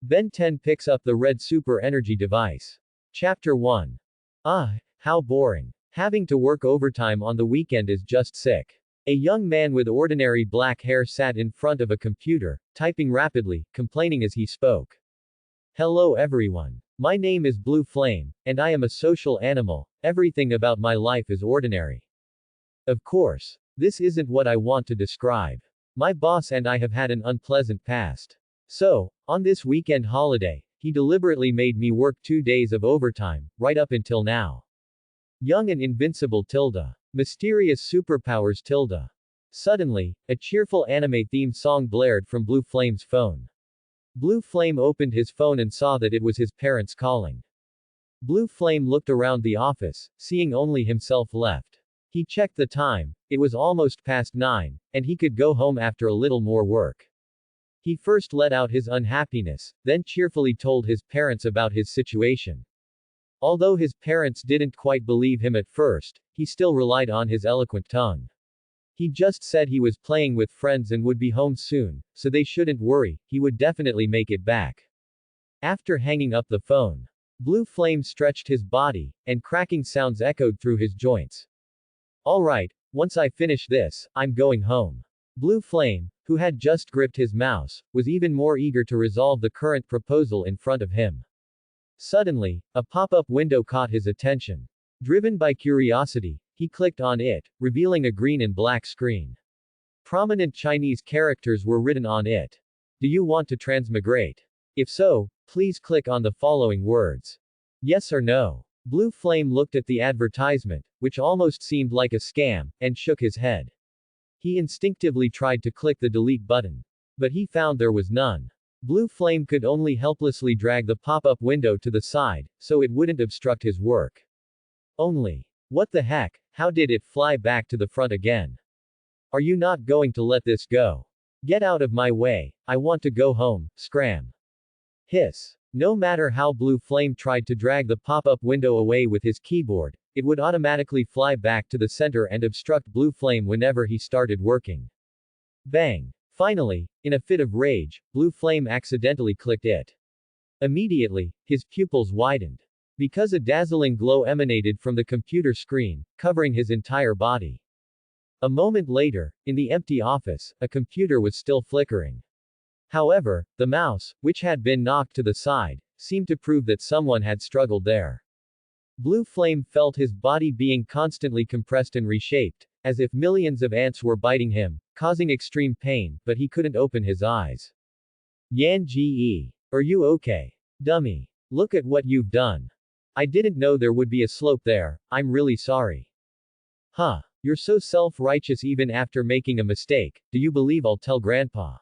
Ben 10 picks up the red super energy device. Chapter 1. Ah, how boring. Having to work overtime on the weekend is just sick. A young man with ordinary black hair sat in front of a computer, typing rapidly, complaining as he spoke. Hello everyone. My name is Blue Flame, and I am a social animal. Everything about my life is ordinary. Of course. This isn't what I want to describe. My boss and I have had an unpleasant past. So, on this weekend holiday, he deliberately made me work 2 days of overtime, right up until now. Young and invincible tilde. Mysterious superpowers tilde. Suddenly, a cheerful anime theme song blared from Blue Flame's phone. Blue Flame opened his phone and saw that it was his parents calling. Blue Flame looked around the office, seeing only himself left. He checked the time, it was almost past 9, and he could go home after a little more work. He first let out his unhappiness, then cheerfully told his parents about his situation. Although his parents didn't quite believe him at first, he still relied on his eloquent tongue. He just said he was playing with friends and would be home soon, so they shouldn't worry, he would definitely make it back. After hanging up the phone, Blue Flame stretched his body, and cracking sounds echoed through his joints. Alright, once I finish this, I'm going home. Blue Flame, who had just gripped his mouse, was even more eager to resolve the current proposal in front of him. Suddenly, a pop-up window caught his attention. Driven by curiosity, he clicked on it, revealing a green and black screen. Prominent Chinese characters were written on it. Do you want to transmigrate? If so, please click on the following words. Yes or no? Blue Flame looked at the advertisement, which almost seemed like a scam, and shook his head. He instinctively tried to click the delete button. But he found there was none. Blue Flame could only helplessly drag the pop-up window to the side, so it wouldn't obstruct his work. Only. What the heck, how did it fly back to the front again? Are you not going to let this go? Get out of my way, I want to go home, scram. Hiss. No matter how Blue Flame tried to drag the pop-up window away with his keyboard, it would automatically fly back to the center and obstruct Blue Flame whenever he started working. Bang. Finally, in a fit of rage, Blue Flame accidentally clicked it. Immediately, his pupils widened. Because a dazzling glow emanated from the computer screen, covering his entire body. A moment later, in the empty office, a computer was still flickering. However, the mouse, which had been knocked to the side, seemed to prove that someone had struggled there. Blue Flame felt his body being constantly compressed and reshaped, as if millions of ants were biting him, causing extreme pain, but he couldn't open his eyes. Yan Ge. Are you okay? Dummy. Look at what you've done. I didn't know there would be a slope there, I'm really sorry. Huh. You're so self-righteous even after making a mistake, do you believe I'll tell Grandpa?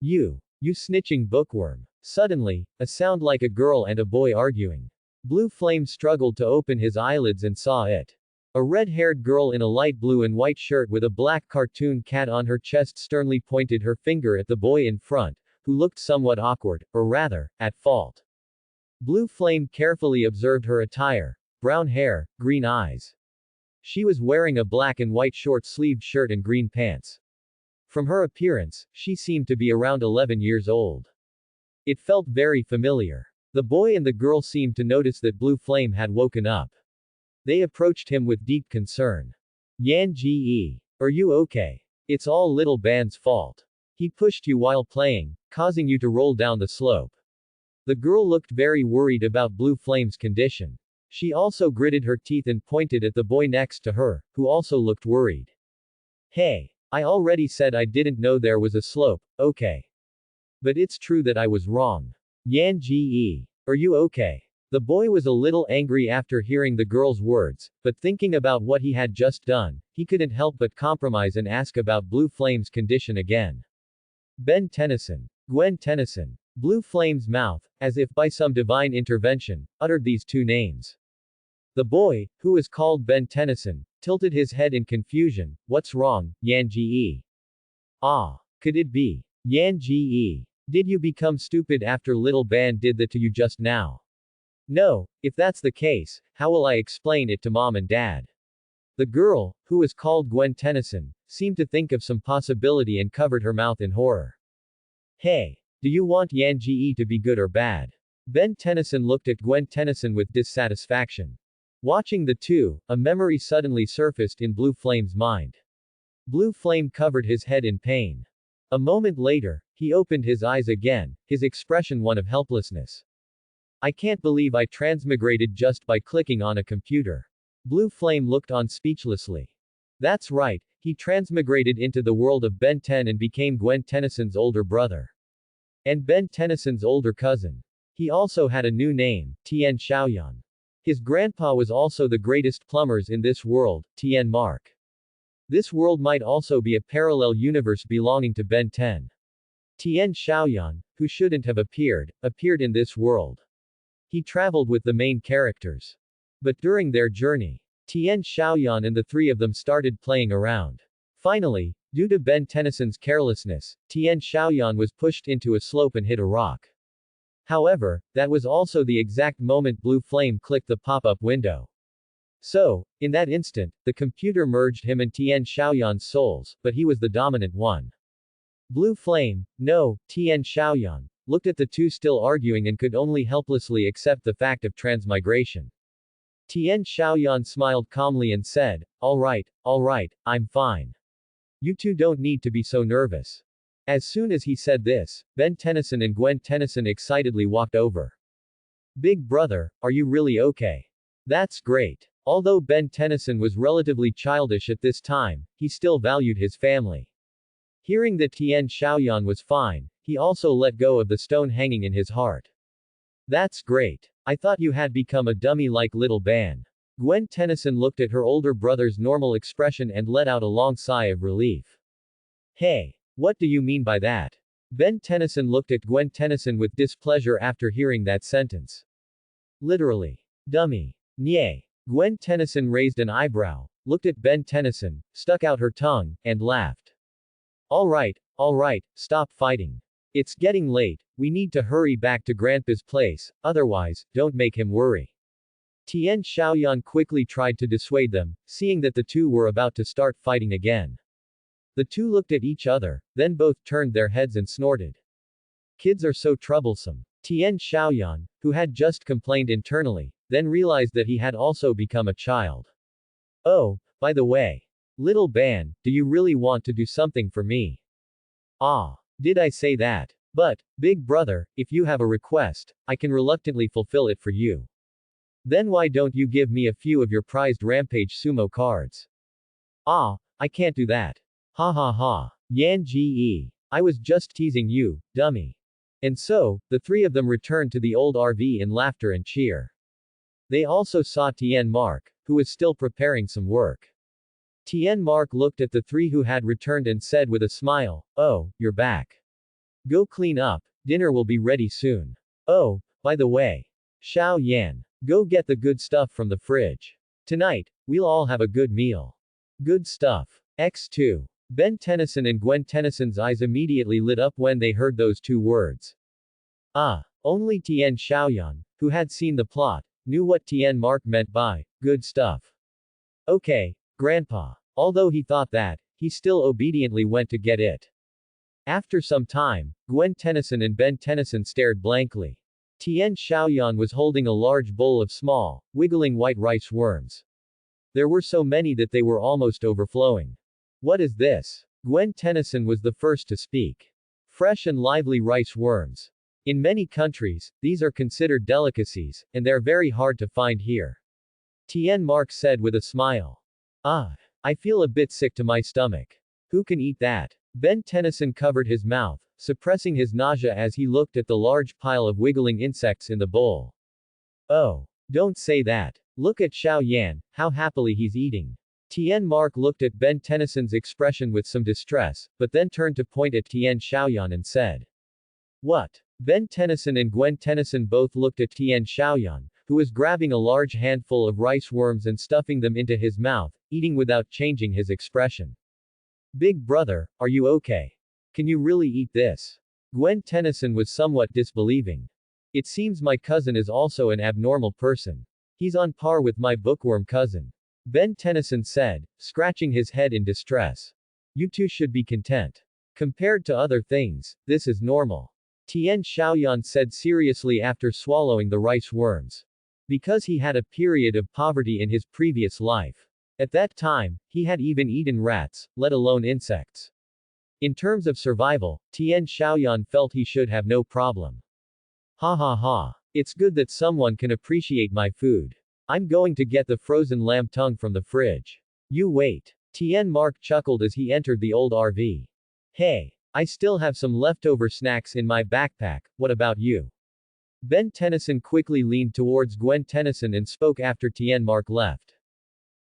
You snitching bookworm. Suddenly, a sound like a girl and a boy arguing. Blue Flame struggled to open his eyelids and saw it. A red-haired girl in a light blue and white shirt with a black cartoon cat on her chest sternly pointed her finger at the boy in front, who looked somewhat awkward, or rather, at fault. Blue Flame carefully observed her attire. Brown hair, green eyes. She was wearing a black and white short-sleeved shirt and green pants. From her appearance, she seemed to be around 11 years old. It felt very familiar. The boy and the girl seemed to notice that Blue Flame had woken up. They approached him with deep concern. Yan Ge. Are you okay? It's all little Ban's fault. He pushed you while playing, causing you to roll down the slope. The girl looked very worried about Blue Flame's condition. She also gritted her teeth and pointed at the boy next to her, who also looked worried. Hey. I already said I didn't know there was a slope, okay? But it's true that I was wrong. Yan Ge. Are you okay? The boy was a little angry after hearing the girl's words, but thinking about what he had just done, he couldn't help but compromise and ask about Blue Flame's condition again. Ben Tennyson. Gwen Tennyson. Blue Flame's mouth, as if by some divine intervention, uttered these two names. The boy, who was called Ben Tennyson, tilted his head in confusion. What's wrong, Yan Ge? Ah. Could it be? Yan Ge. Did you become stupid after little Ban did that to you just now? No, if that's the case, how will I explain it to mom and dad? The girl, who was called Gwen Tennyson, seemed to think of some possibility and covered her mouth in horror. Hey. Do you want Yan Ji to be good or bad? Ben Tennyson looked at Gwen Tennyson with dissatisfaction. Watching the two, a memory suddenly surfaced in Blue Flame's mind. Blue Flame covered his head in pain. A moment later, he opened his eyes again, his expression one of helplessness. I can't believe I transmigrated just by clicking on a computer. Blue Flame looked on speechlessly. That's right, he transmigrated into the world of Ben 10 and became Gwen Tennyson's older brother. And Ben Tennyson's older cousin. He also had a new name, Tien Xiaoyan. His grandpa was also the greatest plumbers in this world, Tien Mark. This world might also be a parallel universe belonging to Ben 10. Tien Xiaoyan, who shouldn't have appeared in this world. He traveled with the main characters. But during their journey, Tien Xiaoyan and the three of them started playing around. Finally, due to Ben Tennyson's carelessness, Tien Xiaoyan was pushed into a slope and hit a rock. However, that was also the exact moment Blue Flame clicked the pop-up window. So, in that instant, the computer merged him and Tien Xiaoyan's souls, but he was the dominant one. Blue Flame, no, Tien Xiaoyan, looked at the two still arguing and could only helplessly accept the fact of transmigration. Tien Xiaoyan smiled calmly and said, all right, I'm fine. You two don't need to be so nervous. As soon as he said this, Ben Tennyson and Gwen Tennyson excitedly walked over. Big brother, are you really okay? That's great. Although Ben Tennyson was relatively childish at this time, he still valued his family. Hearing that Tien Xiaoyan was fine, he also let go of the stone hanging in his heart. That's great. I thought you had become a dummy like little Ben. Gwen Tennyson looked at her older brother's normal expression and let out a long sigh of relief. Hey, what do you mean by that? Ben Tennyson looked at Gwen Tennyson with displeasure after hearing that sentence. Literally. Dummy. Nye. Gwen Tennyson raised an eyebrow, looked at Ben Tennyson, stuck out her tongue, and laughed. All right, stop fighting. It's getting late, we need to hurry back to Grandpa's place, otherwise, don't make him worry. Tien Xiaoyan quickly tried to dissuade them, seeing that the two were about to start fighting again. The two looked at each other, then both turned their heads and snorted. Kids are so troublesome. Tien Xiaoyan, who had just complained internally, then realized that he had also become a child. Oh, by the way. Little Ben, do you really want to do something for me? Ah. Did I say that? But, big brother, if you have a request, I can reluctantly fulfill it for you. Then why don't you give me a few of your prized Rampage Sumo cards? Ah, I can't do that. Ha ha ha. Yan Ji. I was just teasing you, dummy. And so, the three of them returned to the old RV in laughter and cheer. They also saw Tien Mark, who was still preparing some work. Tien Mark looked at the three who had returned and said with a smile, oh, you're back. Go clean up, dinner will be ready soon. Oh, by the way. Xiao Yan. Go get the good stuff from the fridge. Tonight, we'll all have a good meal. Good stuff. X2. Ben Tennyson and Gwen Tennyson's eyes immediately lit up when they heard those two words. Only Tien Xiaoyan, who had seen the plot, knew what Tien Mark meant by good stuff. Okay, Grandpa. Although he thought that, he still obediently went to get it. After some time, Gwen Tennyson and Ben Tennyson stared blankly. Tien Xiaoyan was holding a large bowl of small, wiggling white rice worms. There were so many that they were almost overflowing. What is this? Gwen Tennyson was the first to speak. Fresh and lively rice worms. In many countries, these are considered delicacies, and they're very hard to find here. Tien Mark said with a smile. I feel a bit sick to my stomach. Who can eat that? Ben Tennyson covered his mouth, suppressing his nausea as he looked at the large pile of wiggling insects in the bowl. Oh, don't say that. Look at Xiao Yan, how happily he's eating. Tien Mark looked at Ben Tennyson's expression with some distress, but then turned to point at Tien Xiaoyan and said. What? Ben Tennyson and Gwen Tennyson both looked at Tien Xiaoyan, who was grabbing a large handful of rice worms and stuffing them into his mouth, eating without changing his expression. Big brother, are you okay? Can you really eat this? Gwen Tennyson was somewhat disbelieving. It seems my cousin is also an abnormal person. He's on par with my bookworm cousin. Ben Tennyson said, scratching his head in distress. You two should be content. Compared to other things, this is normal. Tian Xiaoyan said seriously after swallowing the rice worms. Because he had a period of poverty in his previous life. At that time, he had even eaten rats, let alone insects. In terms of survival, Tian Xiaoyan felt he should have no problem. Ha ha ha. It's good that someone can appreciate my food. I'm going to get the frozen lamb tongue from the fridge. You wait. Tian Mark chuckled as he entered the old RV. Hey. I still have some leftover snacks in my backpack, what about you? Ben Tennyson quickly leaned towards Gwen Tennyson and spoke after Tian Mark left.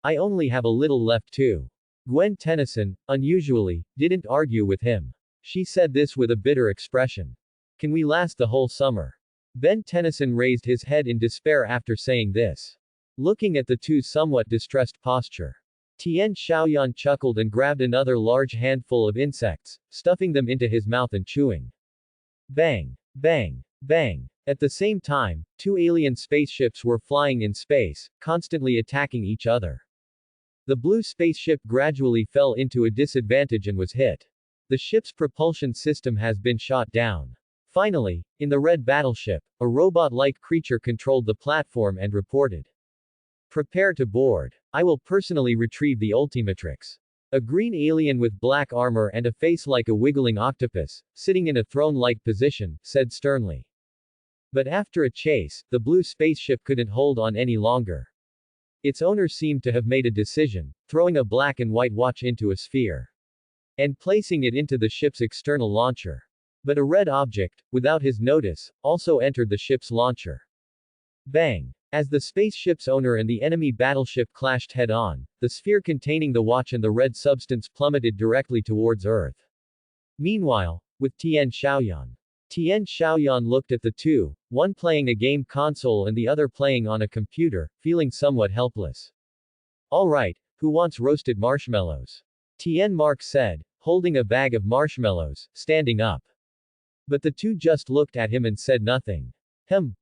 I only have a little left too. Gwen Tennyson, unusually, didn't argue with him. She said this with a bitter expression. Can we last the whole summer? Ben Tennyson raised his head in despair after saying this. Looking at the two's somewhat distressed posture. Tian Xiaoyan chuckled and grabbed another large handful of insects, stuffing them into his mouth and chewing. Bang! Bang! Bang! At the same time, two alien spaceships were flying in space, constantly attacking each other. The blue spaceship gradually fell into a disadvantage and was hit. The ship's propulsion system has been shot down. Finally, in the red battleship, a robot-like creature controlled the platform and reported. Prepare to board. I will personally retrieve the Ultimatrix. A green alien with black armor and a face like a wiggling octopus, sitting in a throne-like position, said sternly. But after a chase, the blue spaceship couldn't hold on any longer. Its owner seemed to have made a decision, throwing a black and white watch into a sphere. And placing it into the ship's external launcher. But a red object, without his notice, also entered the ship's launcher. Bang! As the spaceship's owner and the enemy battleship clashed head-on, the sphere containing the watch and the red substance plummeted directly towards Earth. Meanwhile, with Tian Xiaoyan. Tian Xiaoyan looked at the two, one playing a game console and the other playing on a computer, feeling somewhat helpless. Alright, who wants roasted marshmallows? Tian Mark said, holding a bag of marshmallows, standing up. But the two just looked at him and said nothing.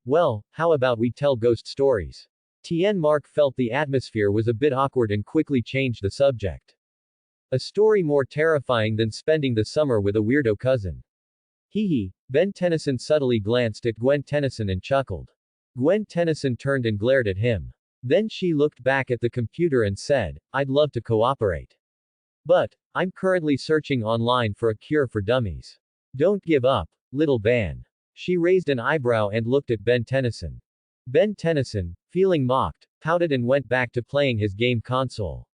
Well, how about we tell ghost stories? Tian Mark felt the atmosphere was a bit awkward and quickly changed the subject. A story more terrifying than spending the summer with a weirdo cousin. Hee. Ben Tennyson subtly glanced at Gwen Tennyson and chuckled. Gwen Tennyson turned and glared at him. Then she looked back at the computer and said, I'd love to cooperate. But, I'm currently searching online for a cure for dummies. Don't give up, little Ban. She raised an eyebrow and looked at Ben Tennyson. Ben Tennyson, feeling mocked, pouted and went back to playing his game console.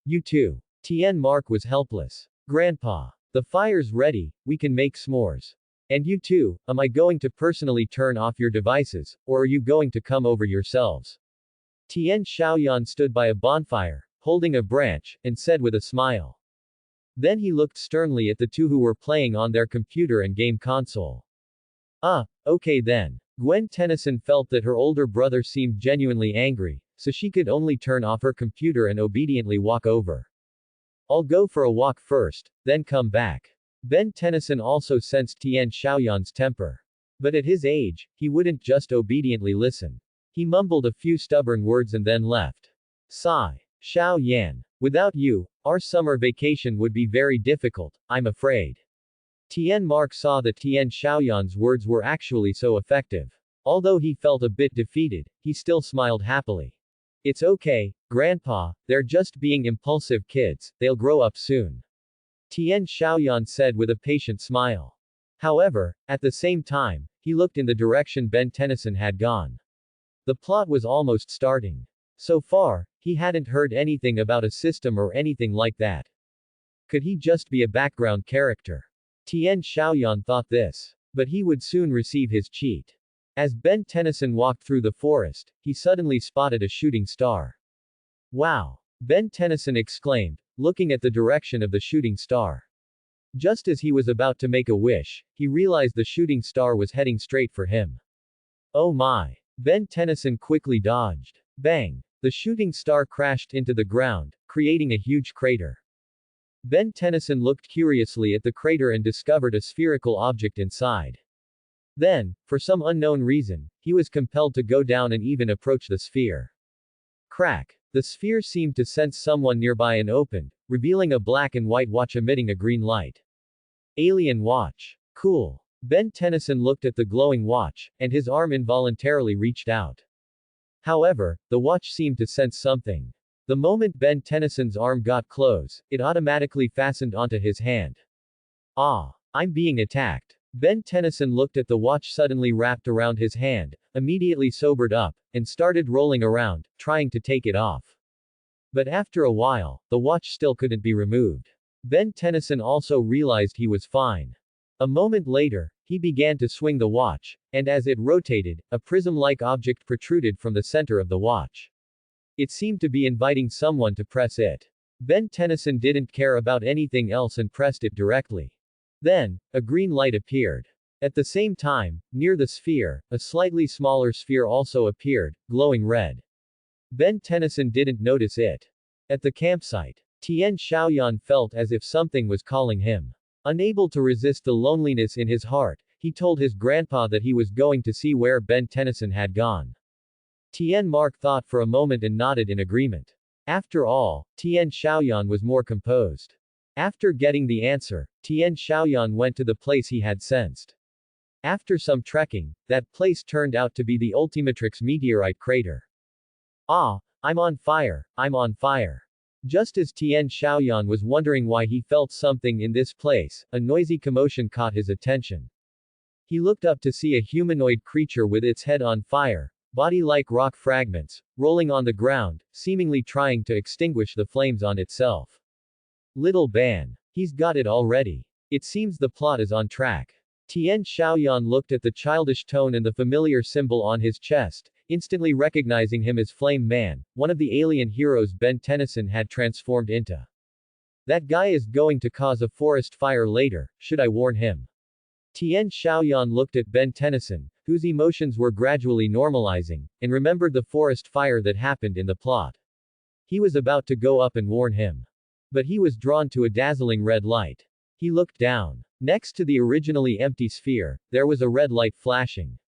You too. Tian Mark was helpless. Grandpa. The fire's ready, we can make s'mores. And you too, am I going to personally turn off your devices, or are you going to come over yourselves? Tian Xiaoyan stood by a bonfire, holding a branch, and said with a smile. Then he looked sternly at the two who were playing on their computer and game console. Okay then. Gwen Tennyson felt that her older brother seemed genuinely angry, so she could only turn off her computer and obediently walk over. I'll go for a walk first, then come back. Ben Tennyson also sensed Tian Xiaoyan's temper. But at his age, he wouldn't just obediently listen. He mumbled a few stubborn words and then left. Sigh. Xiao Yan. Without you, our summer vacation would be very difficult, I'm afraid. Tian Mark saw that Tian Xiaoyan's words were actually so effective. Although he felt a bit defeated, he still smiled happily. It's okay, Grandpa, they're just being impulsive kids, they'll grow up soon. Tian Xiaoyan said with a patient smile. However, at the same time, he looked in the direction Ben Tennyson had gone. The plot was almost starting. So far, he hadn't heard anything about a system or anything like that. Could he just be a background character? Tian Xiaoyan thought this. But he would soon receive his cheat. As Ben Tennyson walked through the forest, he suddenly spotted a shooting star. Wow! Ben Tennyson exclaimed, looking at the direction of the shooting star. Just as he was about to make a wish, he realized the shooting star was heading straight for him. Oh my! Ben Tennyson quickly dodged. Bang! The shooting star crashed into the ground, creating a huge crater. Ben Tennyson looked curiously at the crater and discovered a spherical object inside. Then, for some unknown reason, he was compelled to go down and even approach the sphere. Crack! The sphere seemed to sense someone nearby and opened, revealing a black and white watch emitting a green light. Alien watch. Cool. Ben Tennyson looked at the glowing watch, and his arm involuntarily reached out. However, the watch seemed to sense something. The moment Ben Tennyson's arm got close, it automatically fastened onto his hand. Ah! I'm being attacked. Ben Tennyson looked at the watch suddenly wrapped around his hand, immediately sobered up, and started rolling around, trying to take it off. But after a while, the watch still couldn't be removed. Ben Tennyson also realized he was fine. A moment later, he began to swing the watch, and as it rotated, a prism-like object protruded from the center of the watch. It seemed to be inviting someone to press it. Ben Tennyson didn't care about anything else and pressed it directly. Then, a green light appeared. At the same time, near the sphere, a slightly smaller sphere also appeared, glowing red. Ben Tennyson didn't notice it. At the campsite, Tian Xiaoyan felt as if something was calling him. Unable to resist the loneliness in his heart, he told his grandpa that he was going to see where Ben Tennyson had gone. Tian Mark thought for a moment and nodded in agreement. After all, Tian Xiaoyan was more composed. After getting the answer, Tian Xiaoyan went to the place he had sensed. After some trekking, that place turned out to be the Ultimatrix meteorite crater. Ah, I'm on fire, I'm on fire. Just as Tian Xiaoyan was wondering why he felt something in this place, a noisy commotion caught his attention. He looked up to see a humanoid creature with its head on fire, body like rock fragments, rolling on the ground, seemingly trying to extinguish the flames on itself. Little Ban. He's got it already. It seems the plot is on track. Tian Xiaoyan looked at the childish tone and the familiar symbol on his chest, instantly recognizing him as Flame Man, one of the alien heroes Ben Tennyson had transformed into. That guy is going to cause a forest fire later, should I warn him? Tian Xiaoyan looked at Ben Tennyson, whose emotions were gradually normalizing, and remembered the forest fire that happened in the plot. He was about to go up and warn him. But he was drawn to a dazzling red light. He looked down. Next to the originally empty sphere, there was a red light flashing.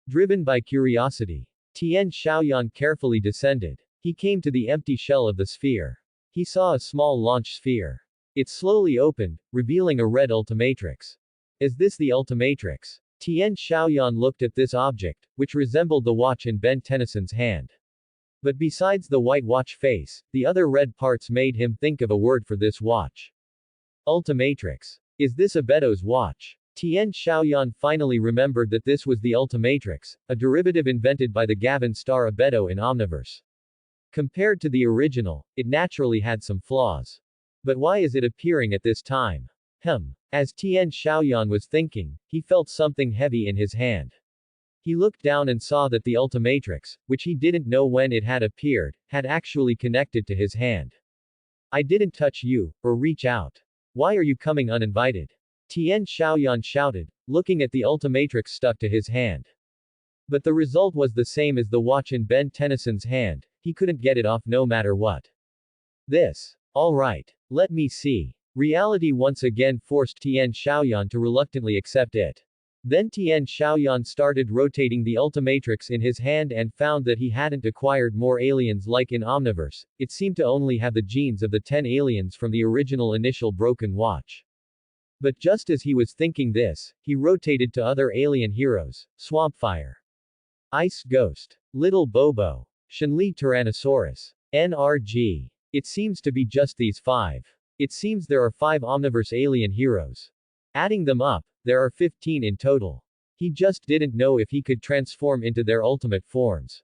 Driven by curiosity, Tian Xiaoyan carefully descended. He came to the empty shell of the sphere. He saw a small launch sphere. It slowly opened, revealing a red Ultimatrix. Is this the Ultimatrix? Tian Xiaoyan looked at this object, which resembled the watch in Ben Tennyson's hand. But besides the white watch face, the other red parts made him think of a word for this watch. Ultimatrix. Is this Abeto's watch? Tian Xiaoyan finally remembered that this was the Ultimatrix, a derivative invented by the Gavin star Abeto in Omniverse. Compared to the original, it naturally had some flaws. But why is it appearing at this time? As Tian Xiaoyan was thinking, he felt something heavy in his hand. He looked down and saw that the Ultimatrix, which he didn't know when it had appeared, had actually connected to his hand. I didn't touch you, or reach out. Why are you coming uninvited? Tian Xiaoyan shouted, looking at the Ultimatrix stuck to his hand. But the result was the same as the watch in Ben Tennyson's hand, he couldn't get it off no matter what. This. Alright. Let me see. Reality once again forced Tian Xiaoyan to reluctantly accept it. Then Tian Xiaoyan started rotating the Ultimatrix in his hand and found that he hadn't acquired more aliens like in Omniverse, it seemed to only have the genes of the 10 aliens from the original initial broken watch. But just as he was thinking this, he rotated to other alien heroes, Swampfire, Ice Ghost, Little Bobo, Shenli Tyrannosaurus, NRG. It seems to be just these 5. It seems there are 5 Omniverse alien heroes. Adding them up, there are 15 in total. He just didn't know if he could transform into their ultimate forms.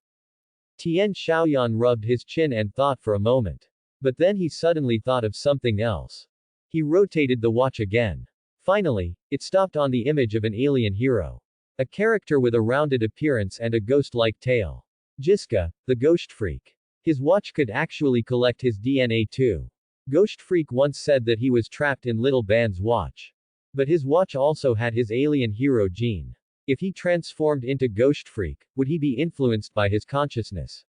Tian Xiaoyan rubbed his chin and thought for a moment. But then he suddenly thought of something else. He rotated the watch again. Finally, it stopped on the image of an alien hero. A character with a rounded appearance and a ghost-like tail. Jiska, the Ghost Freak. His watch could actually collect his DNA too. Ghost Freak once said that he was trapped in Little Ban's watch. But his watch also had his alien hero gene. If he transformed into Ghost Freak, would he be influenced by his consciousness?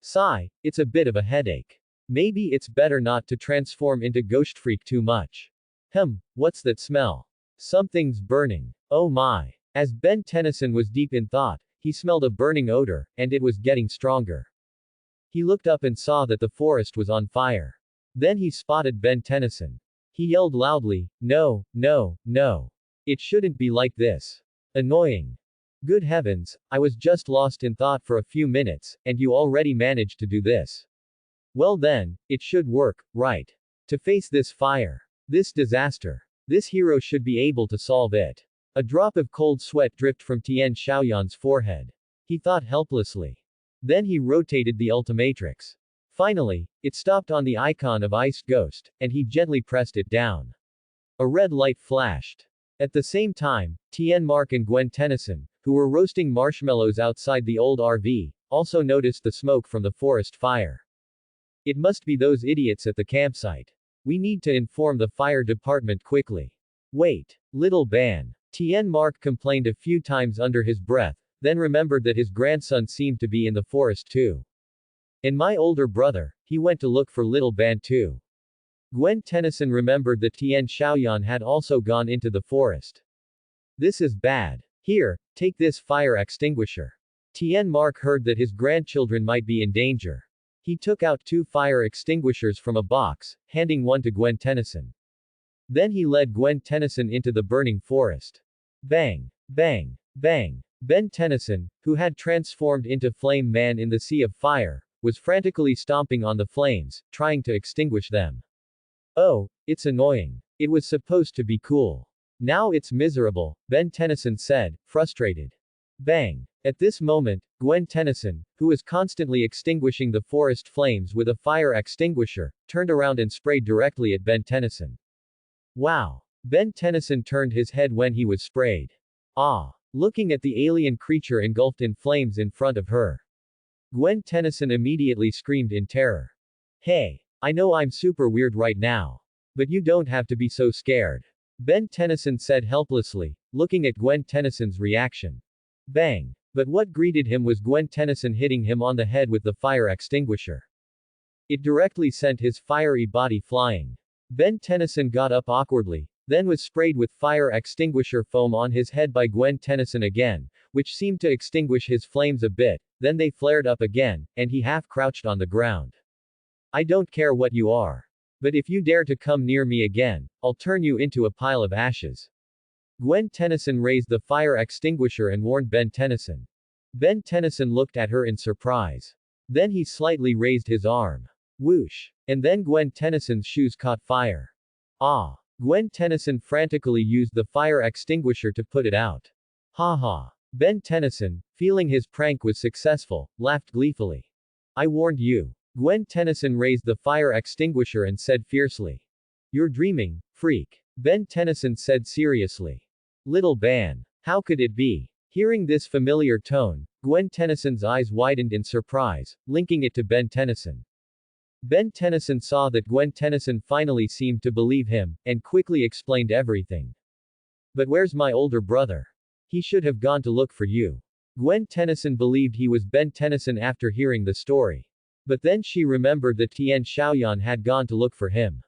Sigh, it's a bit of a headache. Maybe it's better not to transform into Ghost Freak too much. What's that smell? Something's burning. Oh my. As Ben Tennyson was deep in thought, he smelled a burning odor, and it was getting stronger. He looked up and saw that the forest was on fire. Then he spotted Ben Tennyson. He yelled loudly, "No, no, no. It shouldn't be like this. Annoying. Good heavens, I was just lost in thought for a few minutes, and you already managed to do this. Well then, it should work, right? To face this fire. This disaster. This hero should be able to solve it. A drop of cold sweat dripped from Tian Xiaoyan's forehead. He thought helplessly. Then he rotated the Ultimatrix. Finally, it stopped on the icon of Iced Ghost, and he gently pressed it down. A red light flashed. At the same time, Tian Mark and Gwen Tennyson, who were roasting marshmallows outside the old RV, also noticed the smoke from the forest fire. It must be those idiots at the campsite. We need to inform the fire department quickly. Wait, little Ban. Tian Mark complained a few times under his breath, then remembered that his grandson seemed to be in the forest too. And my older brother, he went to look for little Ban too. Gwen Tennyson remembered that Tian Xiaoyan had also gone into the forest. This is bad. Here, take this fire extinguisher. Tian Mark heard that his grandchildren might be in danger. He took out 2 fire extinguishers from a box, handing one to Gwen Tennyson. Then he led Gwen Tennyson into the burning forest. Bang! Bang! Bang! Ben Tennyson, who had transformed into Flame Man in the sea of fire, was frantically stomping on the flames, trying to extinguish them. Oh, it's annoying. It was supposed to be cool. Now it's miserable, Ben Tennyson said, frustrated. Bang! At this moment, Gwen Tennyson, who was constantly extinguishing the forest flames with a fire extinguisher, turned around and sprayed directly at Ben Tennyson. Wow! Ben Tennyson turned his head when he was sprayed. Ah! Looking at the alien creature engulfed in flames in front of her. Gwen Tennyson immediately screamed in terror. Hey! I know I'm super weird right now. But you don't have to be so scared. Ben Tennyson said helplessly, looking at Gwen Tennyson's reaction. Bang! But what greeted him was Gwen Tennyson hitting him on the head with the fire extinguisher. It directly sent his fiery body flying. Ben Tennyson got up awkwardly, then was sprayed with fire extinguisher foam on his head by Gwen Tennyson again, which seemed to extinguish his flames a bit, then they flared up again, and he half crouched on the ground. I don't care what you are. But if you dare to come near me again, I'll turn you into a pile of ashes. Gwen Tennyson raised the fire extinguisher and warned Ben Tennyson. Ben Tennyson looked at her in surprise. Then he slightly raised his arm. Whoosh! And then Gwen Tennyson's shoes caught fire. Ah! Gwen Tennyson frantically used the fire extinguisher to put it out. Ha ha! Ben Tennyson, feeling his prank was successful, laughed gleefully. I warned you. Gwen Tennyson raised the fire extinguisher and said fiercely. You're dreaming, freak. Ben Tennyson said seriously. Little Ban. How could it be? Hearing this familiar tone, Gwen Tennyson's eyes widened in surprise, linking it to Ben Tennyson. Ben Tennyson saw that Gwen Tennyson finally seemed to believe him, and quickly explained everything. But where's my older brother? He should have gone to look for you. Gwen Tennyson believed he was Ben Tennyson after hearing the story. But then she remembered that Tian Xiaoyan had gone to look for him.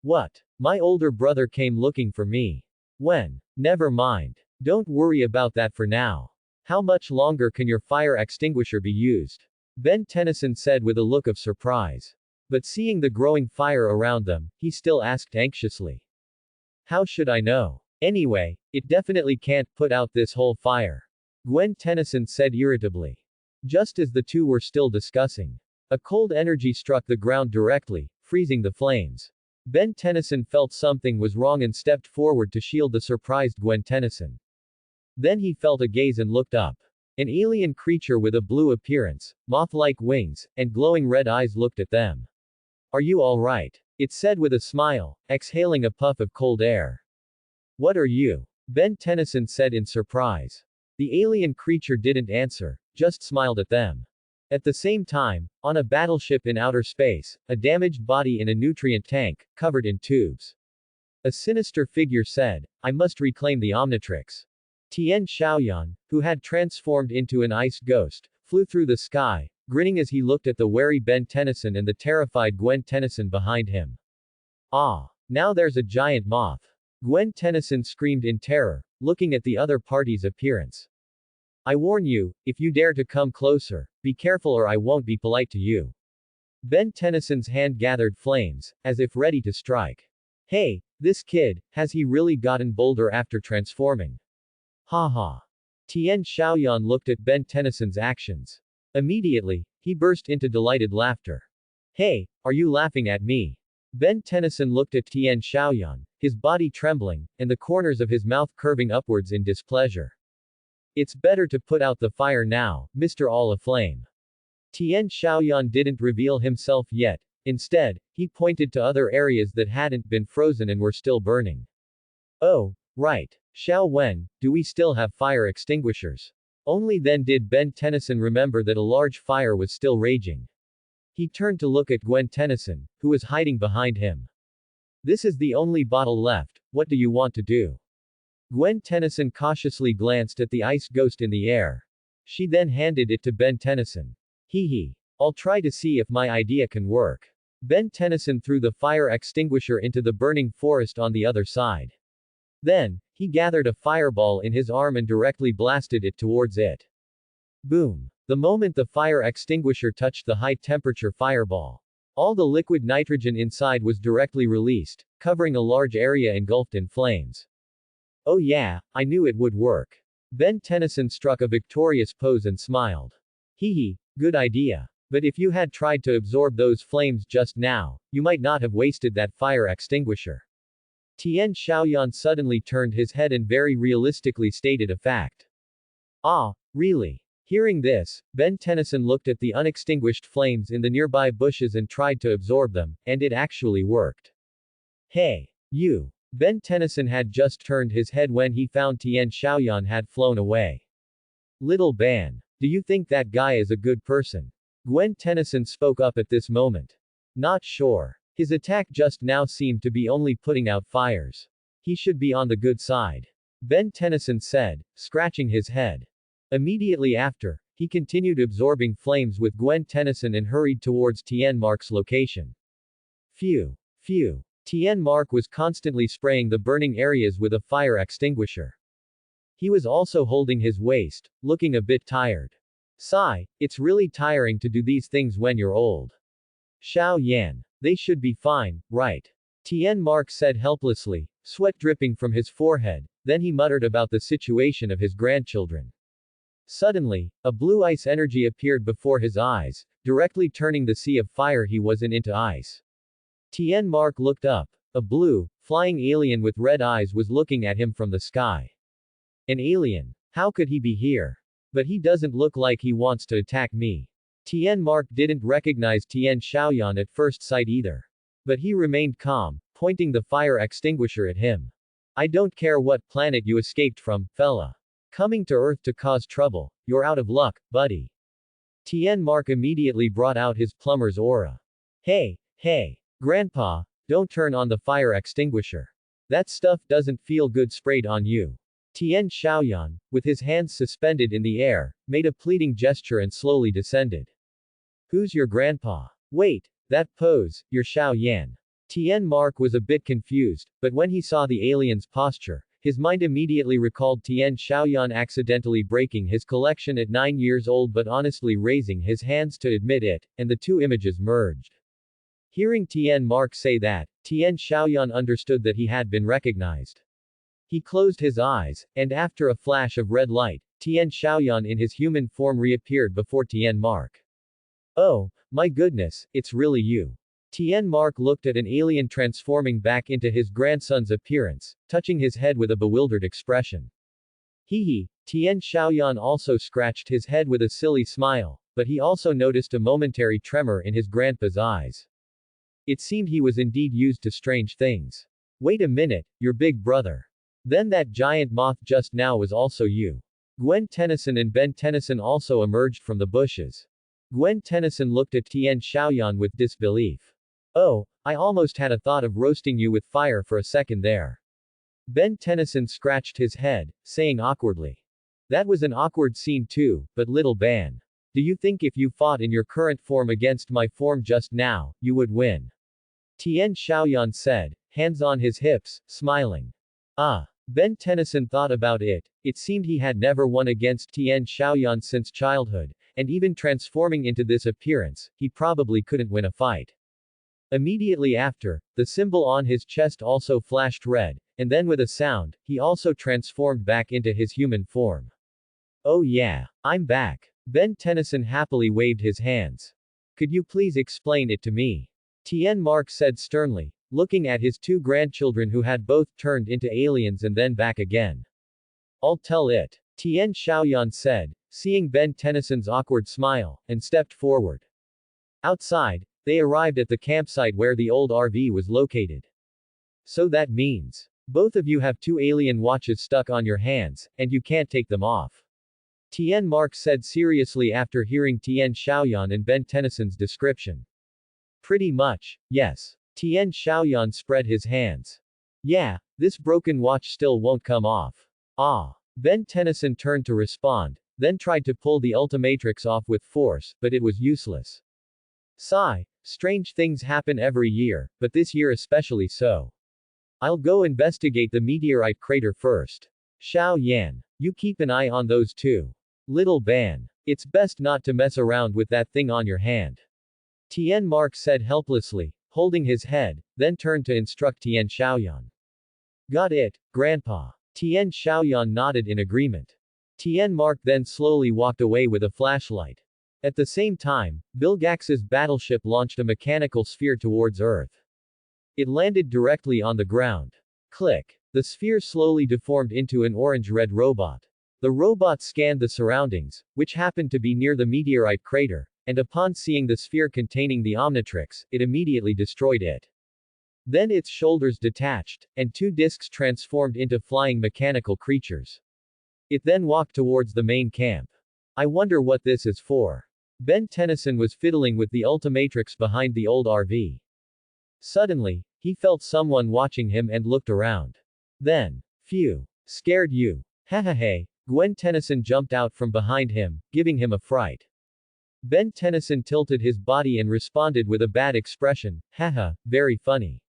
What? My older brother came looking for me. When? Never mind. Don't worry about that for now. How much longer can your fire extinguisher be used? Ben Tennyson said with a look of surprise. But seeing the growing fire around them, he still asked anxiously. How should I know? Anyway, it definitely can't put out this whole fire. Gwen Tennyson said irritably. Just as the two were still discussing. A cold energy struck the ground directly, freezing the flames. Ben Tennyson felt something was wrong and stepped forward to shield the surprised Gwen Tennyson. Then he felt a gaze and looked up. An alien creature with a blue appearance, moth-like wings, and glowing red eyes looked at them. Are you all right? It said with a smile, exhaling a puff of cold air. What are you? Ben Tennyson said in surprise. The alien creature didn't answer, just smiled at them. At the same time, on a battleship in outer space, a damaged body in a nutrient tank, covered in tubes. A sinister figure said, I must reclaim the Omnitrix. Tian Xiaoyan, who had transformed into an ice ghost, flew through the sky, grinning as he looked at the wary Ben Tennyson and the terrified Gwen Tennyson behind him. Ah! Now there's a giant moth. Gwen Tennyson screamed in terror, looking at the other party's appearance. I warn you, if you dare to come closer, be careful or I won't be polite to you. Ben Tennyson's hand gathered flames, as if ready to strike. Hey, this kid, has he really gotten bolder after transforming? Ha ha. Tian Xiaoyan looked at Ben Tennyson's actions. Immediately, he burst into delighted laughter. Hey, are you laughing at me? Ben Tennyson looked at Tian Xiaoyan, his body trembling, and the corners of his mouth curving upwards in displeasure. It's better to put out the fire now, Mr. All Aflame. Tian Xiaoyan didn't reveal himself yet. Instead, he pointed to other areas that hadn't been frozen and were still burning. Oh, right. Xiao Wen, do we still have fire extinguishers? Only then did Ben Tennyson remember that a large fire was still raging. He turned to look at Gwen Tennyson, who was hiding behind him. This is the only bottle left, what do you want to do? Gwen Tennyson cautiously glanced at the ice ghost in the air. She then handed it to Ben Tennyson. Hee hee. I'll try to see if my idea can work. Ben Tennyson threw the fire extinguisher into the burning forest on the other side. Then, he gathered a fireball in his arm and directly blasted it towards it. Boom. The moment the fire extinguisher touched the high-temperature fireball, all the liquid nitrogen inside was directly released, covering a large area engulfed in flames. Oh yeah, I knew it would work. Ben Tennyson struck a victorious pose and smiled. Hee hee, good idea. But if you had tried to absorb those flames just now, you might not have wasted that fire extinguisher. Tian Xiaoyan suddenly turned his head and very realistically stated a fact. Ah, really? Hearing this, Ben Tennyson looked at the unextinguished flames in the nearby bushes and tried to absorb them, and it actually worked. Hey, you! Ben Tennyson had just turned his head when he found Tian Xiaoyan had flown away. Little Ban. Do you think that guy is a good person? Gwen Tennyson spoke up at this moment. Not sure. His attack just now seemed to be only putting out fires. He should be on the good side. Ben Tennyson said, scratching his head. Immediately after, he continued absorbing flames with Gwen Tennyson and hurried towards Tien Mark's location. Phew. Phew. Tien Mark was constantly spraying the burning areas with a fire extinguisher. He was also holding his waist, looking a bit tired. Sigh, it's really tiring to do these things when you're old. Xiao Yan. They should be fine, right? Tien Mark said helplessly, sweat dripping from his forehead, then he muttered about the situation of his grandchildren. Suddenly, a blue ice energy appeared before his eyes, directly turning the sea of fire he was in into ice. Tien Mark looked up. A blue, flying alien with red eyes was looking at him from the sky. An alien. How could he be here? But he doesn't look like he wants to attack me. Tien Mark didn't recognize Tian Xiaoyan at first sight either. But he remained calm, pointing the fire extinguisher at him. I don't care what planet you escaped from, fella. Coming to Earth to cause trouble, you're out of luck, buddy. Tien Mark immediately brought out his plumber's aura. Hey, hey, Grandpa, don't turn on the fire extinguisher. That stuff doesn't feel good sprayed on you. Tian Xiaoyan, with his hands suspended in the air, made a pleading gesture and slowly descended. Who's your grandpa? Wait, that pose, you're Xiao Yan. Tien Mark was a bit confused, but when he saw the alien's posture, his mind immediately recalled Tien Xiaoyan accidentally breaking his collection at 9 years old but honestly raising his hands to admit it, and the two images merged. Hearing Tien Mark say that, Tien Xiaoyan understood that he had been recognized. He closed his eyes, and after a flash of red light, Tien Xiaoyan in his human form reappeared before Tien Mark. Oh, my goodness, it's really you. Tien Mark looked at an alien transforming back into his grandson's appearance, touching his head with a bewildered expression. Hee hee, Tien Xiaoyan also scratched his head with a silly smile, but he also noticed a momentary tremor in his grandpa's eyes. It seemed he was indeed used to strange things. Wait a minute, your big brother. Then that giant moth just now was also you. Gwen Tennyson and Ben Tennyson also emerged from the bushes. Gwen Tennyson looked at Tien Xiaoyan with disbelief. Oh, I almost had a thought of roasting you with fire for a second there. Ben Tennyson scratched his head, saying awkwardly. That was an awkward scene too, but little Ban. Do you think if you fought in your current form against my form just now, you would win? Tien Xiaoyan said, hands on his hips, smiling. Ah. Ben Tennyson thought about it. It seemed he had never won against Tien Xiaoyan since childhood, and even transforming into this appearance, he probably couldn't win a fight. Immediately after, the symbol on his chest also flashed red, and then with a sound, he also transformed back into his human form. Oh yeah, I'm back. Ben Tennyson happily waved his hands. Could you please explain it to me? Tien Mark said sternly, looking at his two grandchildren who had both turned into aliens and then back again. I'll tell it. Tien Xiaoyan said, seeing Ben Tennyson's awkward smile, and stepped forward. Outside, they arrived at the campsite where the old RV was located. So that means, both of you have two alien watches stuck on your hands, and you can't take them off. Tien Mark said seriously after hearing Tien Xiaoyan and Ben Tennyson's description. Pretty much, yes. Tien Xiaoyan spread his hands. Yeah, this broken watch still won't come off. Ah. Ben Tennyson turned to respond, then tried to pull the Ultimatrix off with force, but it was useless. Sigh, strange things happen every year, but this year especially so. I'll go investigate the meteorite crater first. Xiao Yan, you keep an eye on those two. Little Ban. It's best not to mess around with that thing on your hand. Tien Mark said helplessly, holding his head, then turned to instruct Tien Xiaoyan. Got it, Grandpa. Tien Xiaoyan nodded in agreement. Tien Mark then slowly walked away with a flashlight. At the same time, Bilgax's battleship launched a mechanical sphere towards Earth. It landed directly on the ground. Click. The sphere slowly deformed into an orange-red robot. The robot scanned the surroundings, which happened to be near the meteorite crater, and upon seeing the sphere containing the Omnitrix, it immediately destroyed it. Then its shoulders detached, and two discs transformed into flying mechanical creatures. It then walked towards the main camp. I wonder what this is for. Ben Tennyson was fiddling with the Ultimatrix behind the old RV. Suddenly, he felt someone watching him and looked around. Then, phew. Scared you. Hahaha. Gwen Tennyson jumped out from behind him, giving him a fright. Ben Tennyson tilted his body and responded with a bad expression, haha, very funny.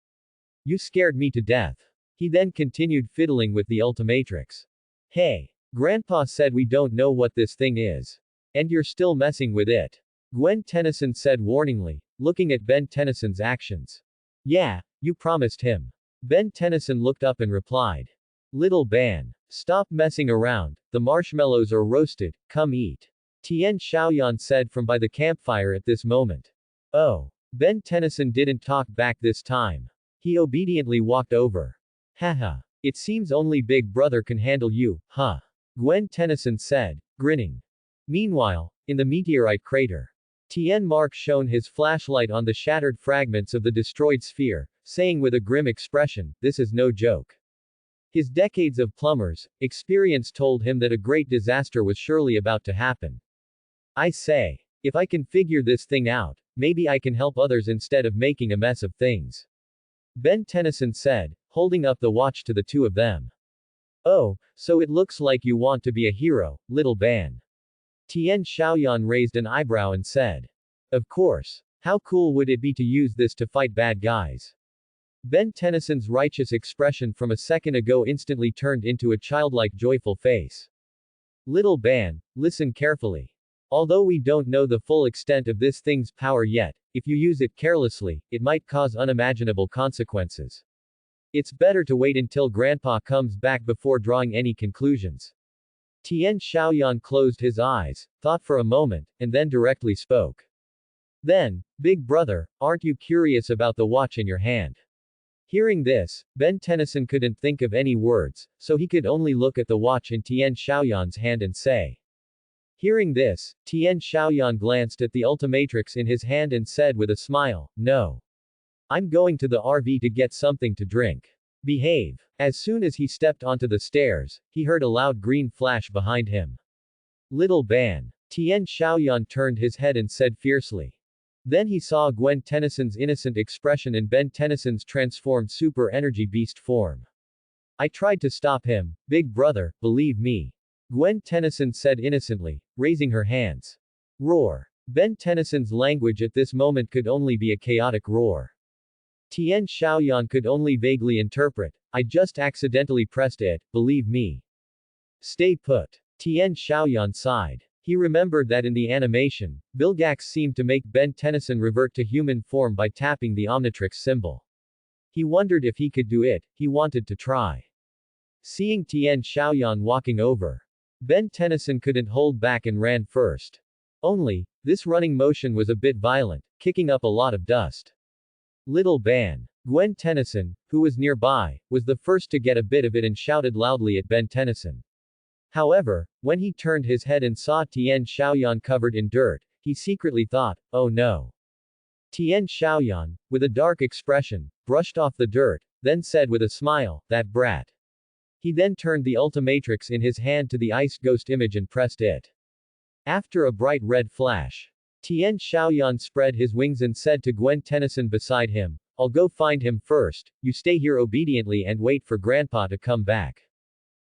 You scared me to death. He then continued fiddling with the Ultimatrix. Hey. Grandpa said we don't know what this thing is. And you're still messing with it. Gwen Tennyson said warningly, looking at Ben Tennyson's actions. Yeah, you promised him. Ben Tennyson looked up and replied. Little Ban. Stop messing around, the marshmallows are roasted, come eat. Tien Xiaoyan said from by the campfire at this moment. Oh. Ben Tennyson didn't talk back this time. He obediently walked over. Haha. It seems only Big Brother can handle you, huh? Gwen Tennyson said, grinning. Meanwhile, in the meteorite crater, Tien Mark shone his flashlight on the shattered fragments of the destroyed sphere, saying with a grim expression, this is no joke. His decades of plumber's experience told him that a great disaster was surely about to happen. I say, if I can figure this thing out, maybe I can help others instead of making a mess of things. Ben Tennyson said, holding up the watch to the two of them. Oh, so it looks like you want to be a hero, little Ban. Tien Xiaoyan raised an eyebrow and said. Of course. How cool would it be to use this to fight bad guys? Ben Tennyson's righteous expression from a second ago instantly turned into a childlike joyful face. Little Ban, listen carefully. Although we don't know the full extent of this thing's power yet, if you use it carelessly, it might cause unimaginable consequences. It's better to wait until Grandpa comes back before drawing any conclusions. Tien Xiaoyan closed his eyes, thought for a moment, and then directly spoke. Then, Big Brother, aren't you curious about the watch in your hand? Hearing this, Ben Tennyson couldn't think of any words, so he could only look at the watch in Tien Xiaoyan's hand and say. Hearing this, Tien Xiaoyan glanced at the Ultimatrix in his hand and said with a smile, no. I'm going to the RV to get something to drink. Behave. As soon as he stepped onto the stairs, he heard a loud green flash behind him. Little Ban. Tien Xiaoyan turned his head and said fiercely. Then he saw Gwen Tennyson's innocent expression and Ben Tennyson's transformed super energy beast form. I tried to stop him, Big Brother, believe me. Gwen Tennyson said innocently, raising her hands. Roar. Ben Tennyson's language at this moment could only be a chaotic roar. Tien Xiaoyan could only vaguely interpret, I just accidentally pressed it, believe me. Stay put. Tien Xiaoyan sighed. He remembered that in the animation, Vilgax seemed to make Ben Tennyson revert to human form by tapping the Omnitrix symbol. He wondered if he could do it, he wanted to try. Seeing Tian Xiaoyan walking over, Ben Tennyson couldn't hold back and ran first. Only, this running motion was a bit violent, kicking up a lot of dust. Little Ban. Gwen Tennyson, who was nearby, was the first to get a bit of it and shouted loudly at Ben Tennyson. However, when he turned his head and saw Tian Xiaoyan covered in dirt, he secretly thought, oh no. Tian Xiaoyan, with a dark expression, brushed off the dirt, then said with a smile, that brat. He then turned the Ultimatrix in his hand to the ice ghost image and pressed it. After a bright red flash, Tian Xiaoyan spread his wings and said to Gwen Tennyson beside him, I'll go find him first, you stay here obediently and wait for Grandpa to come back.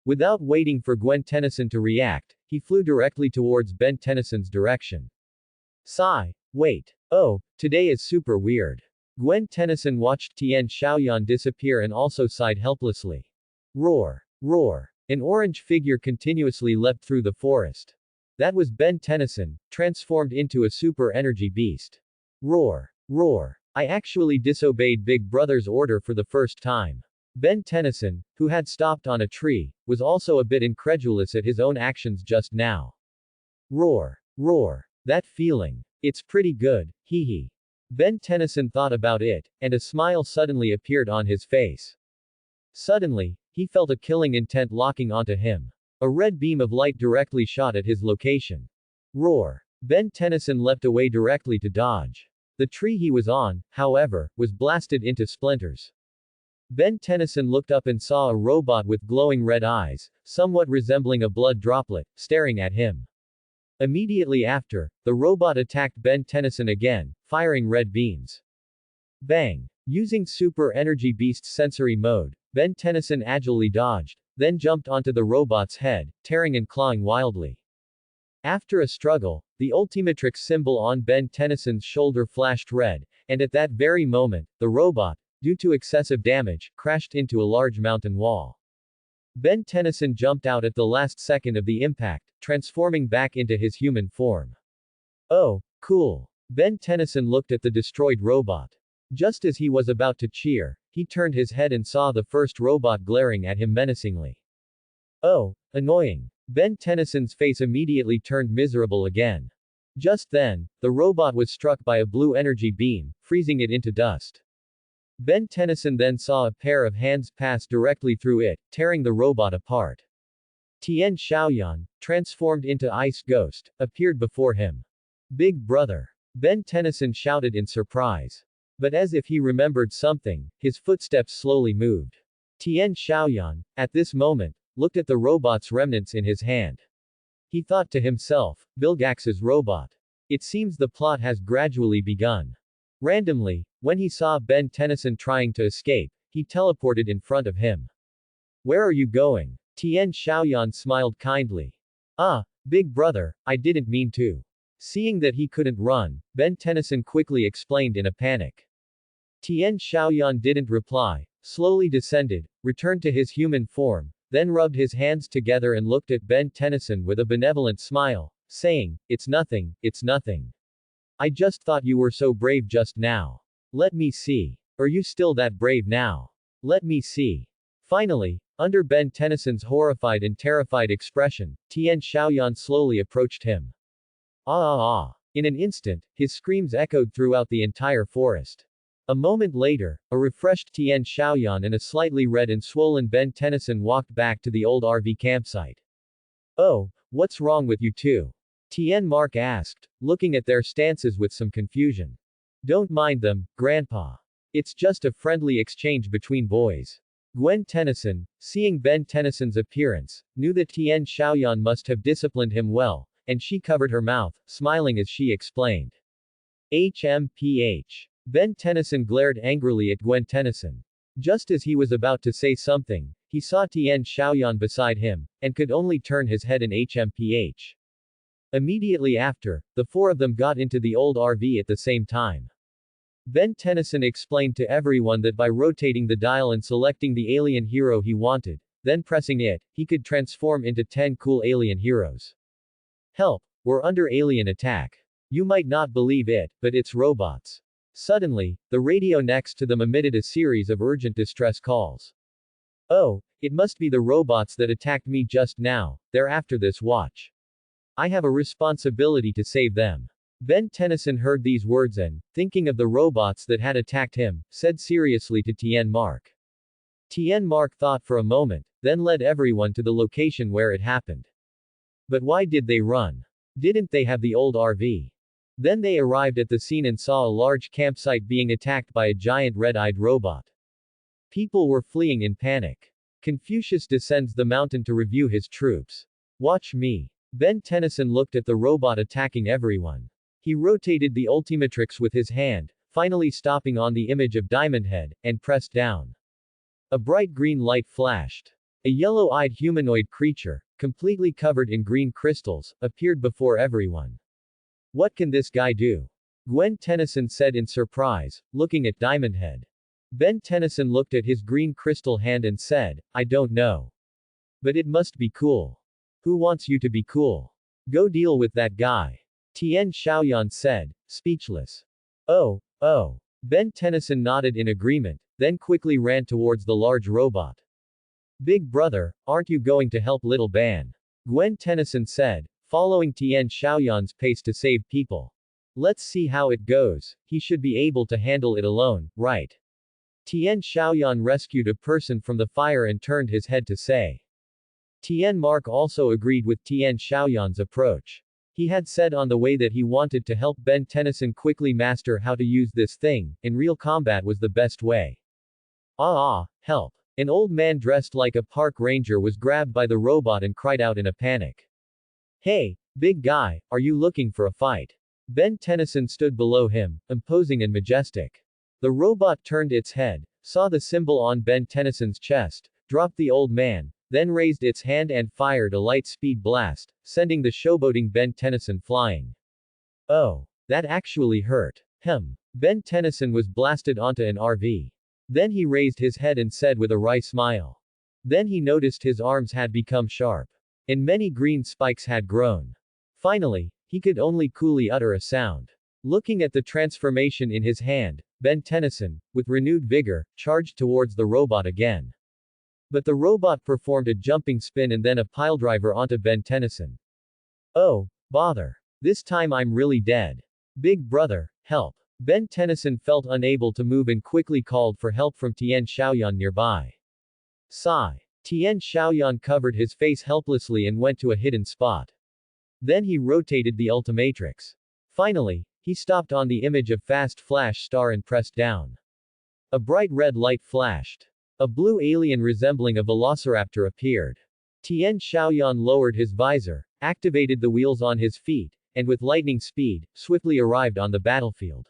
Without waiting for Gwen Tennyson to react, he flew directly towards Ben Tennyson's direction. Sigh. Wait. Oh, today is super weird. Gwen Tennyson watched Tian Xiaoyan disappear and also sighed helplessly. Roar. Roar. An orange figure continuously leapt through the forest. That was Ben Tennyson, transformed into a super energy beast. Roar. Roar. I actually disobeyed Big Brother's order for the first time. Ben Tennyson, who had stopped on a tree, was also a bit incredulous at his own actions just now. Roar. Roar. That feeling. It's pretty good, hee hee. Ben Tennyson thought about it, and a smile suddenly appeared on his face. Suddenly, he felt a killing intent locking onto him. A red beam of light directly shot at his location. Roar. Ben Tennyson leapt away directly to dodge. The tree he was on, however, was blasted into splinters. Ben Tennyson looked up and saw a robot with glowing red eyes, somewhat resembling a blood droplet, staring at him. Immediately after, the robot attacked Ben Tennyson again, firing red beams. Bang! Using Super Energy Beast's sensory mode, Ben Tennyson agilely dodged, then jumped onto the robot's head, tearing and clawing wildly. After a struggle, the Ultimatrix symbol on Ben Tennyson's shoulder flashed red, and at that very moment, the robot, due to excessive damage, crashed into a large mountain wall. Ben Tennyson jumped out at the last second of the impact, transforming back into his human form. Oh, cool. Ben Tennyson looked at the destroyed robot. Just as he was about to cheer, he turned his head and saw the first robot glaring at him menacingly. Oh, annoying. Ben Tennyson's face immediately turned miserable again. Just then, the robot was struck by a blue energy beam, freezing it into dust. Ben Tennyson then saw a pair of hands pass directly through it, tearing the robot apart. Tian Xiaoyan, transformed into Ice Ghost, appeared before him. Big Brother. Ben Tennyson shouted in surprise. But as if he remembered something, his footsteps slowly moved. Tian Xiaoyan, at this moment, looked at the robot's remnants in his hand. He thought to himself, Vilgax's robot. It seems the plot has gradually begun. Randomly, when he saw Ben Tennyson trying to escape, he teleported in front of him. Where are you going? Tian Xiaoyan smiled kindly. Ah, Big Brother, I didn't mean to. Seeing that he couldn't run, Ben Tennyson quickly explained in a panic. Tian Xiaoyan didn't reply, slowly descended, returned to his human form, then rubbed his hands together and looked at Ben Tennyson with a benevolent smile, saying, It's nothing, it's nothing. I just thought you were so brave just now. Let me see. Are you still that brave now? Let me see. Finally, under Ben Tennyson's horrified and terrified expression, Tian Xiaoyan slowly approached him. Ah ah ah. In an instant, his screams echoed throughout the entire forest. A moment later, a refreshed Tian Xiaoyan and a slightly red and swollen Ben Tennyson walked back to the old RV campsite. Oh, what's wrong with you two? Tian Mark asked, looking at their stances with some confusion. Don't mind them, Grandpa. It's just a friendly exchange between boys. Gwen Tennyson, seeing Ben Tennyson's appearance, knew that Tian Xiaoyan must have disciplined him well, and she covered her mouth, smiling as she explained. HMPH. Ben Tennyson glared angrily at Gwen Tennyson. Just as he was about to say something, he saw Tian Xiaoyan beside him, and could only turn his head in HMPH. Immediately after, the four of them got into the old RV at the same time. Ben Tennyson explained to everyone that by rotating the dial and selecting the alien hero he wanted, then pressing it, he could transform into 10 cool alien heroes. Help! We're under alien attack. You might not believe it, but it's robots. Suddenly, the radio next to them emitted a series of urgent distress calls. Oh, it must be the robots that attacked me just now, they're after this watch. I have a responsibility to save them. Ben10 heard these words and, thinking of the robots that had attacked him, said seriously to Tien Mark. Tien Mark thought for a moment, then led everyone to the location where it happened. But why did they run? Didn't they have the old RV? Then they arrived at the scene and saw a large campsite being attacked by a giant red-eyed robot. People were fleeing in panic. Confucius descends the mountain to review his troops. Watch me. Ben10 looked at the robot attacking everyone. He rotated the Ultimatrix with his hand, finally stopping on the image of Diamond Head, and pressed down. A bright green light flashed. A yellow-eyed humanoid creature, completely covered in green crystals, appeared before everyone. What can this guy do? Gwen Tennyson said in surprise, looking at Diamond Head. Ben Tennyson looked at his green crystal hand and said, I don't know. But it must be cool. Who wants you to be cool? Go deal with that guy. Tien Xiaoyan said, speechless. Oh. Ben Tennyson nodded in agreement, then quickly ran towards the large robot. Big brother, aren't you going to help little Ban? Gwen Tennyson said, following Tien Xiaoyan's pace to save people. Let's see how it goes, he should be able to handle it alone, right? Tien Xiaoyan rescued a person from the fire and turned his head to say. Tien Mark also agreed with Tien Xiaoyan's approach. He had said on the way that he wanted to help Ben Tennyson quickly master how to use this thing, and real combat was the best way. Help. An old man dressed like a park ranger was grabbed by the robot and cried out in a panic. Hey, big guy, are you looking for a fight? Ben Tennyson stood below him, imposing and majestic. The robot turned its head, saw the symbol on Ben Tennyson's chest, dropped the old man, then raised its hand and fired a light-speed blast, sending the showboating Ben Tennyson flying. Oh, that actually hurt. Ben Tennyson was blasted onto an RV. Then he raised his head and said with a wry smile. Then he noticed his arms had become sharp. And many green spikes had grown. Finally, he could only coolly utter a sound. Looking at the transformation in his hand, Ben Tennyson, with renewed vigor, charged towards the robot again. But the robot performed a jumping spin and then a piledriver onto Ben Tennyson. Oh, bother. This time I'm really dead. Big brother, help. Ben Tennyson felt unable to move and quickly called for help from Tien Xiaoyan nearby. Sigh. Tien Xiaoyan covered his face helplessly and went to a hidden spot. Then he rotated the Ultimatrix. Finally, he stopped on the image of Fast Flash Star and pressed down. A bright red light flashed. A blue alien resembling a velociraptor appeared. Tien Xiaoyan lowered his visor, activated the wheels on his feet, and with lightning speed, swiftly arrived on the battlefield.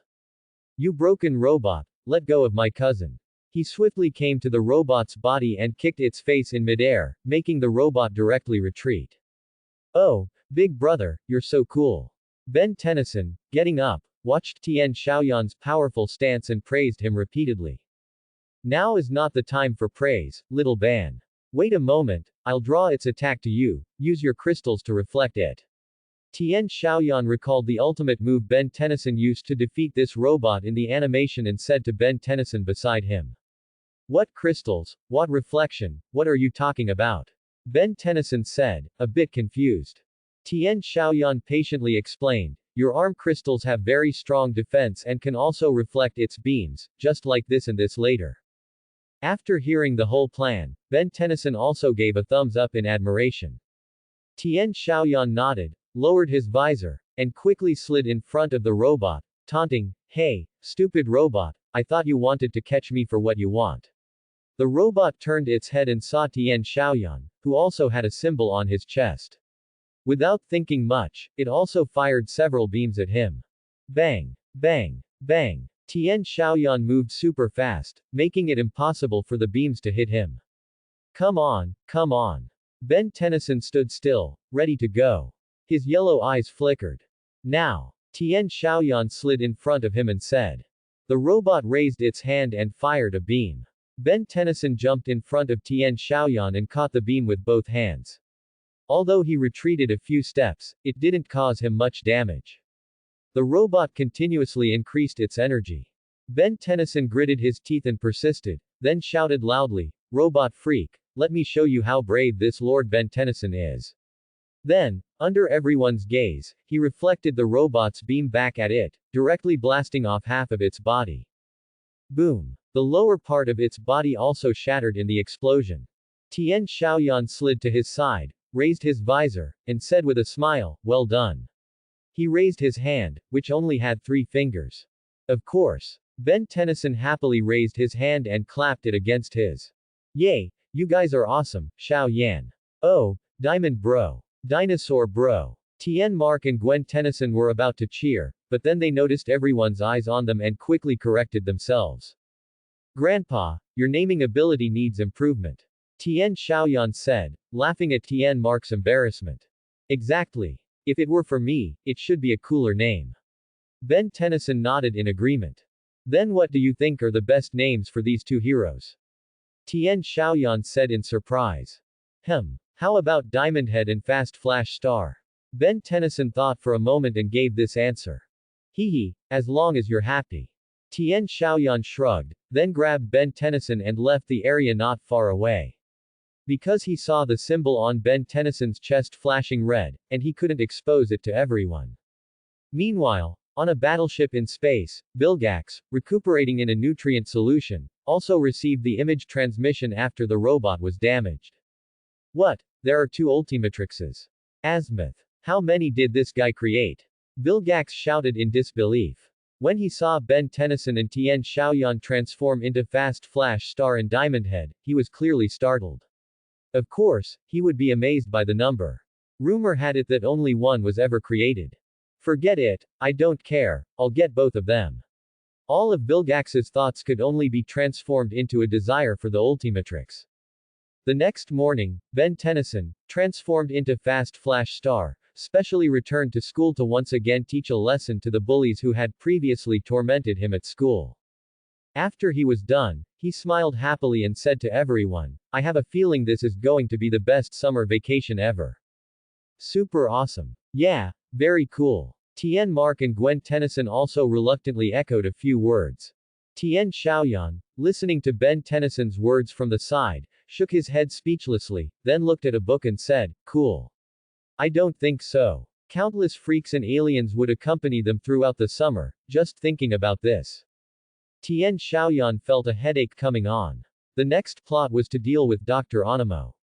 You broken robot, let go of my cousin. He swiftly came to the robot's body and kicked its face in midair, making the robot directly retreat. Oh, big brother, you're so cool. Ben Tennyson, getting up, watched Tien Xiaoyan's powerful stance and praised him repeatedly. Now is not the time for praise, little Ban. Wait a moment, I'll draw its attack to you, use your crystals to reflect it. Tien Xiaoyan recalled the ultimate move Ben Tennyson used to defeat this robot in the animation and said to Ben Tennyson beside him. What crystals, what reflection, what are you talking about? Ben Tennyson said, a bit confused. Tien Xiaoyan patiently explained, your arm crystals have very strong defense and can also reflect its beams, just like this and this later. After hearing the whole plan, Ben Tennyson also gave a thumbs up in admiration. Tien Xiaoyan nodded, lowered his visor, and quickly slid in front of the robot, taunting, hey, stupid robot, I thought you wanted to catch me for what you want. The robot turned its head and saw Tien Xiaoyan, who also had a symbol on his chest. Without thinking much, it also fired several beams at him. Bang! Bang! Bang! Tien Xiaoyan moved super fast, making it impossible for the beams to hit him. Come on, come on. Ben Tennyson stood still, ready to go. His yellow eyes flickered. Now. Tien Xiaoyan slid in front of him and said. The robot raised its hand and fired a beam. Ben Tennyson jumped in front of Tien Xiaoyan and caught the beam with both hands. Although he retreated a few steps, it didn't cause him much damage. The robot continuously increased its energy. Ben Tennyson gritted his teeth and persisted, then shouted loudly, "Robot freak, let me show you how brave this Lord Ben Tennyson is." Then, under everyone's gaze, he reflected the robot's beam back at it, directly blasting off half of its body. Boom! The lower part of its body also shattered in the explosion. Tian Xiaoyan slid to his side, raised his visor, and said with a smile, "Well done." He raised his hand, which only had 3 fingers. Of course. Ben Tennyson happily raised his hand and clapped it against his. "Yay, you guys are awesome, Xiao Yan. Oh, Diamond Bro. Dinosaur Bro." Tien Mark and Gwen Tennyson were about to cheer, but then they noticed everyone's eyes on them and quickly corrected themselves. "Grandpa, your naming ability needs improvement," Tien Xiaoyan said, laughing at Tien Mark's embarrassment. "Exactly. If it were for me, it should be a cooler name." Ben Tennyson nodded in agreement. "Then what do you think are the best names for these 2 heroes?" Tien Xiaoyan said in surprise. How about Diamond Head and Fast Flash Star?" Ben Tennyson thought for a moment and gave this answer. "Hee, as long as you're happy." Tien Xiaoyan shrugged, then grabbed Ben Tennyson and left the area not far away. Because he saw the symbol on Ben Tennyson's chest flashing red, and he couldn't expose it to everyone. Meanwhile, on a battleship in space, Vilgax, recuperating in a nutrient solution, also received the image transmission after the robot was damaged. "What? There are 2 Ultimatrixes. Azimuth. How many did this guy create?" Vilgax shouted in disbelief. When he saw Ben Tennyson and Tien Xiaoyan transform into Fast Flash Star and Diamond Head, he was clearly startled. Of course, he would be amazed by the number. Rumor had it that only one was ever created. "Forget it, I don't care, I'll get both of them." All of Vilgax's thoughts could only be transformed into a desire for the Ultimatrix. The next morning, Ben Tennyson, transformed into Fast Flash Star, specially returned to school to once again teach a lesson to the bullies who had previously tormented him at school. After he was done, he smiled happily and said to everyone, "I have a feeling this is going to be the best summer vacation ever. Super awesome. Yeah, very cool." Tien Mark and Gwen Tennyson also reluctantly echoed a few words. Tien Xiaoyan, listening to Ben Tennyson's words from the side, shook his head speechlessly, then looked at a book and said, "Cool. I don't think so. Countless freaks and aliens would accompany them throughout the summer, just thinking about this." Tien Xiaoyan felt a headache coming on. The next plot was to deal with Dr. Onimo.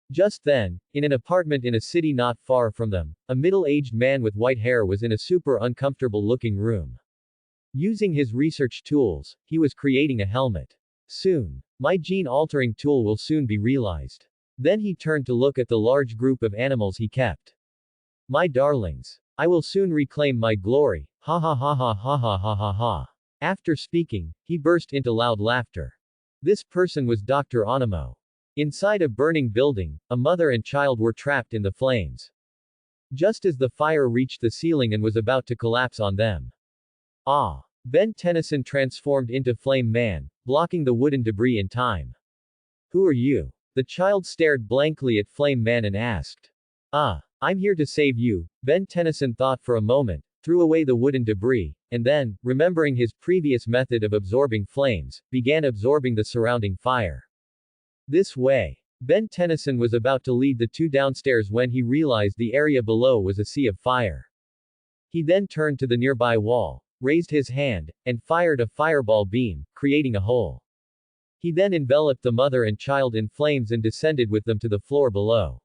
Just then, in an apartment in a city not far from them, a middle-aged man with white hair was in a super uncomfortable-looking room. Using his research tools, he was creating a helmet. "Soon. My gene-altering tool will soon be realized." Then he turned to look at the large group of animals he kept. "My darlings. I will soon reclaim my glory, ha ha ha ha ha ha ha ha ha." After speaking, he burst into loud laughter. This person was Dr. Onimo. Inside a burning building, a mother and child were trapped in the flames. Just as the fire reached the ceiling and was about to collapse on them. Ben Tennyson transformed into Flame Man, blocking the wooden debris in time. "Who are you?" The child stared blankly at Flame Man and asked. I'm here to save you." Ben Tennyson thought for a moment, threw away the wooden debris, and then, remembering his previous method of absorbing flames, began absorbing the surrounding fire. This way. Ben Tennyson was about to lead the 2 downstairs when he realized the area below was a sea of fire. He then turned to the nearby wall, raised his hand, and fired a fireball beam, creating a hole. He then enveloped the mother and child in flames and descended with them to the floor below.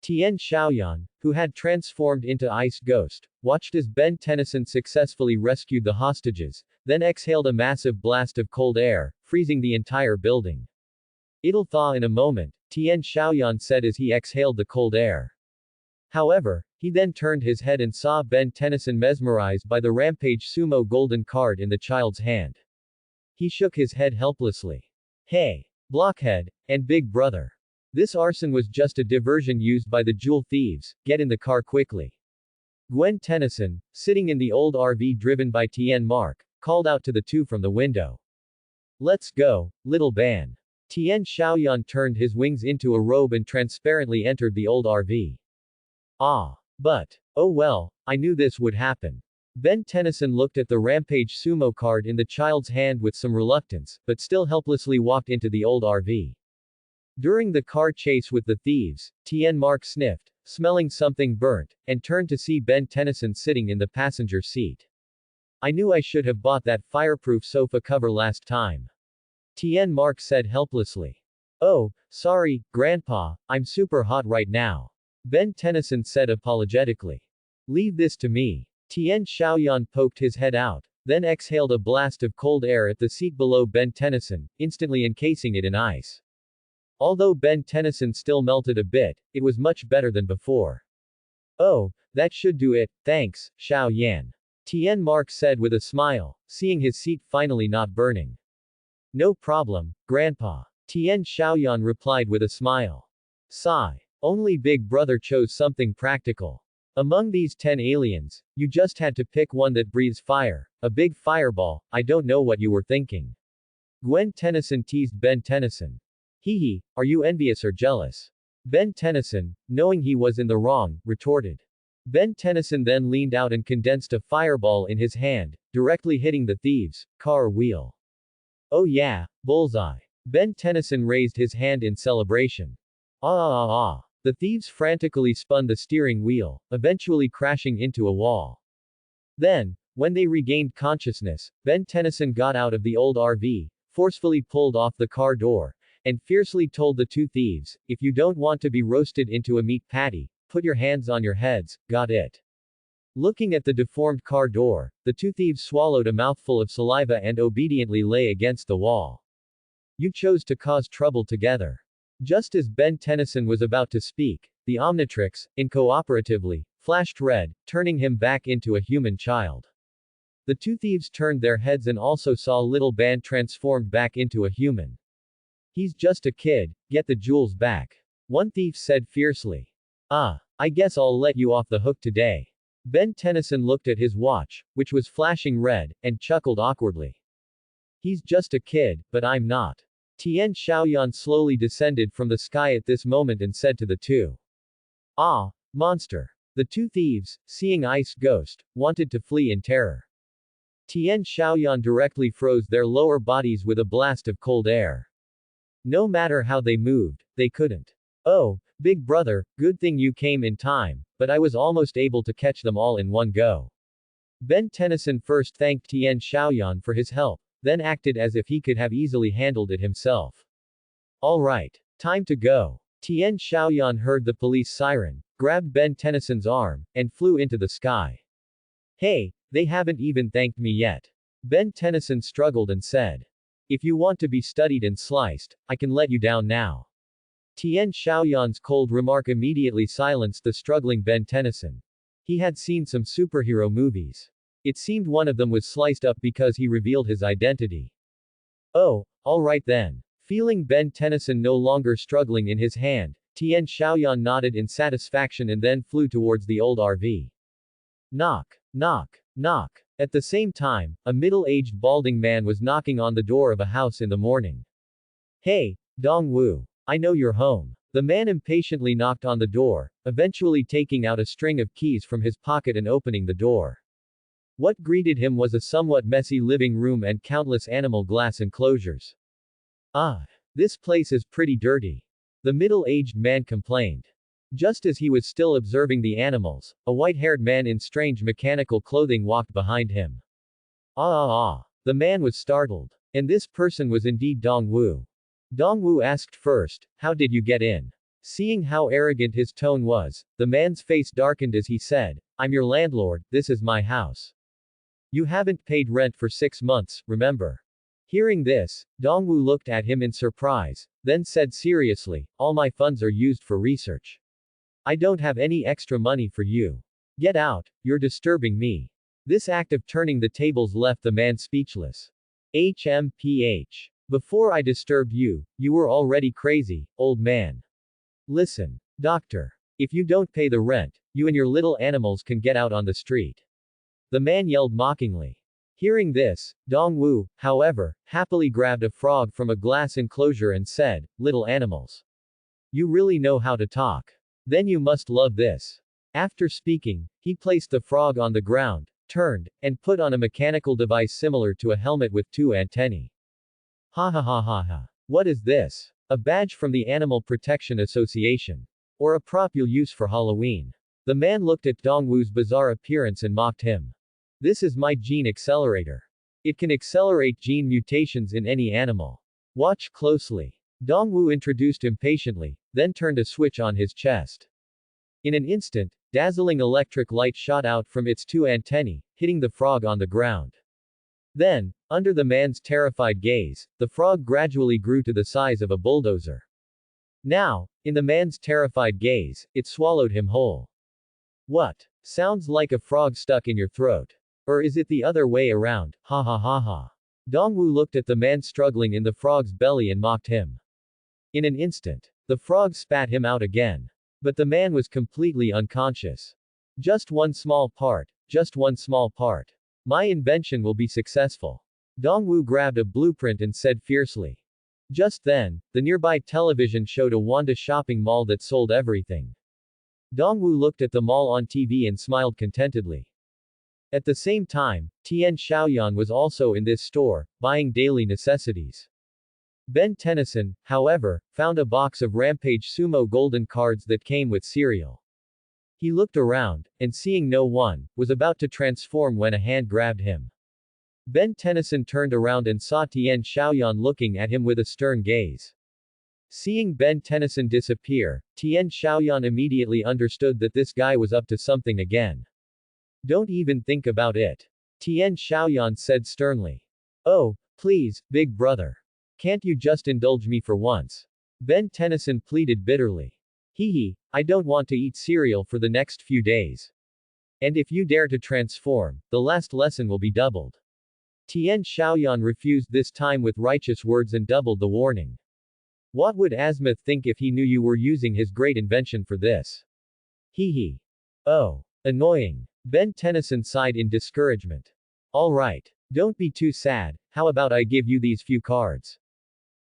Tien Xiaoyan, who had transformed into Ice Ghost, watched as Ben Tennyson successfully rescued the hostages, then exhaled a massive blast of cold air, freezing the entire building. "It'll thaw in a moment," Tien Xiaoyan said as he exhaled the cold air. However, he then turned his head and saw Ben Tennyson mesmerized by the Rampage Sumo golden card in the child's hand. He shook his head helplessly. "Hey, Blockhead, and Big Brother. This arson was just a diversion used by the jewel thieves, get in the car quickly." Gwen Tennyson, sitting in the old RV driven by Tien Mark, called out to the 2 from the window. "Let's go, little Ban." Tien Xiaoyan turned his wings into a robe and transparently entered the old RV. Ah. But. Oh well, I knew this would happen. Ben Tennyson looked at the Rampage sumo card in the child's hand with some reluctance, but still helplessly walked into the old RV. During the car chase with the thieves, Tien Mark sniffed, smelling something burnt, and turned to see Ben Tennyson sitting in the passenger seat. I knew I should have bought that fireproof sofa cover last time. Tien Mark said helplessly. Oh, sorry, Grandpa, I'm super hot right now. Ben Tennyson said apologetically. Leave this to me. Tien Xiaoyan poked his head out, then exhaled a blast of cold air at the seat below Ben Tennyson, instantly encasing it in ice. Although Ben Tennyson still melted a bit, it was much better than before. Oh, that should do it, thanks, Xiao Yan. Tien Mark said with a smile, seeing his seat finally not burning. No problem, Grandpa. Tien Xiaoyan replied with a smile. Sigh. Only Big Brother chose something practical. Among these 10 aliens, you just had to pick one that breathes fire, a big fireball. I don't know what you were thinking. Gwen Tennyson teased Ben Tennyson. Hee hee, are you envious or jealous? Ben Tennyson, knowing he was in the wrong, retorted. Ben Tennyson then leaned out and condensed a fireball in his hand, directly hitting the thieves' car wheel. Oh yeah, bullseye. Ben Tennyson raised his hand in celebration. Ah. The thieves frantically spun the steering wheel, eventually crashing into a wall. Then, when they regained consciousness, Ben Tennyson got out of the old RV, forcefully pulled off the car door, and fiercely told the two thieves, if you don't want to be roasted into a meat patty, put your hands on your heads, got it? Looking at the deformed car door, the two thieves swallowed a mouthful of saliva and obediently lay against the wall. You chose to cause trouble together. Just as Ben Tennyson was about to speak, the Omnitrix, incooperatively, flashed red, turning him back into a human child. The two thieves turned their heads and also saw little Ben transformed back into a human. He's just a kid, get the jewels back. One thief said fiercely. I guess I'll let you off the hook today. Ben Tennyson looked at his watch, which was flashing red, and chuckled awkwardly. He's just a kid, but I'm not. Tien Xiaoyan slowly descended from the sky at this moment and said to the two. Ah, monster. The two thieves, seeing Ice Ghost, wanted to flee in terror. Tien Xiaoyan directly froze their lower bodies with a blast of cold air. No matter how they moved, they couldn't. Oh, Big Brother, good thing you came in time, but I was almost able to catch them all in one go. Ben Tennyson first thanked Tien Xiaoyan for his help, then acted as if he could have easily handled it himself. All right. Time to go. Tien Xiaoyan heard the police siren, grabbed Ben Tennyson's arm, and flew into the sky. Hey, they haven't even thanked me yet. Ben Tennyson struggled and said. If you want to be studied and sliced, I can let you down now. Tien Xiaoyan's cold remark immediately silenced the struggling Ben Tennyson. He had seen some superhero movies. It seemed one of them was sliced up because he revealed his identity. Oh, alright then. Feeling Ben Tennyson no longer struggling in his hand, Tien Xiaoyan nodded in satisfaction and then flew towards the old RV. Knock. Knock. Knock. At the same time, a middle-aged balding man was knocking on the door of a house in the morning. Hey, Dong Wu. I know you're home. The man impatiently knocked on the door, eventually taking out a string of keys from his pocket and opening the door. What greeted him was a somewhat messy living room and countless animal glass enclosures. This place is pretty dirty. The middle-aged man complained. Just as he was still observing the animals, a white-haired man in strange mechanical clothing walked behind him. The man was startled. And this person was indeed Dong Wu. Dong Wu asked first, how did you get in? Seeing how arrogant his tone was, the man's face darkened as he said, I'm your landlord, this is my house. You haven't paid rent for 6 months, remember? Hearing this, Dongwu looked at him in surprise, then said seriously, all my funds are used for research. I don't have any extra money for you. Get out, you're disturbing me. This act of turning the tables left the man speechless. HMPH. Before I disturbed you, you were already crazy, old man. Listen, doctor. If you don't pay the rent, you and your little animals can get out on the street. The man yelled mockingly. Hearing this, Dong Wu, however, happily grabbed a frog from a glass enclosure and said, little animals. You really know how to talk. Then you must love this. After speaking, he placed the frog on the ground, turned, and put on a mechanical device similar to a helmet with two antennae. Ha ha ha ha ha. What is this? A badge from the Animal Protection Association. Or a prop you'll use for Halloween. The man looked at Dongwu's bizarre appearance and mocked him. This is my gene accelerator. It can accelerate gene mutations in any animal. Watch closely. Dongwu introduced impatiently, then turned a switch on his chest. In an instant, dazzling electric light shot out from its two antennae, hitting the frog on the ground. Then, under the man's terrified gaze, the frog gradually grew to the size of a bulldozer. Now, in the man's terrified gaze, it swallowed him whole. What? Sounds like a frog stuck in your throat. Or is it the other way around? Ha ha ha ha. Dongwu looked at the man struggling in the frog's belly and mocked him. In an instant, the frog spat him out again. But the man was completely unconscious. Just one small part. Just one small part. My invention will be successful. Dongwu grabbed a blueprint and said fiercely. Just then, the nearby television showed a Wanda shopping mall that sold everything. Dongwu looked at the mall on TV and smiled contentedly. At the same time, Tian Xiaoyan was also in this store, buying daily necessities. Ben10, however, found a box of Rampage Sumo golden cards that came with cereal. He looked around, and seeing no one, was about to transform when a hand grabbed him. Ben10 turned around and saw Tian Xiaoyan looking at him with a stern gaze. Seeing Ben10 disappear, Tian Xiaoyan immediately understood that this guy was up to something again. Don't even think about it. Tian Xiaoyan said sternly. Oh, please, big brother. Can't you just indulge me for once? Ben10 pleaded bitterly. Hee, I don't want to eat cereal for the next few days. And if you dare to transform, the last lesson will be doubled. Tian Xiaoyan refused this time with righteous words and doubled the warning. What would Azimuth think if he knew you were using his great invention for this? Hee. Oh. Annoying. Ben10 sighed in discouragement. Alright. Don't be too sad, how about I give you these few cards?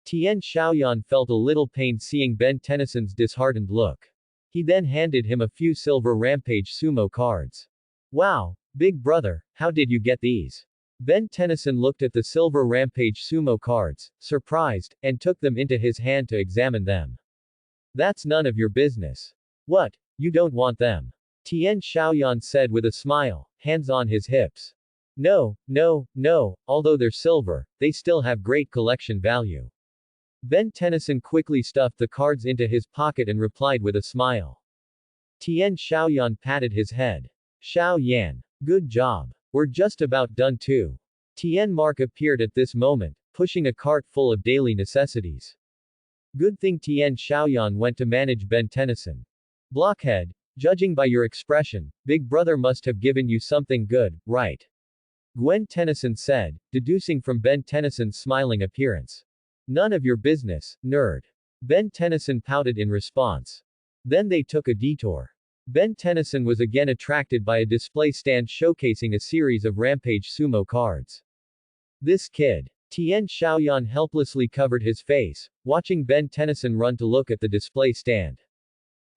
Tian Xiaoyan felt a little pained seeing Ben10's disheartened look. He then handed him a few silver Rampage Sumo cards. Wow, big brother, how did you get these? Ben10 looked at the silver Rampage Sumo cards, surprised, and took them into his hand to examine them. That's none of your business. What, you don't want them? Tian Xiaoyan said with a smile, hands on his hips. No, although they're silver, they still have great collection value. Ben10 quickly stuffed the cards into his pocket and replied with a smile. Tian Xiaoyan patted his head. Xiao Yan. Good job. We're just about done too. Tian Mark appeared at this moment, pushing a cart full of daily necessities. Good thing Tian Xiaoyan went to manage Ben10. Blockhead. Judging by your expression, Big Brother must have given you something good, right? Gwen Tennyson said, deducing from Ben10's smiling appearance. None of your business, nerd. Ben10 pouted in response. Then they took a detour. Ben10 was again attracted by a display stand showcasing a series of Rampage Sumo cards. This kid. Tian Xiaoyan helplessly covered his face, watching Ben10 run to look at the display stand.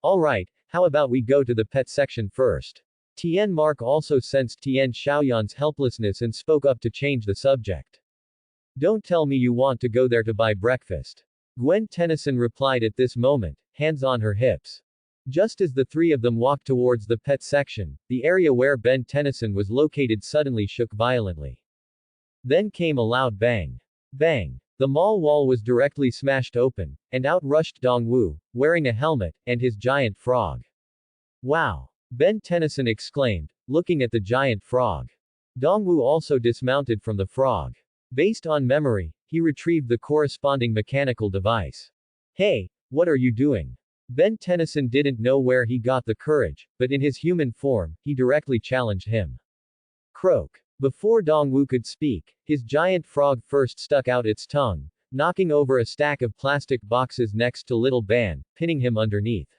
Alright, how about we go to the pet section first? Tian Mark also sensed Tian Xiaoyan's helplessness and spoke up to change the subject. Don't tell me you want to go there to buy breakfast. Gwen Tennyson replied at this moment, hands on her hips. Just as the three of them walked towards the pet section, the area where Ben10 was located suddenly shook violently. Then came a loud bang. Bang. The mall wall was directly smashed open, and out rushed Dongwu, wearing a helmet, and his giant frog. Wow! Ben10 exclaimed, looking at the giant frog. Dongwu also dismounted from the frog. Based on memory, he retrieved the corresponding mechanical device. Hey, what are you doing? Ben10 didn't know where he got the courage, but in his human form, he directly challenged him. Croak. Before Dongwu could speak, his giant frog first stuck out its tongue, knocking over a stack of plastic boxes next to Little Ban, pinning him underneath.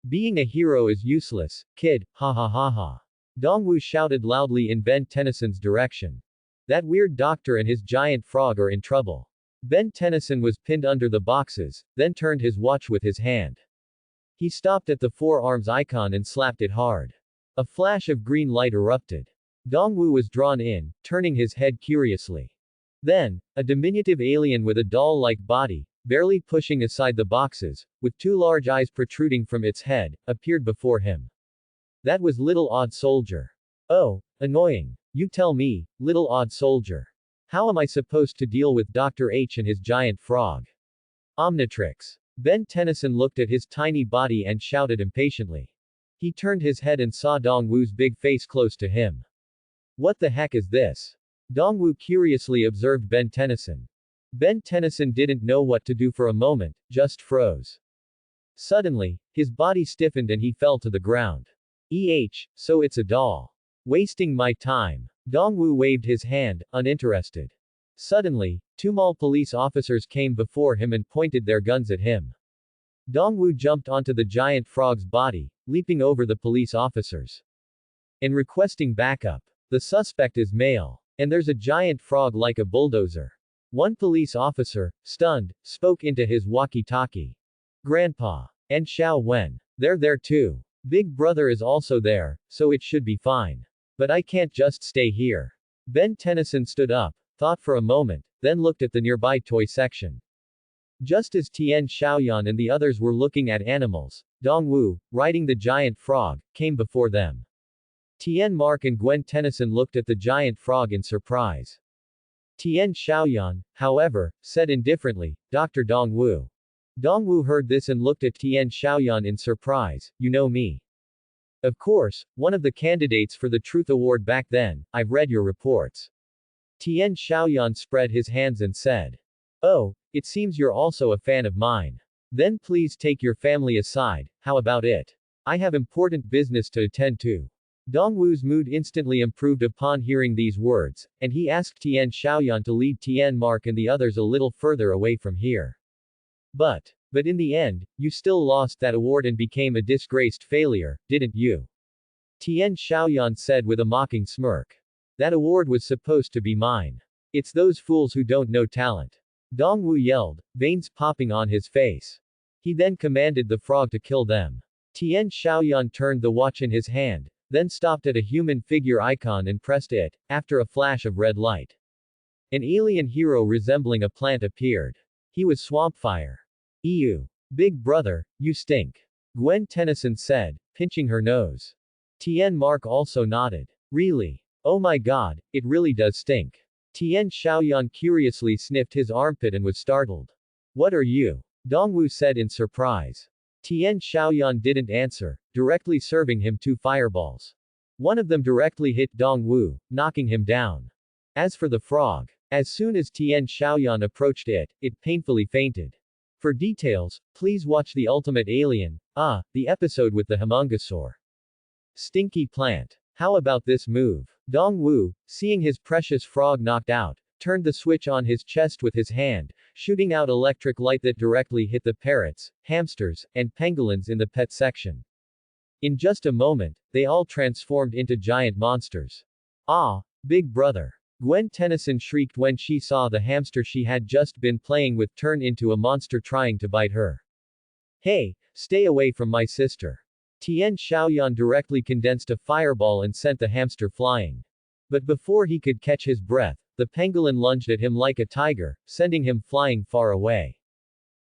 Being a hero is useless, kid, ha ha ha ha. Dongwu shouted loudly in Ben10's direction. That weird doctor and his giant frog are in trouble. Ben10 was pinned under the boxes, then turned his watch with his hand. He stopped at the four-arms icon and slapped it hard. A flash of green light erupted. Dongwu was drawn in, turning his head curiously. Then, a diminutive alien with a doll-like body, barely pushing aside the boxes, with two large eyes protruding from its head, appeared before him. That was Little Odd Soldier. Oh, annoying. You tell me, Little Odd Soldier. How am I supposed to deal with Dr. H and his giant frog? Omnitrix. Ben10 looked at his tiny body and shouted impatiently. He turned his head and saw Dongwu's big face close to him. What the heck is this? Dongwu curiously observed Ben10. Ben10 didn't know what to do for a moment, just froze. Suddenly, his body stiffened and he fell to the ground. So it's a doll. Wasting my time. Dongwu waved his hand, uninterested. Suddenly, two mall police officers came before him and pointed their guns at him. Dongwu jumped onto the giant frog's body, leaping over the police officers and requesting backup. The suspect is male. And there's a giant frog like a bulldozer. One police officer, stunned, spoke into his walkie-talkie. Grandpa. And Xiao Wen. They're there too. Big brother is also there, so it should be fine. But I can't just stay here. Ben10 stood up, thought for a moment, then looked at the nearby toy section. Just as Tian Xiaoyan and the others were looking at animals, Dongwu, riding the giant frog, came before them. Tian Mark and Gwen Tennyson looked at the giant frog in surprise. Tian Xiaoyan, however, said indifferently, Dr. Dongwu. Dongwu heard this and looked at Tian Xiaoyan in surprise, you know me. Of course, one of the candidates for the Truth Award back then, I've read your reports. Tian Xiaoyan spread his hands and said. Oh, it seems you're also a fan of mine. Then please take your family aside, how about it? I have important business to attend to. Dongwu's mood instantly improved upon hearing these words, and he asked Tian Xiaoyan to lead Tian Mark and the others a little further away from here. But in the end, you still lost that award and became a disgraced failure, didn't you? Tian Xiaoyan said with a mocking smirk. That award was supposed to be mine. It's those fools who don't know talent. Dongwu yelled, veins popping on his face. He then commanded the frog to kill them. Tian Xiaoyan turned the watch in his hand, then stopped at a human figure icon and pressed it, after a flash of red light. An alien hero resembling a plant appeared. He was Swampfire. Ew. Big brother, you stink. Gwen Tennyson said, pinching her nose. Tian Mark also nodded. Really? Oh my god, it really does stink. Tian Xiaoyan curiously sniffed his armpit and was startled. What are you? Dongwu said in surprise. Tian Xiaoyan didn't answer, directly serving him two fireballs. One of them directly hit Dongwu, knocking him down. As for the frog, as soon as Tian Xiaoyan approached it, it painfully fainted. For details, please watch The Ultimate Alien, the episode with the Homungosaur. Stinky plant. How about this move? Dongwu, seeing his precious frog knocked out, turned the switch on his chest with his hand, shooting out electric light that directly hit the parrots, hamsters, and pangolins in the pet section. In just a moment, they all transformed into giant monsters. Ah, big brother. Gwen Tennyson shrieked when she saw the hamster she had just been playing with turn into a monster trying to bite her. Hey, stay away from my sister. Tian Xiaoyan directly condensed a fireball and sent the hamster flying. But before he could catch his breath, the pangolin lunged at him like a tiger, sending him flying far away.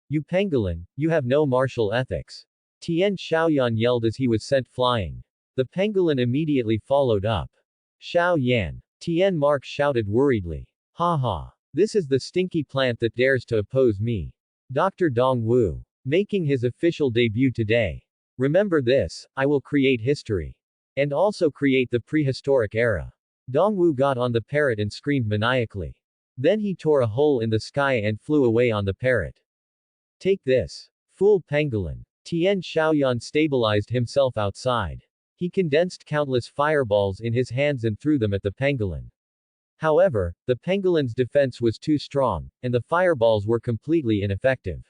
You pangolin, you have no martial ethics. Tian Xiaoyan yelled as he was sent flying. The pangolin immediately followed up. Xiao Yan. Tian Mark shouted worriedly. Ha ha. This is the stinky plant that dares to oppose me. Dr. Dongwu. Making his official debut today. Remember this, I will create history. And also create the prehistoric era. Dongwu got on the parrot and screamed maniacally. Then he tore a hole in the sky and flew away on the parrot. Take this. Fool pangolin. Tian Xiaoyan stabilized himself outside. He condensed countless fireballs in his hands and threw them at the pangolin. However, the pangolin's defense was too strong, and the fireballs were completely ineffective.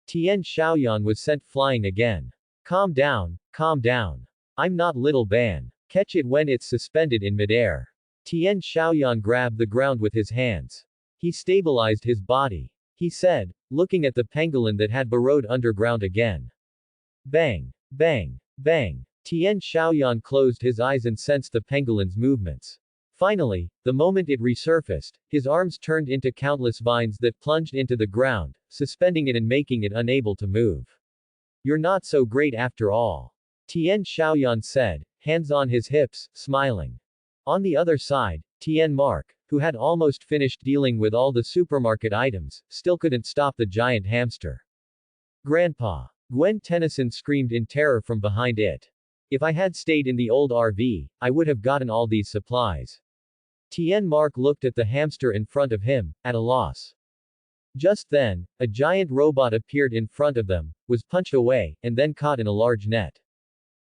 Tian Xiaoyan was sent flying again. Calm down, calm down. I'm not little Ban. Catch it when it's suspended in midair. Tian Xiaoyan grabbed the ground with his hands. He stabilized his body. He said, looking at the pangolin that had burrowed underground again. Bang! Bang! Bang! Tian Xiaoyan closed his eyes and sensed the pengulin's movements. Finally, the moment it resurfaced, his arms turned into countless vines that plunged into the ground, suspending it and making it unable to move. You're not so great after all. Tian Xiaoyan said, hands on his hips, smiling. On the other side, Tian Mark, who had almost finished dealing with all the supermarket items, still couldn't stop the giant hamster. Grandpa! Gwen Tennyson screamed in terror from behind it. If I had stayed in the old RV, I would have gotten all these supplies. Tian Mark looked at the hamster in front of him, at a loss. Just then, a giant robot appeared in front of them, was punched away, and then caught in a large net.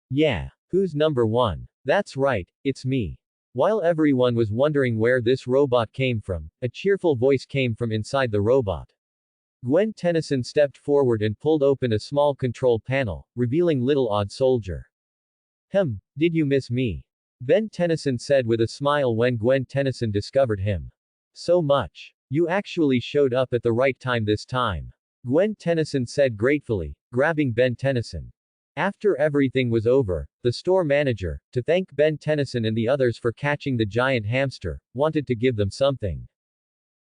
Yeah. Who's number one? That's right, it's me. While everyone was wondering where this robot came from, a cheerful voice came from inside the robot. Gwen Tennyson stepped forward and pulled open a small control panel, revealing little odd soldier. Did you miss me? Ben Tennyson said with a smile when Gwen Tennyson discovered him. So much. You actually showed up at the right time this time. Gwen Tennyson said gratefully, grabbing Ben Tennyson. After everything was over, the store manager, to thank Ben Tennyson and the others for catching the giant hamster, wanted to give them something.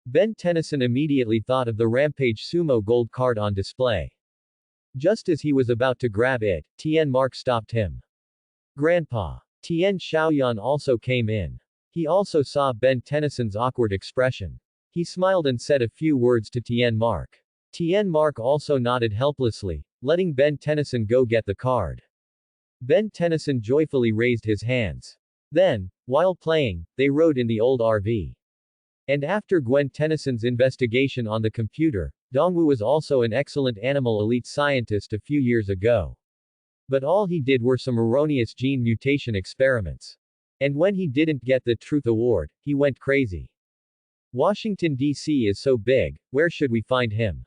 Ben Tennyson immediately thought of the Rampage Sumo gold card on display. Just as he was about to grab it, Tian Mark stopped him. Grandpa. Tian Xiaoyan also came in. He also saw Ben Tennyson's awkward expression. He smiled and said a few words to Tian Mark. Tian Mark also nodded helplessly, letting Ben Tennyson go get the card. Ben Tennyson joyfully raised his hands. Then, while playing, they rode in the old RV. And after Gwen Tennyson's investigation on the computer, Dongwu was also an excellent animal elite scientist a few years ago. But all he did were some erroneous gene mutation experiments. And when he didn't get the Truth Award, he went crazy. Washington, D.C. is so big, where should we find him?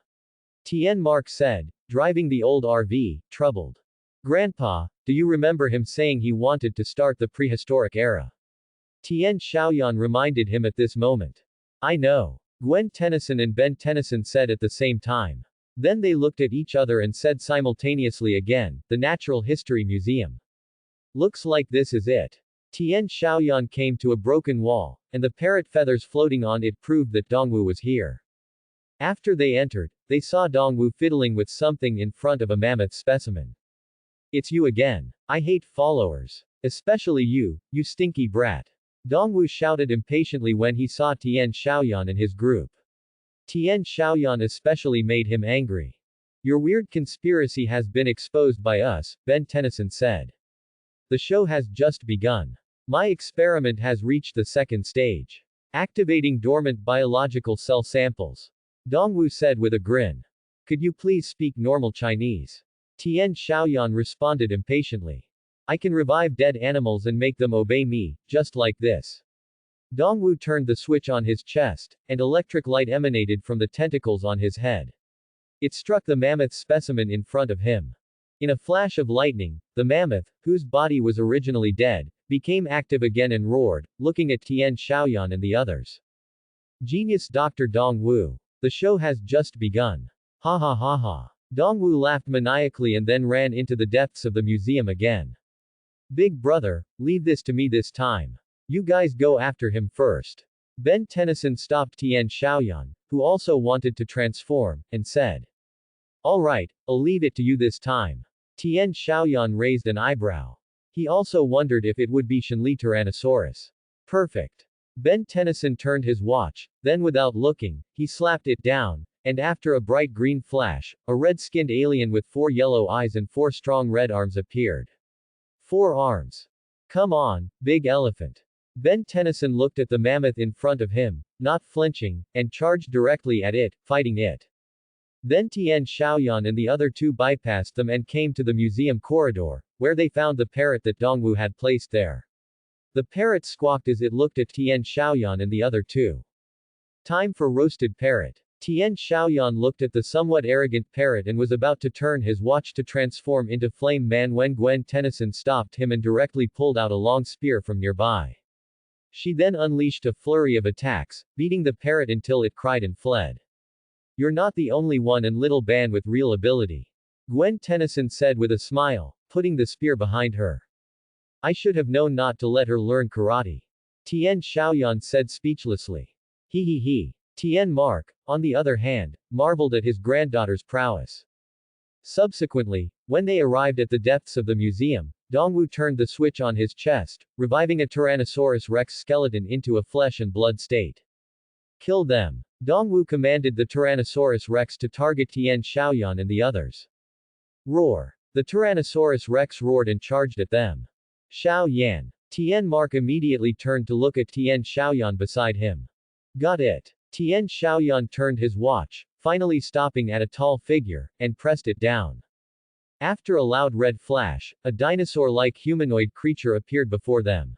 Tian Mark said, driving the old RV, troubled. Grandpa, do you remember him saying he wanted to start the prehistoric era? Tian Xiaoyan reminded him at this moment. I know. Gwen Tennyson and Ben Tennyson said at the same time. Then they looked at each other and said simultaneously again, the Natural History Museum. Looks like this is it. Tian Xiaoyan came to a broken wall, and the parrot feathers floating on it proved that Dongwu was here. After they entered, they saw Dongwu fiddling with something in front of a mammoth specimen. It's you again. I hate followers. Especially you, you stinky brat. Dongwu shouted impatiently when he saw Tian Xiaoyan and his group. Tian Xiaoyan especially made him angry. Your weird conspiracy has been exposed by us, Ben Tennyson said. The show has just begun. My experiment has reached the second stage. Activating dormant biological cell samples. Dongwu said with a grin. Could you please speak normal Chinese? Tian Xiaoyan responded impatiently. I can revive dead animals and make them obey me, just like this. Dongwu turned the switch on his chest, and electric light emanated from the tentacles on his head. It struck the mammoth specimen in front of him. In a flash of lightning, the mammoth, whose body was originally dead, became active again and roared, looking at Tian Xiaoyan and the others. Genius Dr. Dongwu. The show has just begun. Ha ha ha ha. Dongwu laughed maniacally and then ran into the depths of the museum again. Big brother, leave this to me this time. You guys go after him first. Ben Tennyson stopped Tian Xiaoyan, who also wanted to transform, and said. Alright, I'll leave it to you this time. Tian Xiaoyan raised an eyebrow. He also wondered if it would be Shenli Tyrannosaurus. Perfect. Ben Tennyson turned his watch, then without looking, he slapped it down, and after a bright green flash, a red-skinned alien with 4 yellow eyes and 4 strong red arms appeared. 4 arms. Come on, big elephant. Ben Tennyson looked at the mammoth in front of him, not flinching, and charged directly at it, fighting it. Then Tian Xiaoyan and the other 2 bypassed them and came to the museum corridor, where they found the parrot that Dongwu had placed there. The parrot squawked as it looked at Tian Xiaoyan and the other 2. Time for roasted parrot. Tian Xiaoyan looked at the somewhat arrogant parrot and was about to turn his watch to transform into Flame Man when Gwen Tennyson stopped him and directly pulled out a long spear from nearby. She then unleashed a flurry of attacks, beating the parrot until it cried and fled. You're not the only one and little ban with real ability. Gwen Tennyson said with a smile, putting the spear behind her. I should have known not to let her learn karate. Tian Xiaoyan said speechlessly. He. Tian Mark, on the other hand, marveled at his granddaughter's prowess. Subsequently, when they arrived at the depths of the museum, Dongwu turned the switch on his chest, reviving a Tyrannosaurus Rex skeleton into a flesh and blood state. Kill them. Dongwu commanded the Tyrannosaurus Rex to target Tian Xiaoyan and the others. Roar. The Tyrannosaurus Rex roared and charged at them. Xiao Yan. Tian Mark immediately turned to look at Tian Xiaoyan beside him. Got it. Tian Xiaoyan turned his watch, finally stopping at a tall figure, and pressed it down. After a loud red flash, a dinosaur-like humanoid creature appeared before them.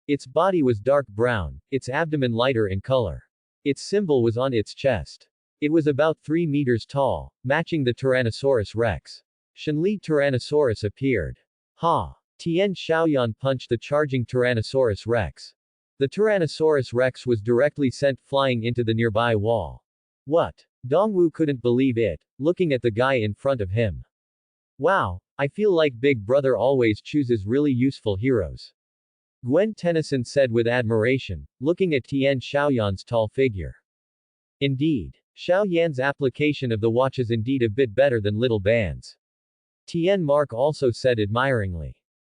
Its body was dark brown, its abdomen lighter in color. Its symbol was on its chest. It was about 3 meters tall, matching the Tyrannosaurus Rex. Shenli Tyrannosaurus appeared. Ha! Tian Xiaoyan punched the charging Tyrannosaurus Rex. The Tyrannosaurus Rex was directly sent flying into the nearby wall. What? Dongwu couldn't believe it, looking at the guy in front of him. Wow, I feel like Big Brother always chooses really useful heroes. Gwen Tennyson said with admiration, looking at Tian Xiaoyan's tall figure. Indeed. Xiao Yan's application of the watch is indeed a bit better than Little Ban's. Tian Mark also said admiringly.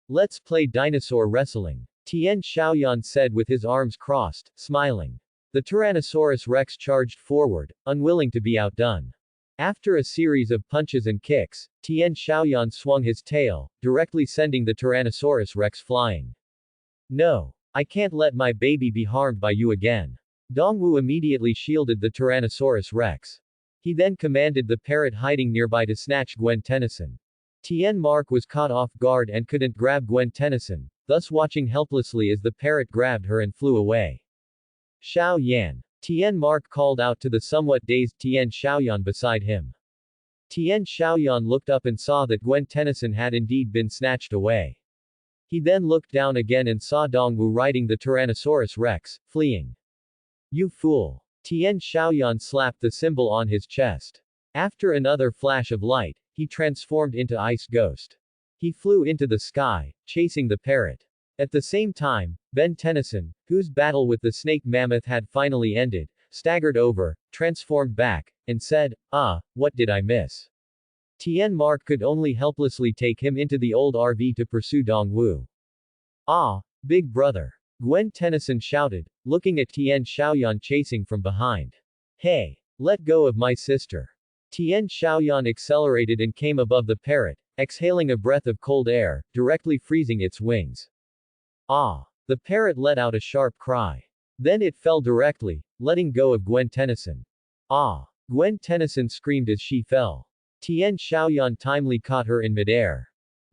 Let's play dinosaur wrestling. Tian Xiaoyan said with his arms crossed, smiling. The Tyrannosaurus Rex charged forward, unwilling to be outdone. After a series of punches and kicks, Tian Xiaoyan swung his tail, directly sending the Tyrannosaurus Rex flying. No. I can't let my baby be harmed by you again. Dongwu immediately shielded the Tyrannosaurus Rex. He then commanded the parrot hiding nearby to snatch Gwen Tennyson. Tian Mark was caught off guard and couldn't grab Gwen Tennyson, thus watching helplessly as the parrot grabbed her and flew away. Xiao Yan. Tian Mark called out to the somewhat dazed Tian Xiaoyan beside him. Tian Xiaoyan looked up and saw that Gwen Tennyson had indeed been snatched away. He then looked down again and saw Dongwu riding the Tyrannosaurus Rex, fleeing. You fool! Tian Xiaoyan slapped the symbol on his chest. After another flash of light, he transformed into Ice Ghost. He flew into the sky, chasing the parrot. At the same time, Ben Tennyson, whose battle with the snake mammoth had finally ended, staggered over, transformed back, and said, what did I miss? Tian Mark could only helplessly take him into the old RV to pursue Dongwu. Big brother! Gwen Tennyson shouted, looking at Tian Xiaoyan chasing from behind. Hey! Let go of my sister! Tian Xiaoyan accelerated and came above the parrot, exhaling a breath of cold air, directly freezing its wings. The parrot let out a sharp cry. Then it fell directly, letting go of Gwen Tennyson. Gwen Tennyson screamed as she fell. Tian Xiaoyan timely caught her in midair.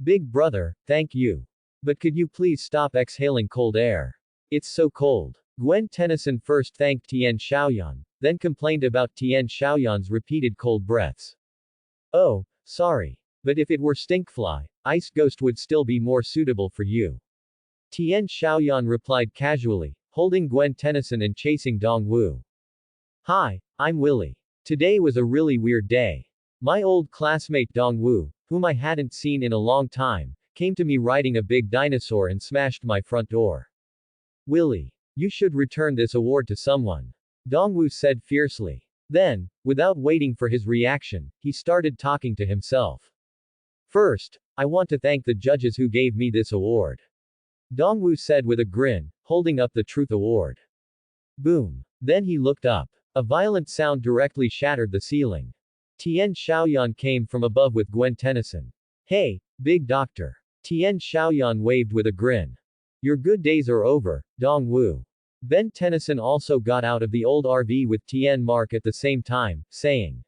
Big brother, thank you. But could you please stop exhaling cold air? It's so cold. Gwen Tennyson first thanked Tian Xiaoyan, then complained about Tian Xiaoyan's repeated cold breaths. Oh, sorry. But if it were Stinkfly, Ice Ghost would still be more suitable for you. Tian Xiaoyan replied casually, holding Gwen Tennyson and chasing Dongwu. Hi, I'm Willie. Today was a really weird day. My old classmate Dongwu, whom I hadn't seen in a long time, came to me riding a big dinosaur and smashed my front door. Willie, you should return this award to someone. Dongwu said fiercely. Then, without waiting for his reaction, he started talking to himself. First, I want to thank the judges who gave me this award. Dongwu said with a grin, holding up the Truth Award. Boom. Then he looked up. A violent sound directly shattered the ceiling. Tian Xiaoyan came from above with Gwen Tennyson. Hey, big doctor. Tian Xiaoyan waved with a grin. Your good days are over, Dongwu. Ben Tennyson also got out of the old RV with Tian Mark at the same time, saying.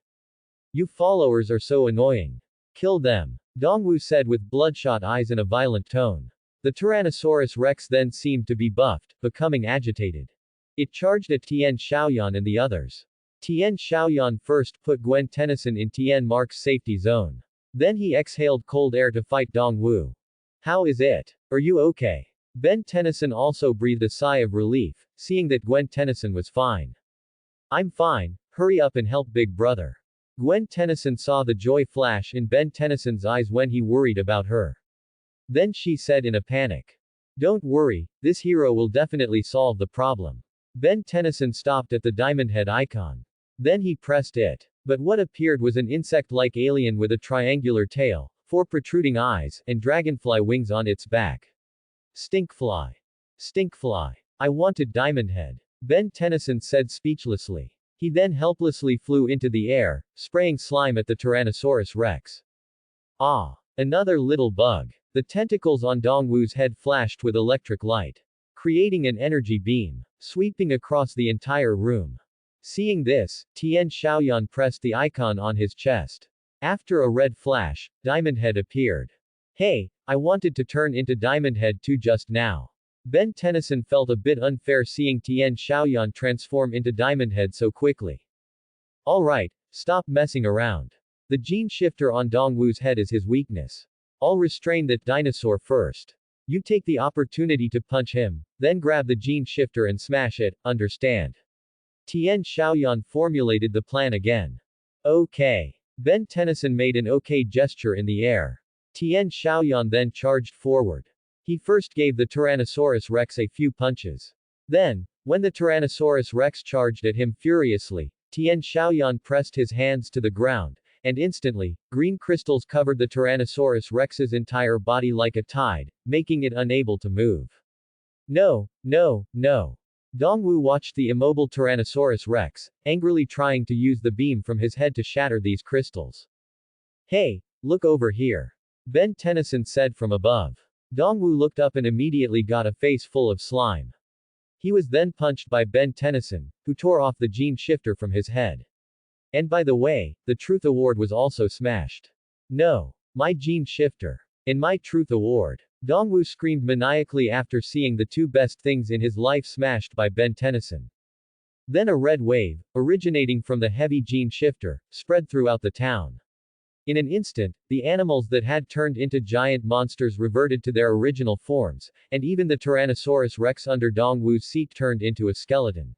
You followers are so annoying. Kill them. Dongwu said with bloodshot eyes in a violent tone. The Tyrannosaurus Rex then seemed to be buffed, becoming agitated. It charged at Tian Xiaoyan and the others. Tian Xiaoyan first put Gwen Tennyson in Tian Mark's safety zone. Then he exhaled cold air to fight Dongwu. How is it? Are you okay? Ben Tennyson also breathed a sigh of relief, seeing that Gwen Tennyson was fine. I'm fine, hurry up and help big brother. Gwen Tennyson saw the joy flash in Ben Tennyson's eyes when he worried about her. Then she said in a panic. Don't worry, this hero will definitely solve the problem. Ben Tennyson stopped at the diamond head icon. Then he pressed it. But what appeared was an insect-like alien with a triangular tail, 4 protruding eyes, and dragonfly wings on its back. Stinkfly. Stinkfly. I wanted Diamond Head. Ben Tennyson said speechlessly. He then helplessly flew into the air, spraying slime at the Tyrannosaurus Rex. Ah! Another little bug. The tentacles on Dongwu's head flashed with electric light, creating an energy beam, sweeping across the entire room. Seeing this, Tian Xiaoyan pressed the icon on his chest. After a red flash, Diamond Head appeared. Hey, I wanted to turn into Diamond Head too just now. Ben Tennyson felt a bit unfair seeing Tian Xiaoyan transform into Diamond Head so quickly. Alright, stop messing around. The gene shifter on Dongwu's head is his weakness. I'll restrain that dinosaur first. You take the opportunity to punch him, then grab the gene shifter and smash it, understand? Tian Xiaoyan formulated the plan again. Okay. Ben Tennyson made an okay gesture in the air. Tian Xiaoyan then charged forward. He first gave the Tyrannosaurus Rex a few punches. Then, when the Tyrannosaurus Rex charged at him furiously, Tian Xiaoyan pressed his hands to the ground, and instantly, green crystals covered the Tyrannosaurus Rex's entire body like a tide, making it unable to move. No, no, no. Dongwu watched the immobile Tyrannosaurus Rex, angrily trying to use the beam from his head to shatter these crystals. Hey, look over here. Ben Tennyson said from above. Dongwu looked up and immediately got a face full of slime. He was then punched by Ben Tennyson, who tore off the gene shifter from his head. And by the way, the Truth Award was also smashed. No. My gene shifter. And my Truth Award. Dongwu screamed maniacally after seeing the 2 best things in his life smashed by Ben Tennyson. Then a red wave, originating from the heavy gene shifter, spread throughout the town. In an instant, the animals that had turned into giant monsters reverted to their original forms, and even the Tyrannosaurus Rex under Dongwu's seat turned into a skeleton.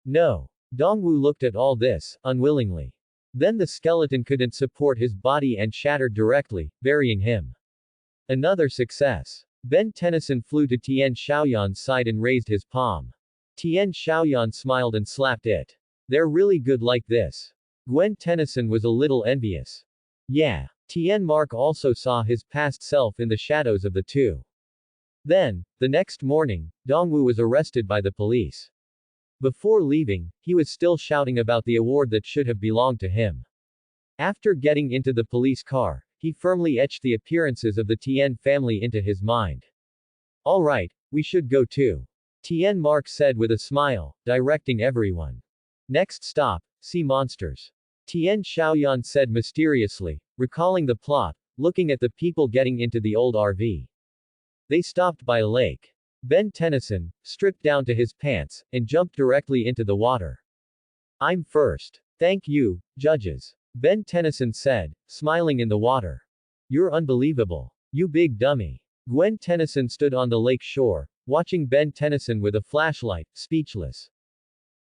No. Dongwu looked at all this, unwillingly. Then the skeleton couldn't support his body and shattered directly, burying him. Another success. Ben Tennyson flew to Tian Xiaoyan's side and raised his palm. Tian Xiaoyan smiled and slapped it. They're really good like this. Gwen Tennyson was a little envious. Yeah. Tian Mark also saw his past self in the shadows of the two. Then, the next morning, Dongwu was arrested by the police. Before leaving, he was still shouting about the award that should have belonged to him. After getting into the police car, he firmly etched the appearances of the Tian family into his mind. Alright, we should go too. Tian Mark said with a smile, directing everyone. Next stop, sea monsters. Tian Xiaoyan said mysteriously, recalling the plot, looking at the people getting into the old RV. They stopped by a lake. Ben Tennyson stripped down to his pants and jumped directly into the water. I'm first. Thank you, judges. Ben Tennyson said, smiling in the water. You're unbelievable. You big dummy. Gwen Tennyson stood on the lake shore, watching Ben Tennyson with a flashlight, speechless.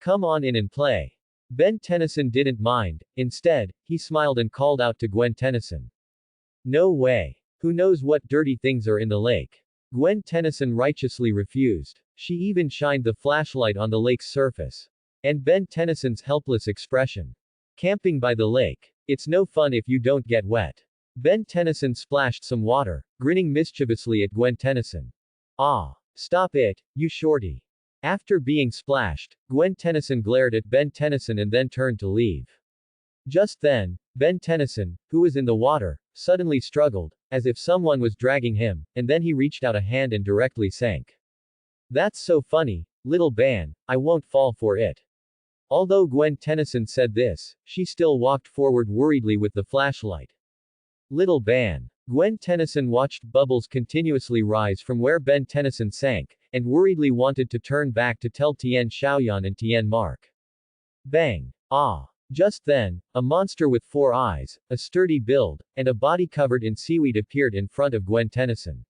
Come on in and play. Ben Tennyson didn't mind. Instead, he smiled and called out to Gwen Tennyson. No way. Who knows what dirty things are in the lake? Gwen Tennyson righteously refused. She even shined the flashlight on the lake's surface. And Ben Tennyson's helpless expression. Camping by the lake. It's no fun if you don't get wet. Ben Tennyson splashed some water, grinning mischievously at Gwen Tennyson. Ah. Stop it, you shorty. After being splashed, Gwen Tennyson glared at Ben Tennyson and then turned to leave. Just then, Ben Tennyson, who was in the water, suddenly struggled, as if someone was dragging him, and then he reached out a hand and directly sank. That's so funny, little Ban, I won't fall for it. Although Gwen Tennyson said this, she still walked forward worriedly with the flashlight. Little Ban. Gwen Tennyson watched bubbles continuously rise from where Ben Tennyson sank, and worriedly wanted to turn back to tell Tian Xiaoyan and Tian Mark. Bang. Ah. Just then, a monster with 4 eyes, a sturdy build, and a body covered in seaweed appeared in front of Gwen Tennyson.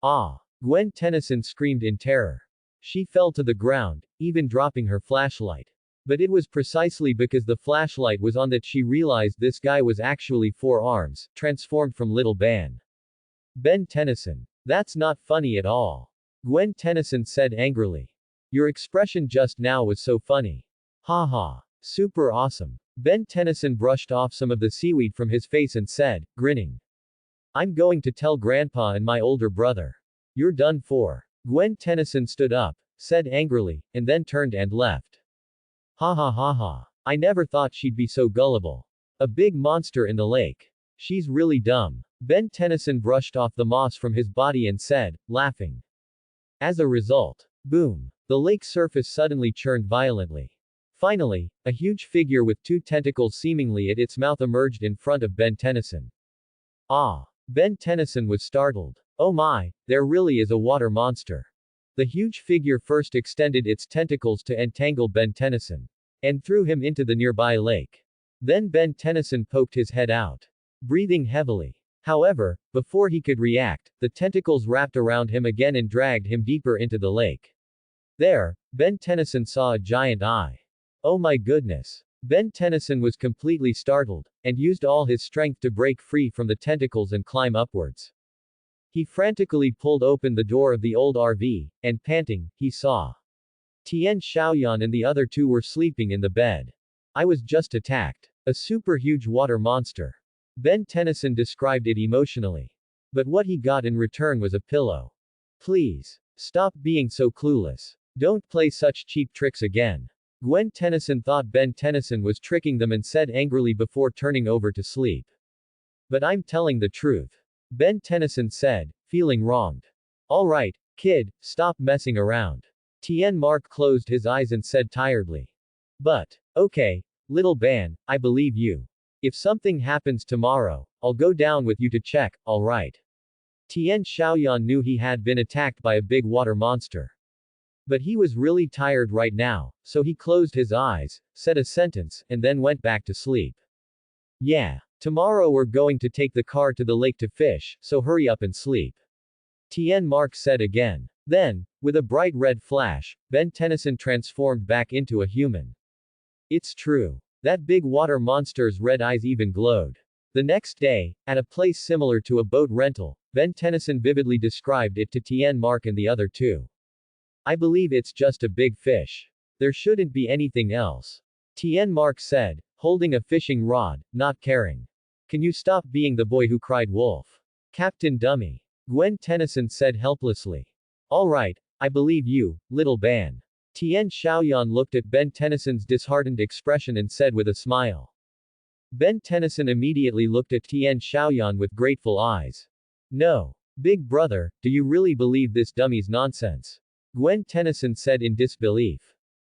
Ah! Gwen Tennyson screamed in terror. She fell to the ground, even dropping her flashlight. But it was precisely because the flashlight was on that she realized this guy was actually 4 arms, transformed from little Ben Tennyson. That's not funny at all. Gwen Tennyson said angrily. Your expression just now was so funny. Ha ha. Super awesome. Ben Tennyson brushed off some of the seaweed from his face and said, grinning. I'm going to tell Grandpa and my older brother. You're done for. Gwen Tennyson stood up, said angrily, and then turned and left. Ha ha ha ha. I never thought she'd be so gullible. A big monster in the lake. She's really dumb. Ben Tennyson brushed off the moss from his body and said, laughing. As a result, boom, the lake surface suddenly churned violently. Finally, a huge figure with 2 tentacles seemingly at its mouth emerged in front of Ben Tennyson. Ah! Ben Tennyson was startled. Oh my, there really is a water monster. The huge figure first extended its tentacles to entangle Ben Tennyson and threw him into the nearby lake. Then Ben Tennyson poked his head out, breathing heavily. However, before he could react, the tentacles wrapped around him again and dragged him deeper into the lake. There, Ben Tennyson saw a giant eye. Oh my goodness. Ben Tennyson was completely startled, and used all his strength to break free from the tentacles and climb upwards. He frantically pulled open the door of the old RV, and panting, he saw Tian Xiaoyan and the other 2 were sleeping in the bed. I was just attacked. A super huge water monster. Ben Tennyson described it emotionally. But what he got in return was a pillow. Please. Stop being so clueless. Don't play such cheap tricks again. Gwen Tennyson thought Ben Tennyson was tricking them and said angrily before turning over to sleep. But I'm telling the truth. Ben Tennyson said, feeling wronged. Alright, kid, stop messing around. Tien Mark closed his eyes and said tiredly. But, okay, little Ben, I believe you. If something happens tomorrow, I'll go down with you to check, alright. Tian Xiaoyan knew he had been attacked by a big water monster. But he was really tired right now, so he closed his eyes, said a sentence, and then went back to sleep. Yeah. Tomorrow we're going to take the car to the lake to fish, so hurry up and sleep. Tien Mark said again. Then, with a bright red flash, Ben Tennyson transformed back into a human. It's true. That big water monster's red eyes even glowed. The next day, at a place similar to a boat rental, Ben Tennyson vividly described it to Tien Mark and the other 2. I believe it's just a big fish. There shouldn't be anything else. Tien Mark said, holding a fishing rod, not caring. Can you stop being the boy who cried wolf? Captain Dummy. Gwen Tennyson said helplessly. Alright, I believe you, little Ben. Tian Xiaoyan looked at Ben Tennyson's disheartened expression and said with a smile. Ben Tennyson immediately looked at Tian Xiaoyan with grateful eyes. No. Big brother, do you really believe this dummy's nonsense? Gwen Tennyson said in disbelief.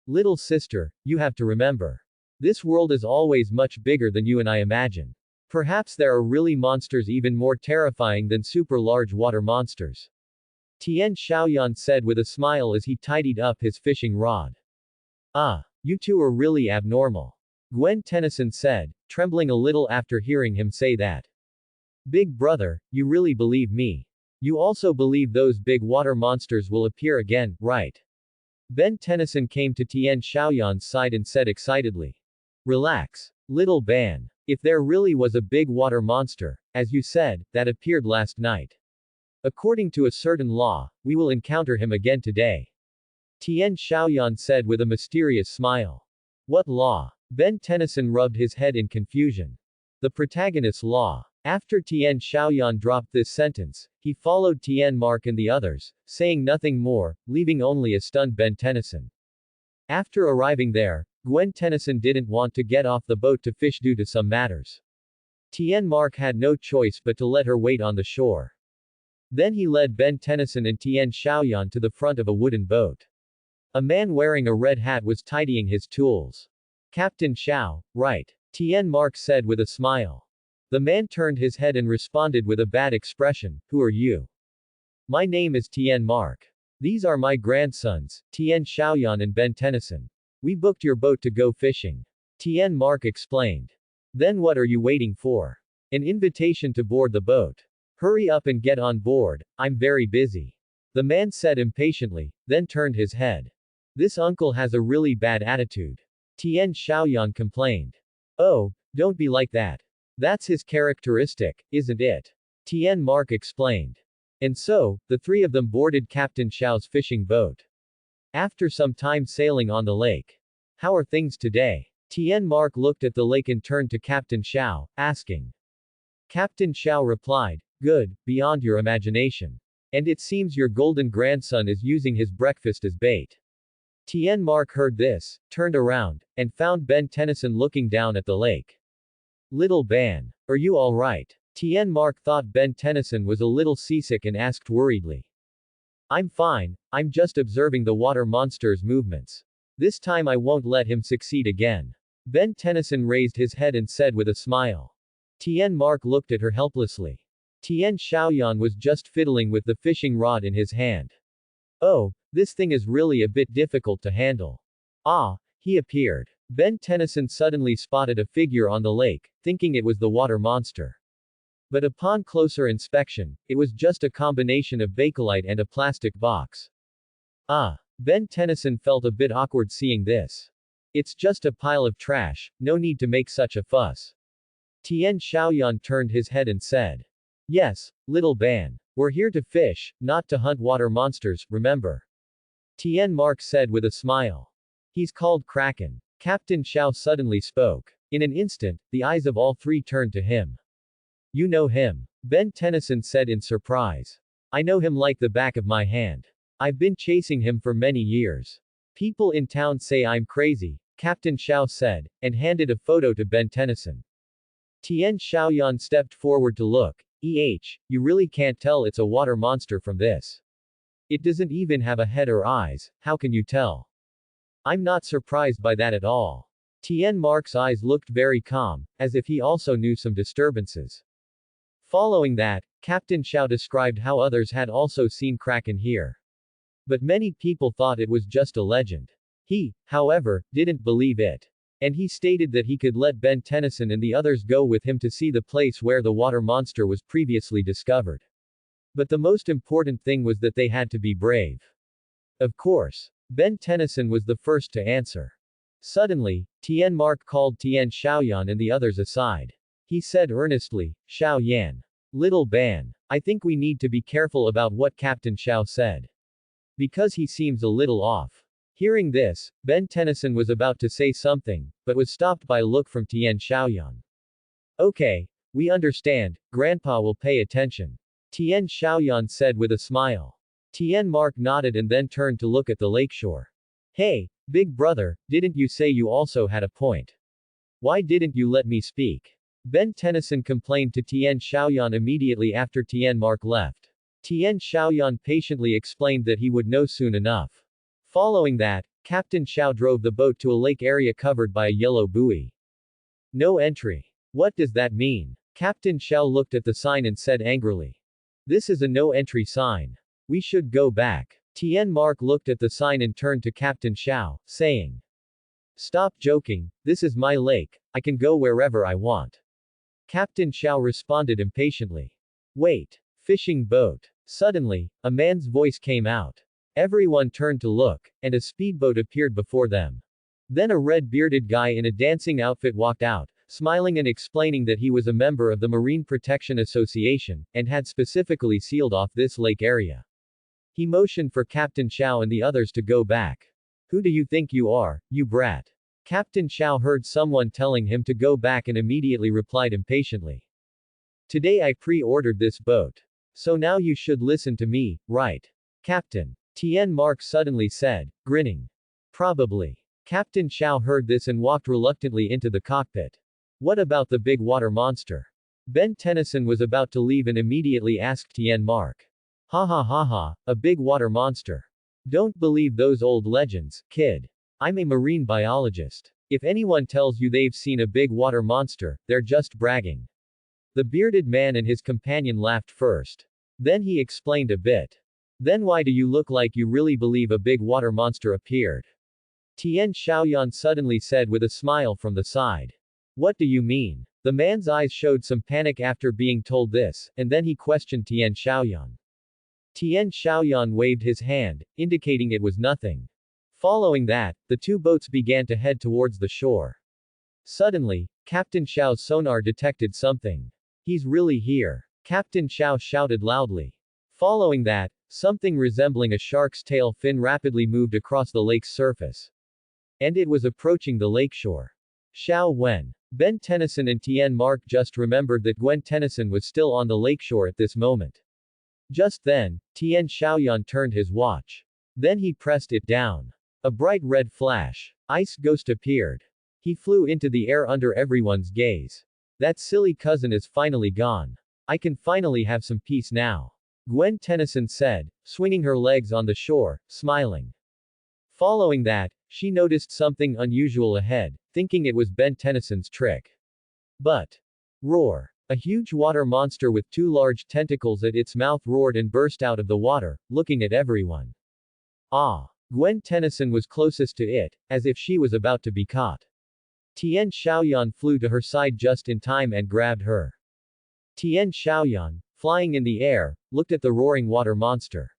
Little sister, you have to remember. This world is always much bigger than you and I imagine. Perhaps there are really monsters even more terrifying than super large water monsters. Tian Xiaoyan said with a smile as he tidied up his fishing rod. Ah, you 2 are really abnormal. Gwen Tennyson said, trembling a little after hearing him say that. Big brother, you really believe me. You also believe those big water monsters will appear again, right? Ben Tennyson came to Tian Xiaoyan's side and said excitedly. Relax. Little Ben. If there really was a big water monster, as you said, that appeared last night. According to a certain law, we will encounter him again today. Tian Xiaoyan said with a mysterious smile. What law? Ben Tennyson rubbed his head in confusion. The protagonist's law. After Tian Xiaoyan dropped this sentence, he followed Tian Mark and the others, saying nothing more, leaving only a stunned Ben Tennyson. After arriving there, Gwen Tennyson didn't want to get off the boat to fish due to some matters. Tian Mark had no choice but to let her wait on the shore. Then he led Ben Tennyson and Tian Xiaoyan to the front of a wooden boat. A man wearing a red hat was tidying his tools. Captain Xiao, right? Tian Mark said with a smile. The man turned his head and responded with a bad expression, who are you? My name is Tian Mark. These are my grandsons, Tian Xiaoyan and Ben Tennyson. We booked your boat to go fishing. Tian Mark explained. Then what are you waiting for? An invitation to board the boat. Hurry up and get on board, I'm very busy. The man said impatiently, then turned his head. This uncle has a really bad attitude. Tian Xiaoyan complained. Oh, don't be like that. That's his characteristic, isn't it? Tian Mark explained. And so, the three of them boarded Captain Xiao's fishing boat. After some time sailing on the lake. How are things today? Tian Mark looked at the lake and turned to Captain Xiao, asking. Captain Xiao replied, good, beyond your imagination. And it seems your golden grandson is using his breakfast as bait. Tian Mark heard this, turned around, and found Ben10 looking down at the lake. Little Ban. Are you alright? Tian Mark thought Ben10 was a little seasick and asked worriedly. I'm fine, I'm just observing the water monster's movements. This time I won't let him succeed again. Ben10 raised his head and said with a smile. Tian Mark looked at her helplessly. Tian Xiaoyan was just fiddling with the fishing rod in his hand. Oh, this thing is really a bit difficult to handle. Ah, he appeared. Ben10 suddenly spotted a figure on the lake, thinking it was the water monster. But upon closer inspection, it was just a combination of bakelite and a plastic box. Ah. Ben10 felt a bit awkward seeing this. It's just a pile of trash, no need to make such a fuss. Tian Xiaoyan turned his head and said. Yes, little Ban. We're here to fish, not to hunt water monsters, remember? Tian Mark said with a smile. He's called Kraken. Captain Xiao suddenly spoke. In an instant, the eyes of all three turned to him. You know him. Ben10 said in surprise. I know him like the back of my hand. I've been chasing him for many years. People in town say I'm crazy, Captain Xiao said, and handed a photo to Ben10. Tian Xiaoyan stepped forward to look. You really can't tell it's a water monster from this. It doesn't even have a head or eyes, how can you tell? I'm not surprised by that at all. Tian Mark's eyes looked very calm, as if he also knew some disturbances. Following that, Captain Xiao described how others had also seen Kraken here. But many people thought it was just a legend. He, however, didn't believe it. And he stated that he could let Ben10 and the others go with him to see the place where the water monster was previously discovered. But the most important thing was that they had to be brave. Of course. Ben10 was the first to answer. Suddenly, Tian Mark called Tian Xiaoyan and the others aside. He said earnestly, Xiao Yan. Little Ban. I think we need to be careful about what Captain Xiao said. Because he seems a little off. Hearing this, Ben10 was about to say something, but was stopped by a look from Tian Xiaoyan. Okay, we understand, Grandpa will pay attention. Tian Xiaoyan said with a smile. Tian Mark nodded and then turned to look at the lakeshore. Hey, big brother, didn't you say you also had a point? Why didn't you let me speak? Ben10 complained to Tian Xiaoyan immediately after Tian Mark left. Tian Xiaoyan patiently explained that he would know soon enough. Following that, Captain Xiao drove the boat to a lake area covered by a yellow buoy. No entry. What does that mean? Captain Xiao looked at the sign and said angrily. This is a no entry sign. We should go back. Tian Mark looked at the sign and turned to Captain Xiao, saying. Stop joking, this is my lake, I can go wherever I want. Captain Xiao responded impatiently. Wait. Fishing boat. Suddenly, a man's voice came out. Everyone turned to look, and a speedboat appeared before them. Then a red-bearded guy in a dancing outfit walked out, smiling and explaining that he was a member of the Marine Protection Association, and had specifically sealed off this lake area. He motioned for Captain Xiao and the others to go back. Who do you think you are, you brat? Captain Xiao heard someone telling him to go back and immediately replied impatiently. Today I pre-ordered this boat. So now you should listen to me, right? Captain. Tian Mark suddenly said, grinning. Probably. Captain Xiao heard this and walked reluctantly into the cockpit. What about the big water monster? Ben10 was about to leave and immediately asked Tian Mark. Ha ha ha ha, a big water monster. Don't believe those old legends, kid. I'm a marine biologist. If anyone tells you they've seen a big water monster, they're just bragging. The bearded man and his companion laughed first. Then he explained a bit. Then why do you look like you really believe a big water monster appeared? Tian Xiaoyan suddenly said with a smile from the side. What do you mean? The man's eyes showed some panic after being told this, and then he questioned Tian Xiaoyan. Tian Xiaoyan waved his hand, indicating it was nothing. Following that, the two boats began to head towards the shore. Suddenly, Captain Xiao's sonar detected something. He's really here. Captain Xiao shouted loudly. Following that, something resembling a shark's tail fin rapidly moved across the lake's surface. And it was approaching the lakeshore. Xiao Wen. Ben Tennyson and Tian Mark just remembered that Gwen Tennyson was still on the lakeshore at this moment. Just then, Tian Xiaoyan turned his watch. Then he pressed it down. A bright red flash. Ice Ghost appeared. He flew into the air under everyone's gaze. That silly cousin is finally gone. I can finally have some peace now. Gwen Tennyson said, swinging her legs on the shore, smiling. Following that, she noticed something unusual ahead, thinking it was Ben Tennyson's trick. But, roar. A huge water monster with two large tentacles at its mouth roared and burst out of the water, looking at everyone. Ah! Gwen Tennyson was closest to it, as if she was about to be caught. Tian Xiaoyan flew to her side just in time and grabbed her. Tian Xiaoyan, flying in the air, looked at the roaring water monster.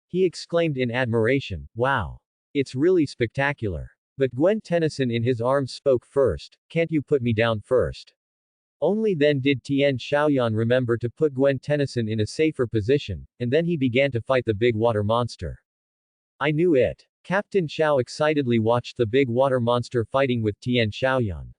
He exclaimed in admiration, "Wow! It's really spectacular." But Gwen Tennyson in his arms spoke first, "Can't you put me down first?" Only then did Tian Xiaoyan remember to put Gwen Tennyson in a safer position, and then he began to fight the big water monster. I knew it. Captain Xiao excitedly watched the big water monster fighting with Tian Xiaoyan.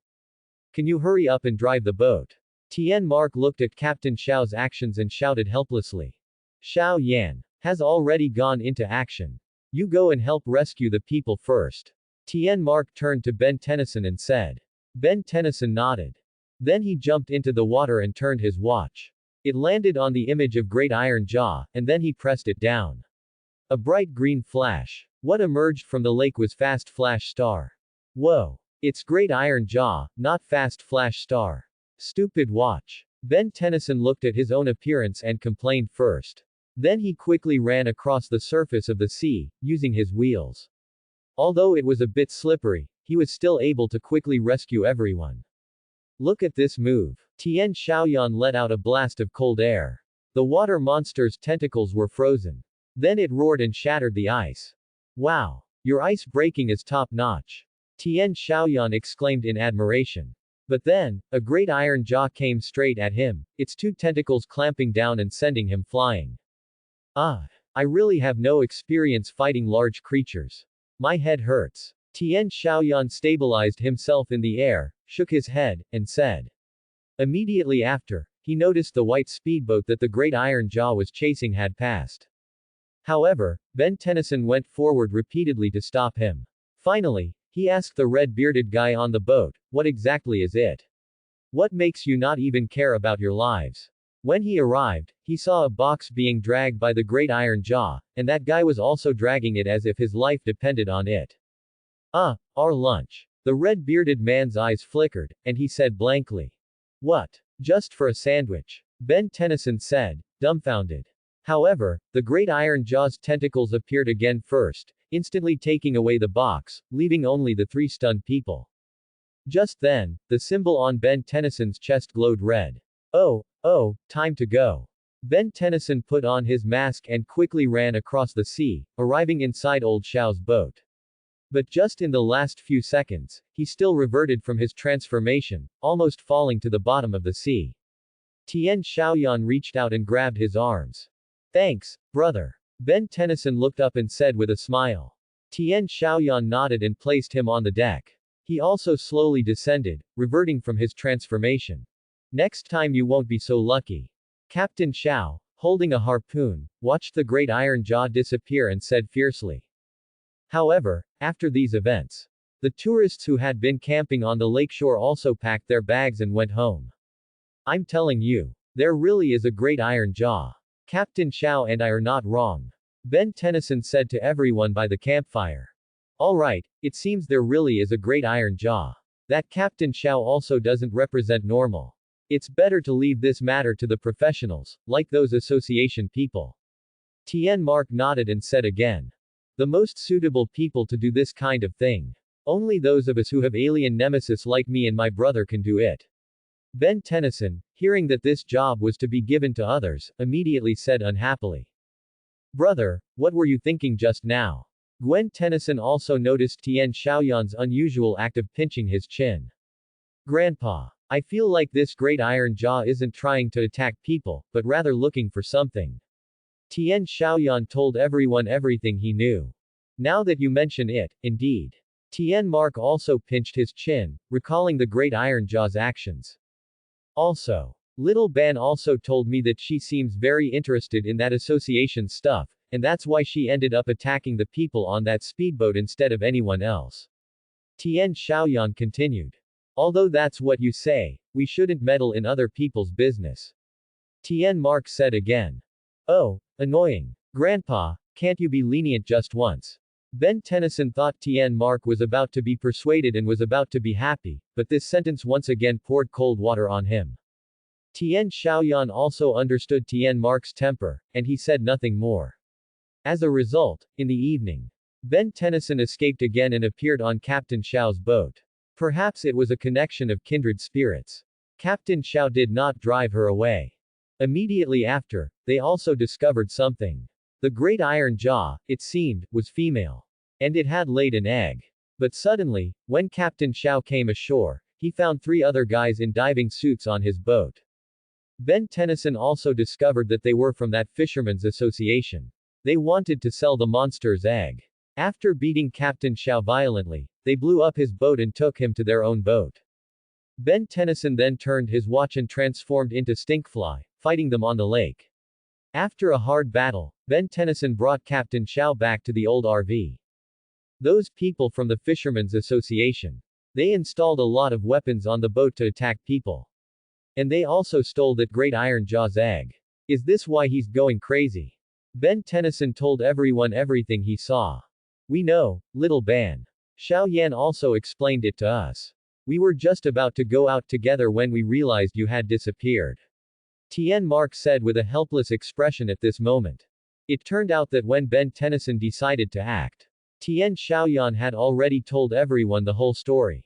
Can you hurry up and drive the boat? Tian Mark looked at Captain Xiao's actions and shouted helplessly. Xiao Yan has already gone into action. You go and help rescue the people first. Tian Mark turned to Ben Tennyson and said. Ben Tennyson nodded. Then he jumped into the water and turned his watch. It landed on the image of Great Iron Jaw, and then he pressed it down. A bright green flash. What emerged from the lake was Fast Flash Star. Whoa! It's Great Iron Jaw, not Fast Flash Star. Stupid watch. Ben Tennyson looked at his own appearance and complained first. Then he quickly ran across the surface of the sea, using his wheels. Although it was a bit slippery, he was still able to quickly rescue everyone. Look at this move. Tian Xiaoyan let out a blast of cold air. The water monster's tentacles were frozen. Then it roared and shattered the ice. Wow! Your ice breaking is top-notch. Tian Xiaoyan exclaimed in admiration. But then, a great iron jaw came straight at him, its two tentacles clamping down and sending him flying. Ah! I really have no experience fighting large creatures. My head hurts. Tian Xiaoyan stabilized himself in the air, shook his head, and said. Immediately after, he noticed the white speedboat that the great iron jaw was chasing had passed. However, Ben Tennyson went forward repeatedly to stop him. Finally, he asked the red-bearded guy on the boat, what exactly is it? What makes you not even care about your lives? When he arrived, he saw a box being dragged by the great iron jaw, and that guy was also dragging it as if his life depended on it. Our lunch. The red-bearded man's eyes flickered, and he said blankly. What? Just for a sandwich? Ben Tennyson said, dumbfounded. However, the great iron jaw's tentacles appeared again first, instantly taking away the box, leaving only the three stunned people. Just then, the symbol on Ben Tennyson's chest glowed red. Oh, time to go. Ben Tennyson put on his mask and quickly ran across the sea, arriving inside Old Xiao's boat. But just in the last few seconds, he still reverted from his transformation, almost falling to the bottom of the sea. Tian Xiaoyan reached out and grabbed his arms. Thanks, brother. Ben Tennyson looked up and said with a smile. Tian Xiaoyan nodded and placed him on the deck. He also slowly descended, reverting from his transformation. Next time you won't be so lucky. Captain Xiao, holding a harpoon, watched the great iron jaw disappear and said fiercely. However, after these events, the tourists who had been camping on the lakeshore also packed their bags and went home. I'm telling you, there really is a great iron jaw. Captain Xiao and I are not wrong. Ben Tennyson said to everyone by the campfire. Alright, it seems there really is a great iron jaw. That Captain Xiao also doesn't represent normal. It's better to leave this matter to the professionals, like those association people. Tian Mark nodded and said again. The most suitable people to do this kind of thing. Only those of us who have alien nemesis like me and my brother can do it. Ben Tennyson, hearing that this job was to be given to others, immediately said unhappily. Brother, what were you thinking just now? Gwen Tennyson also noticed Tian Xiaoyan's unusual act of pinching his chin. Grandpa. I feel like this great iron jaw isn't trying to attack people, but rather looking for something. Tian Xiaoyan told everyone everything he knew. Now that you mention it, indeed. Tian Mark also pinched his chin, recalling the great iron jaw's actions. Also, little Ben also told me that she seems very interested in that association stuff, and that's why she ended up attacking the people on that speedboat instead of anyone else. Tian Xiaoyan continued. Although that's what you say, we shouldn't meddle in other people's business. Tian Mark said again. Oh, annoying. Grandpa, can't you be lenient just once? Ben Tennyson thought Tian Mark was about to be persuaded and was about to be happy, but this sentence once again poured cold water on him. Tian Xiaoyan also understood Tian Mark's temper, and he said nothing more. As a result, in the evening, Ben Tennyson escaped again and appeared on Captain Xiao's boat. Perhaps it was a connection of kindred spirits. Captain Xiao did not drive her away. Immediately after, they also discovered something. The great iron jaw, it seemed, was female. And it had laid an egg. But suddenly, when Captain Xiao came ashore, he found 3 other guys in diving suits on his boat. Ben Tennyson also discovered that they were from that fishermen's association. They wanted to sell the monster's egg. After beating Captain Xiao violently, they blew up his boat and took him to their own boat. Ben Tennyson then turned his watch and transformed into Stinkfly, fighting them on the lake. After a hard battle, Ben Tennyson brought Captain Xiao back to the old RV. Those people from the Fishermen's Association. They installed a lot of weapons on the boat to attack people. And they also stole that great iron jaw's egg. Is this why he's going crazy? Ben Tennyson told everyone everything he saw. We know, little Ben. Xiao Yan also explained it to us. We were just about to go out together when we realized you had disappeared. Tian Mark said with a helpless expression at this moment. It turned out that when Ben Tennyson decided to act, Tian Xiaoyan had already told everyone the whole story.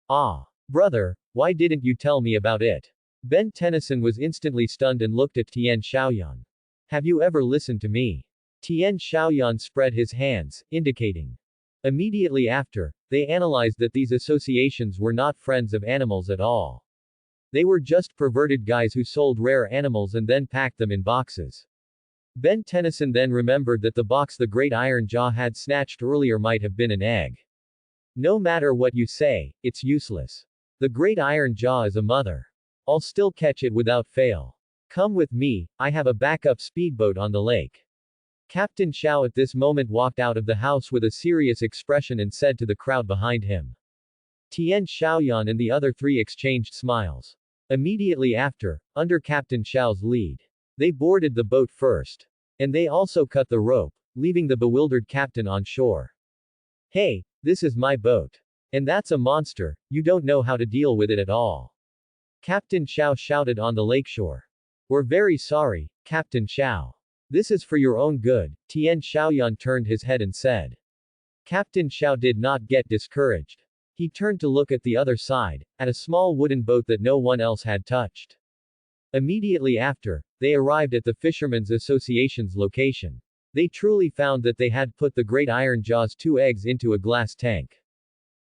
Ah. Brother, why didn't you tell me about it? Ben Tennyson was instantly stunned and looked at Tian Xiaoyan. Have you ever listened to me? Tian Xiaoyan spread his hands, indicating. Immediately after, they analyzed that these associations were not friends of animals at all. They were just perverted guys who sold rare animals and then packed them in boxes. Ben Tennyson then remembered that the box the great iron jaw had snatched earlier might have been an egg. No matter what you say, it's useless. The great iron jaw is a mother. I'll still catch it without fail. Come with me, I have a backup speedboat on the lake. Captain Xiao at this moment walked out of the house with a serious expression and said to the crowd behind him. Tian Xiaoyan and the other 3 exchanged smiles. Immediately after, under Captain Xiao's lead, they boarded the boat first. And they also cut the rope, leaving the bewildered captain on shore. Hey, this is my boat. And that's a monster, you don't know how to deal with it at all. Captain Xiao shouted on the lakeshore. We're very sorry, Captain Xiao. This is for your own good, Tian Xiaoyan turned his head and said. Captain Xiao did not get discouraged. He turned to look at the other side, at a small wooden boat that no one else had touched. Immediately after, they arrived at the Fishermen's Association's location. They truly found that they had put the great iron jaw's 2 eggs into a glass tank.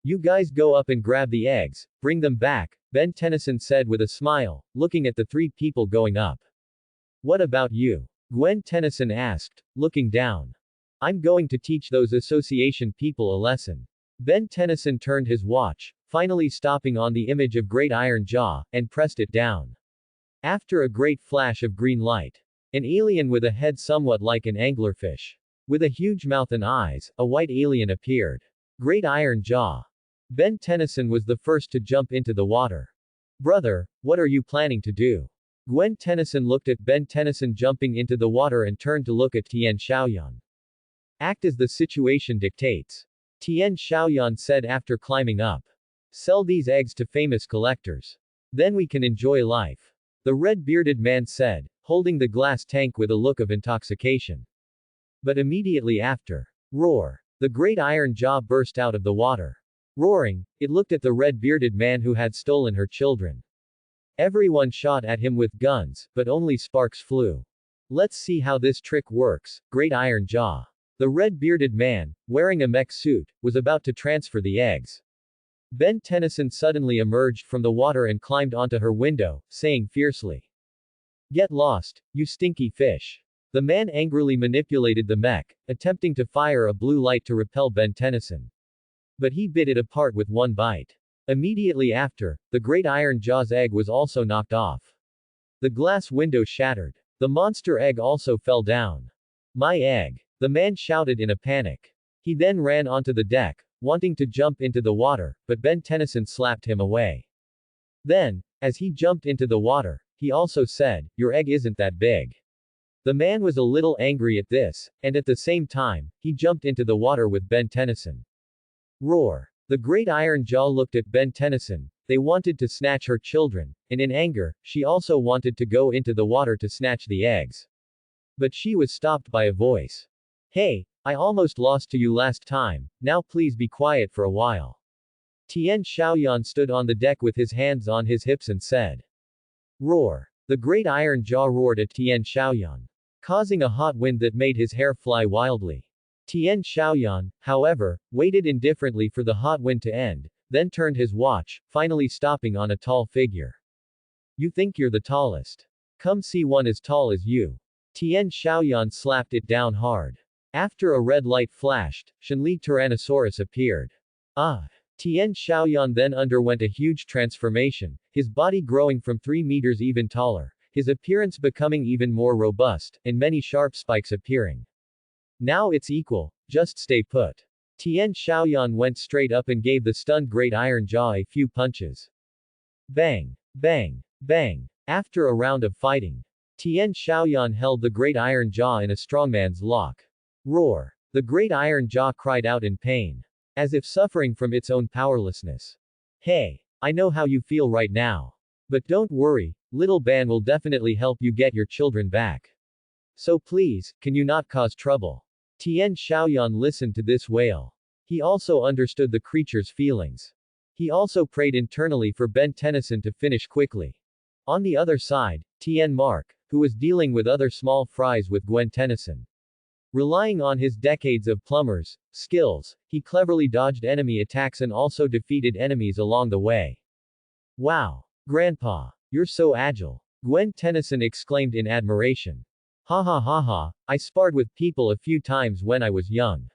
You guys go up and grab the eggs, bring them back, Ben Tennyson said with a smile, looking at the 3 people going up. What about you? Gwen Tennyson asked, looking down. I'm going to teach those association people a lesson. Ben Tennyson turned his watch, finally stopping on the image of great iron jaw, and pressed it down. After a great flash of green light, an alien with a head somewhat like an anglerfish, with a huge mouth and eyes, a white alien appeared. Great iron jaw. Ben Tennyson was the first to jump into the water. Brother, what are you planning to do? Gwen Tennyson looked at Ben Tennyson jumping into the water and turned to look at Tian Xiaoyan. Act as the situation dictates. Tian Xiaoyan said after climbing up. Sell these eggs to famous collectors. Then we can enjoy life. The red-bearded man said, holding the glass tank with a look of intoxication. But immediately after, roar, the great iron jaw burst out of the water. Roaring, it looked at the red-bearded man who had stolen her children. Everyone shot at him with guns, but only sparks flew. Let's see how this trick works, great iron jaw. The red-bearded man, wearing a mech suit, was about to transfer the eggs. Ben Tennyson suddenly emerged from the water and climbed onto her window, saying fiercely, "Get lost, you stinky fish." The man angrily manipulated the mech, attempting to fire a blue light to repel Ben Tennyson. But he bit it apart with one bite. Immediately after, the great iron jaw's egg was also knocked off. The glass window shattered. The monster egg also fell down. "My egg!" the man shouted in a panic. He then ran onto the deck, wanting to jump into the water, but Ben Tennyson slapped him away. Then, as he jumped into the water, he also said, "Your egg isn't that big." The man was a little angry at this, and at the same time, he jumped into the water with Ben Tennyson. Roar! The great iron jaw looked at Ben Tennyson. They wanted to snatch her children, and in anger, she also wanted to go into the water to snatch the eggs. But she was stopped by a voice. "Hey, I almost lost to you last time, now please be quiet for a while." Tian Xiaoyan stood on the deck with his hands on his hips and said, "Roar!" The great iron jaw roared at Tian Xiaoyan, causing a hot wind that made his hair fly wildly. Tian Xiaoyan, however, waited indifferently for the hot wind to end, then turned his watch, finally stopping on a tall figure. "You think you're the tallest? Come see one as tall as you." Tian Xiaoyan slapped it down hard. After a red light flashed, Shenli Tyrannosaurus appeared. Tian Xiaoyan then underwent a huge transformation, his body growing from 3 meters even taller, his appearance becoming even more robust, and many sharp spikes appearing. "Now it's equal, just stay put." Tian Xiaoyan went straight up and gave the stunned great iron jaw a few punches. Bang! Bang! Bang! After a round of fighting, Tian Xiaoyan held the great iron jaw in a strongman's lock. Roar! The great iron jaw cried out in pain, as if suffering from its own powerlessness. "Hey, I know how you feel right now. But don't worry, little Ban will definitely help you get your children back. So please, can you not cause trouble?" Tian Xiaoyan listened to this wail. He also understood the creature's feelings. He also prayed internally for Ben Tennyson to finish quickly. On the other side, Tian Mark, who was dealing with other small fries with Gwen Tennyson. Relying on his decades of plumber's skills, he cleverly dodged enemy attacks and also defeated enemies along the way. "Wow! Grandpa! You're so agile!" Gwen Tennyson exclaimed in admiration. "Ha ha ha ha, I sparred with people a few times when I was young."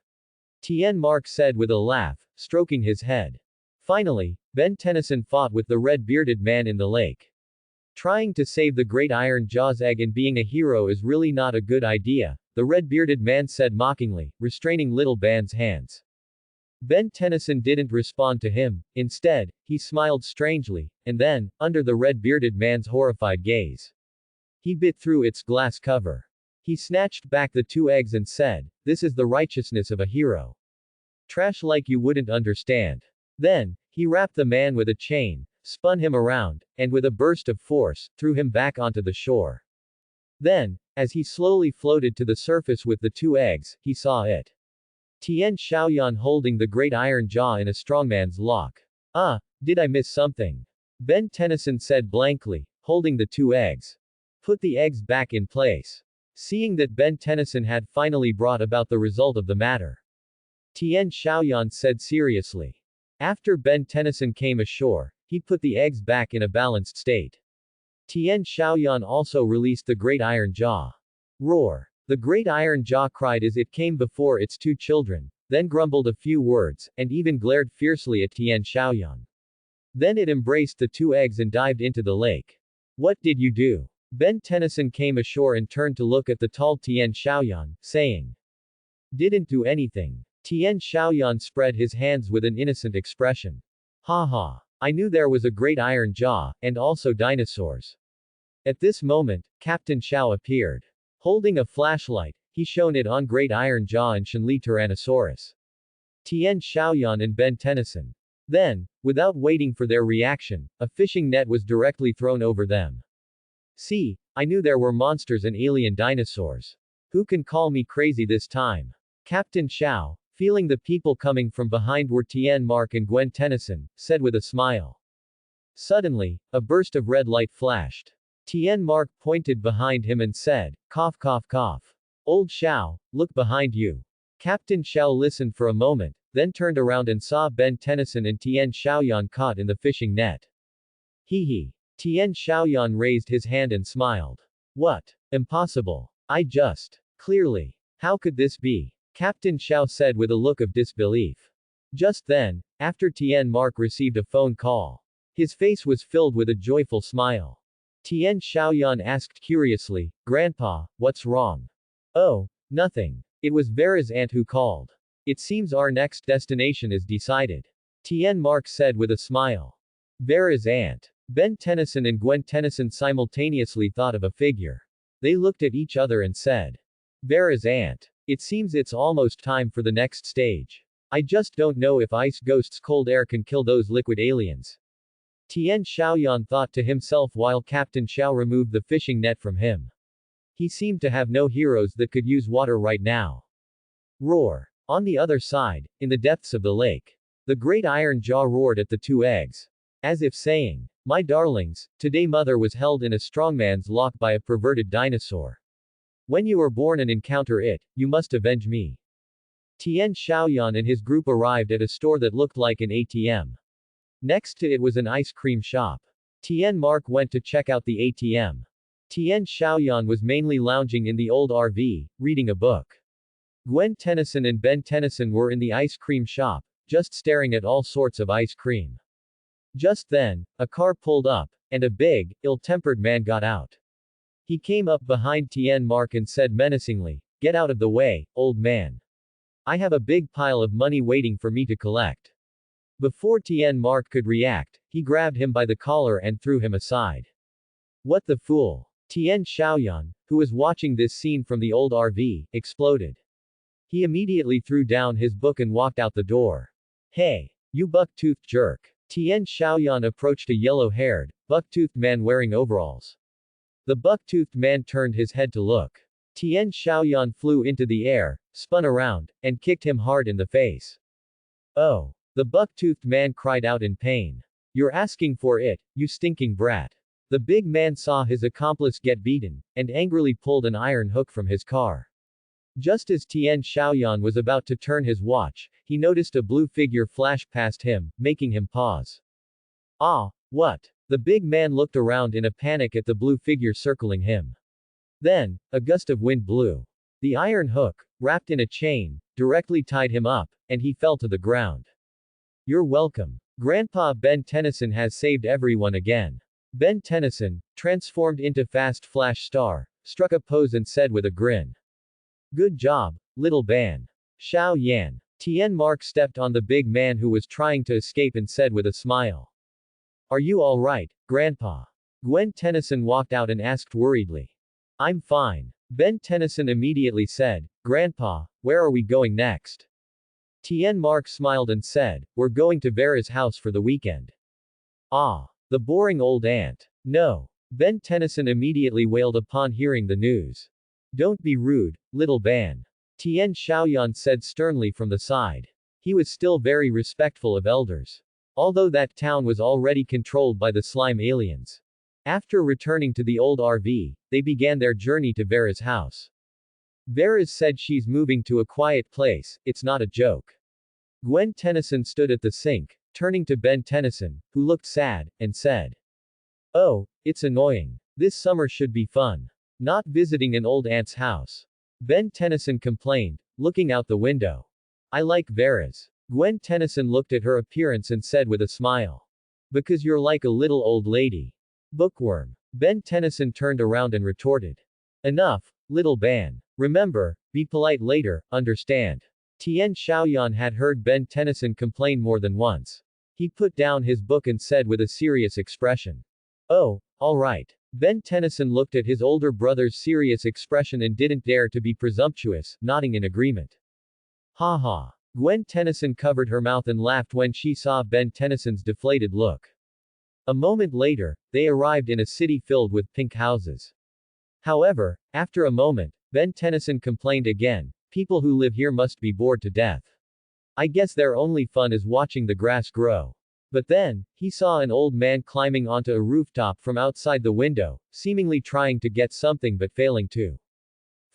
Tian Mark said with a laugh, stroking his head. Finally, Ben Tennyson fought with the red-bearded man in the lake. Trying to save the great iron jaw's egg and being a hero is really not a good idea, the red-bearded man said mockingly, restraining little Ban's hands. Ben Tennyson didn't respond to him, instead, he smiled strangely, and then, under the red-bearded man's horrified gaze, he bit through its glass cover. He snatched back the 2 eggs and said, "This is the righteousness of a hero. Trash like you wouldn't understand." Then, he wrapped the man with a chain, spun him around, and with a burst of force, threw him back onto the shore. Then, as he slowly floated to the surface with the 2 eggs, he saw it. Tian Xiaoyan holding the great iron jaw in a strongman's lock. Did I miss something?" Ben Tennyson said blankly, holding the 2 eggs. "Put the eggs back in place." Seeing that Ben Tennyson had finally brought about the result of the matter, Tian Xiaoyan said seriously. After Ben Tennyson came ashore, he put the eggs back in a balanced state. Tian Xiaoyan also released the great iron jaw. Roar! The great iron jaw cried as it came before its 2 children, then grumbled a few words, and even glared fiercely at Tian Xiaoyan. Then it embraced the 2 eggs and dived into the lake. "What did you do?" Ben Tennyson came ashore and turned to look at the tall Tian Xiaoyan, saying, "Didn't do anything." Tian Xiaoyan spread his hands with an innocent expression. "Ha ha. I knew there was a great iron jaw, and also dinosaurs." At this moment, Captain Xiao appeared. Holding a flashlight, he shone it on great iron jaw and Shenli Tyrannosaurus, Tian Xiaoyan and Ben Tennyson. Then, without waiting for their reaction, a fishing net was directly thrown over them. "See, I knew there were monsters and alien dinosaurs. Who can call me crazy this time?" Captain Xiao, feeling the people coming from behind were Tian Mark and Gwen Tennyson, said with a smile. Suddenly, a burst of red light flashed. Tian Mark pointed behind him and said, "Cough cough cough. Old Xiao, look behind you." Captain Xiao listened for a moment, then turned around and saw Ben Tennyson and Tian Xiaoyan caught in the fishing net. Hee hee. Tian Xiaoyan raised his hand and smiled. What? Impossible. I just. Clearly. How could this be? Captain Xiao said with a look of disbelief. Just then, after Tian Mark received a phone call. His face was filled with a joyful smile. Tian Xiaoyan asked curiously, Grandpa, what's wrong? Oh, nothing. It was Vera's aunt who called. It seems our next destination is decided. Tian Mark said with a smile. Vera's aunt. Ben Tennyson and Gwen Tennyson simultaneously thought of a figure. They looked at each other and said. Vera's aunt. It seems it's almost time for the next stage. I just don't know if ice ghosts' cold air can kill those liquid aliens. Tian Xiaoyan thought to himself while Captain Xiao removed the fishing net from him. He seemed to have no heroes that could use water right now. Roar. On the other side, in the depths of the lake, the great iron jaw roared at the two eggs. As if saying, my darlings, today mother was held in a strongman's lock by a perverted dinosaur. When you are born and encounter it, you must avenge me. Tian Xiaoyan and his group arrived at a store that looked like an ATM. Next to it was an ice cream shop. Tian Mark went to check out the ATM. Tian Xiaoyan was mainly lounging in the old RV, reading a book. Gwen Tennyson and Ben Tennyson were in the ice cream shop, just staring at all sorts of ice cream. Just then, a car pulled up, and a big, ill-tempered man got out. He came up behind Tian Mark and said menacingly, get out of the way, old man. I have a big pile of money waiting for me to collect. Before Tian Mark could react, he grabbed him by the collar and threw him aside. What the fool? Tian Xiaoyan, who was watching this scene from the old RV, exploded. He immediately threw down his book and walked out the door. Hey, you buck-toothed jerk. Tian Xiaoyan approached a yellow-haired, buck-toothed man wearing overalls. The buck-toothed man turned his head to look. Tian Xiaoyan flew into the air, spun around, and kicked him hard in the face. Oh! The buck-toothed man cried out in pain. You're asking for it, you stinking brat. The big man saw his accomplice get beaten, and angrily pulled an iron hook from his car. Just as Tian Xiaoyan was about to turn his watch, he noticed a blue figure flash past him, making him pause. Ah, what? The big man looked around in a panic at the blue figure circling him. Then, a gust of wind blew. The iron hook, wrapped in a chain, directly tied him up, and he fell to the ground. You're welcome. Grandpa Ben Tennyson has saved everyone again. Ben Tennyson, transformed into Fast Flash Star, struck a pose and said with a grin. Good job, little Ben. Xiao Yan. Tian Mark stepped on the big man who was trying to escape and said with a smile. Are you alright, Grandpa? Gwen Tennyson walked out and asked worriedly. I'm fine. Ben Tennyson immediately said, Grandpa, where are we going next? Tian Mark smiled and said, we're going to Vera's house for the weekend. Ah, the boring old aunt. No. Ben Tennyson immediately wailed upon hearing the news. Don't be rude, little Ben. Tian Xiaoyan said sternly from the side. He was still very respectful of elders. Although that town was already controlled by the slime aliens. After returning to the old RV, they began their journey to Vera's house. Vera's said she's moving to a quiet place, it's not a joke. Gwen Tennyson stood at the sink, turning to Ben Tennyson, who looked sad, and said. Oh, it's annoying. This summer should be fun. Not visiting an old aunt's house. Ben Tennyson complained, looking out the window. I like Vera's. Gwen Tennyson looked at her appearance and said with a smile. Because you're like a little old lady. Bookworm. Ben Tennyson turned around and retorted. Enough, little Ben. Remember, be polite later, understand? Tian Xiaoyan had heard Ben Tennyson complain more than once. He put down his book and said with a serious expression. Oh, alright. Ben Tennyson looked at his older brother's serious expression and didn't dare to be presumptuous, nodding in agreement. Ha ha. Gwen Tennyson covered her mouth and laughed when she saw Ben Tennyson's deflated look. A moment later, they arrived in a city filled with pink houses. However, after a moment, Ben Tennyson complained again, people who live here must be bored to death. I guess their only fun is watching the grass grow. But then, he saw an old man climbing onto a rooftop from outside the window, seemingly trying to get something but failing to.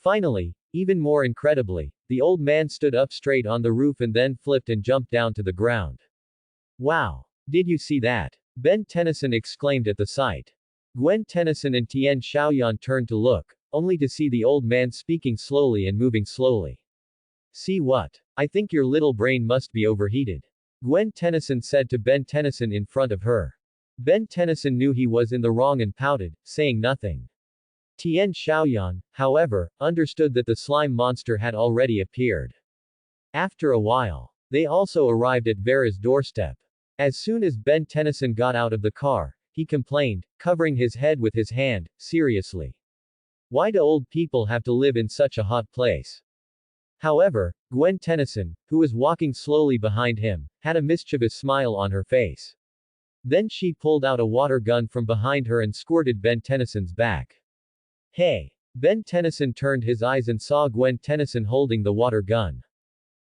Finally, even more incredibly, the old man stood up straight on the roof and then flipped and jumped down to the ground. Wow! Did you see that? Ben Tennyson exclaimed at the sight. Gwen Tennyson and Tian Xiaoyan turned to look, only to see the old man speaking slowly and moving slowly. See what? I think your little brain must be overheated. Gwen Tennyson said to Ben Tennyson in front of her. Ben Tennyson knew he was in the wrong and pouted, saying nothing. Tian Xiaoyan, however, understood that the slime monster had already appeared. After a while, they also arrived at Vera's doorstep. As soon as Ben Tennyson got out of the car, he complained, covering his head with his hand, seriously. Why do old people have to live in such a hot place? However, Gwen Tennyson, who was walking slowly behind him, had a mischievous smile on her face. Then she pulled out a water gun from behind her and squirted Ben Tennyson's back. Hey! Ben Tennyson turned his eyes and saw Gwen Tennyson holding the water gun.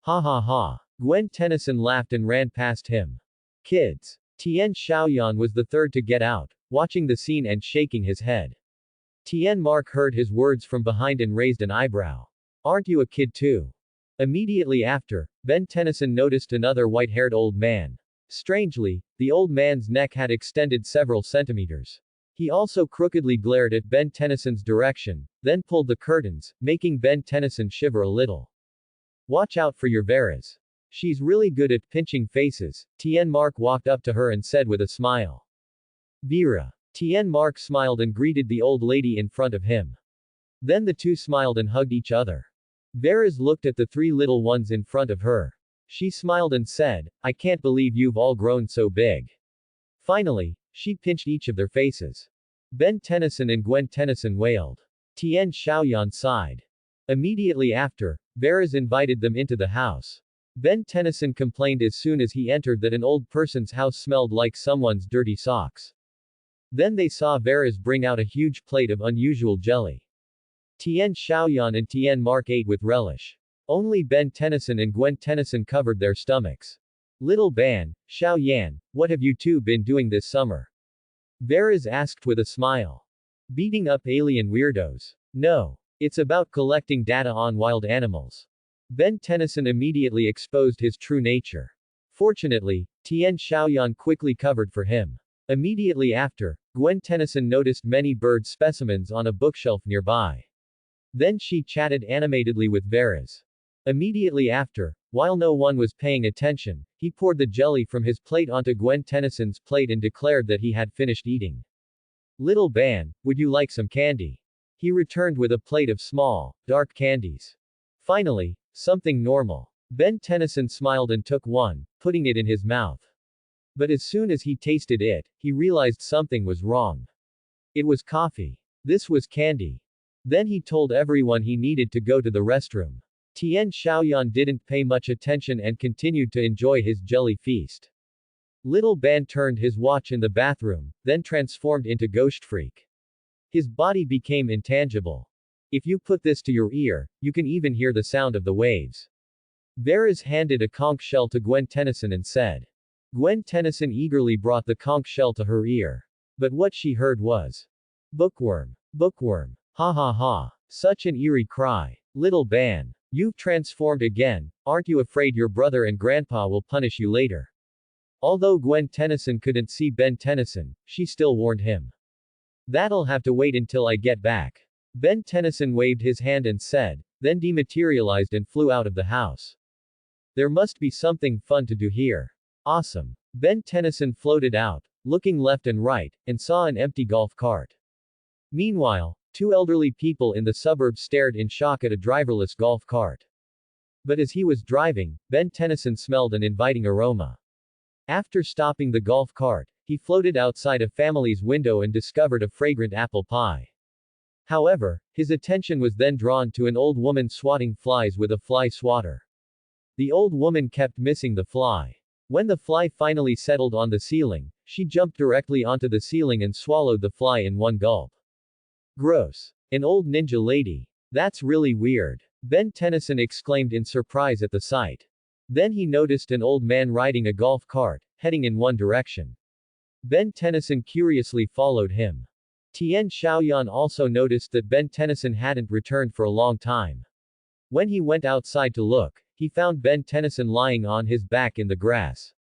Ha ha ha! Gwen Tennyson laughed and ran past him. Kids! Tian Xiaoyan was the third to get out, watching the scene and shaking his head. Tian Mark heard his words from behind and raised an eyebrow. Aren't you a kid too? Immediately after, Ben Tennyson noticed another white-haired old man. Strangely, the old man's neck had extended several centimeters. He also crookedly glared at Ben Tennyson's direction, then pulled the curtains, making Ben Tennyson shiver a little. Watch out for your Veras. She's really good at pinching faces. Tian Mark walked up to her and said with a smile. Vera. Tian Mark smiled and greeted the old lady in front of him. Then the two smiled and hugged each other. Veras looked at the three little ones in front of her. She smiled and said, I can't believe you've all grown so big. Finally, she pinched each of their faces. Ben Tennyson and Gwen Tennyson wailed. Tian Xiaoyan sighed. Immediately after, Veras invited them into the house. Ben Tennyson complained as soon as he entered that an old person's house smelled like someone's dirty socks. Then they saw Veras bring out a huge plate of unusual jelly. Tian Xiaoyan and Tian Mark ate with relish. Only Ben Tennyson and Gwen Tennyson covered their stomachs. Little Ban, Xiaoyan, what have you two been doing this summer? Veras asked with a smile. Beating up alien weirdos. No. It's about collecting data on wild animals. Ben Tennyson immediately exposed his true nature. Fortunately, Tian Xiaoyan quickly covered for him. Immediately after, Gwen Tennyson noticed many bird specimens on a bookshelf nearby. Then she chatted animatedly with Veras. Immediately after, while no one was paying attention, he poured the jelly from his plate onto Gwen Tennyson's plate and declared that he had finished eating. Little Ban, would you like some candy? He returned with a plate of small, dark candies. Finally, something normal. Ben Tennyson smiled and took one, putting it in his mouth. But as soon as he tasted it, he realized something was wrong. It was coffee. This was candy. Then he told everyone he needed to go to the restroom. Tian Xiaoyan didn't pay much attention and continued to enjoy his jelly feast. Little Ban turned his watch in the bathroom, then transformed into Ghost Freak. His body became intangible. If you put this to your ear, you can even hear the sound of the waves. Veras handed a conch shell to Gwen Tennyson and said. Gwen Tennyson eagerly brought the conch shell to her ear. But what she heard was. Bookworm. Bookworm. Ha ha ha. Such an eerie cry. Little Ban. You've transformed again, aren't you afraid your brother and grandpa will punish you later? Although Gwen Tennyson couldn't see Ben Tennyson, she still warned him. That'll have to wait until I get back. Ben Tennyson waved his hand and said, then dematerialized and flew out of the house. There must be something fun to do here. Awesome. Ben Tennyson floated out, looking left and right, and saw an empty golf cart. Meanwhile, two elderly people in the suburbs stared in shock at a driverless golf cart. But as he was driving, Ben Tennyson smelled an inviting aroma. After stopping the golf cart, he floated outside a family's window and discovered a fragrant apple pie. However, his attention was then drawn to an old woman swatting flies with a fly swatter. The old woman kept missing the fly. When the fly finally settled on the ceiling, she jumped directly onto the ceiling and swallowed the fly in one gulp. Gross. An old ninja lady. That's really weird. Ben Tennyson exclaimed in surprise at the sight. Then he noticed an old man riding a golf cart, heading in one direction. Ben Tennyson curiously followed him. Tian Xiaoyan also noticed that Ben Tennyson hadn't returned for a long time. When he went outside to look, he found Ben10 lying on his back in the grass.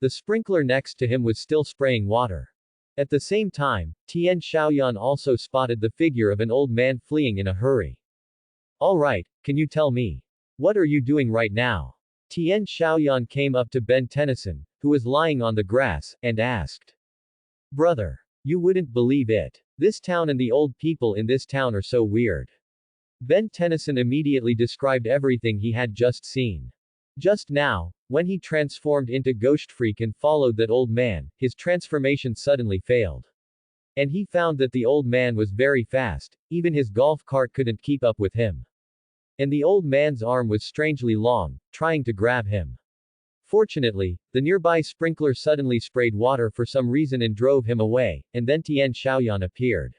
The sprinkler next to him was still spraying water. At the same time, Tian Xiaoyan also spotted the figure of an old man fleeing in a hurry. All right, can you tell me? What are you doing right now? Tian Xiaoyan came up to Ben10, who was lying on the grass, and asked. Brother, you wouldn't believe it. This town and the old people in this town are so weird. Ben10 immediately described everything he had just seen. Just now, when he transformed into Ghost Freak and followed that old man, his transformation suddenly failed. And he found that the old man was very fast, even his golf cart couldn't keep up with him. And the old man's arm was strangely long, trying to grab him. Fortunately, the nearby sprinkler suddenly sprayed water for some reason and drove him away, and then Tian Xiaoyan appeared.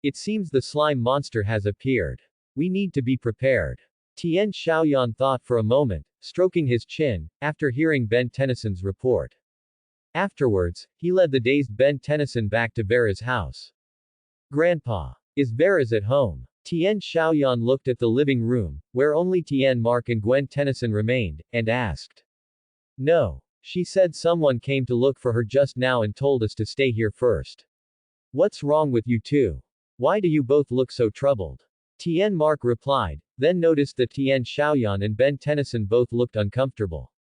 It seems the slime monster has appeared. We need to be prepared. Tian Xiaoyan thought for a moment, stroking his chin, after hearing Ben10's report. Afterwards, he led the dazed Ben10 back to Vera's house. Grandpa. Is Vera's at home? Tian Xiaoyan looked at the living room, where only Tian Mark and Gwen Tennyson remained, and asked. No. She said someone came to look for her just now and told us to stay here first. What's wrong with you two? Why do you both look so troubled? Tian Mark replied, then noticed that Tian Xiaoyan and Ben10 both looked uncomfortable.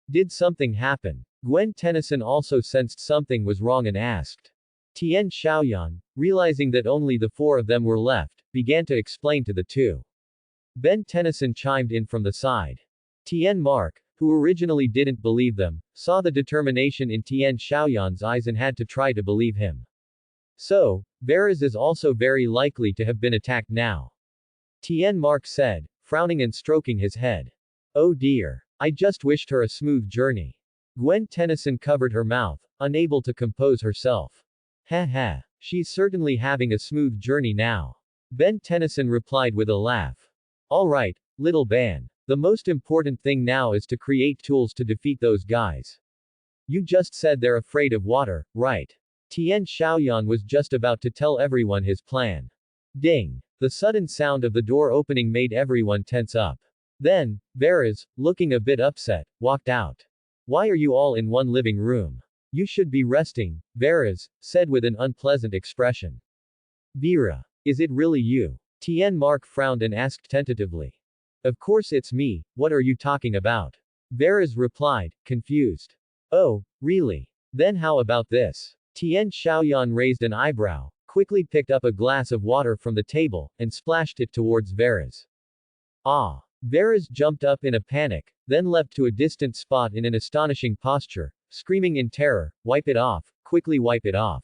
Did something happen? Gwen Tennyson also sensed something was wrong and asked. Tian Xiaoyan, realizing that only the four of them were left, began to explain to the two. Ben10 chimed in from the side. Tian Mark, who originally didn't believe them, saw the determination in Tian Xiaoyan's eyes and had to try to believe him. So, Vera's is also very likely to have been attacked now. Tian Mark said, frowning and stroking his head. Oh dear. I just wished her a smooth journey. Gwen Tennyson covered her mouth, unable to compose herself. Ha ha. She's certainly having a smooth journey now. Ben10 replied with a laugh. Alright, little Ban. The most important thing now is to create tools to defeat those guys. You just said they're afraid of water, right? Tian Xiaoyan was just about to tell everyone his plan. Ding! The sudden sound of the door opening made everyone tense up. Then, Vera's, looking a bit upset, walked out. Why are you all in one living room? You should be resting, Vera's, said with an unpleasant expression. Vera. Is it really you? Tian Mark frowned and asked tentatively. Of course it's me, what are you talking about? Vera's replied, confused. Oh, really? Then how about this? Tian Xiaoyan raised an eyebrow, quickly picked up a glass of water from the table, and splashed it towards Vera's. Ah! Vera's jumped up in a panic, then leapt to a distant spot in an astonishing posture, screaming in terror, wipe it off, quickly wipe it off.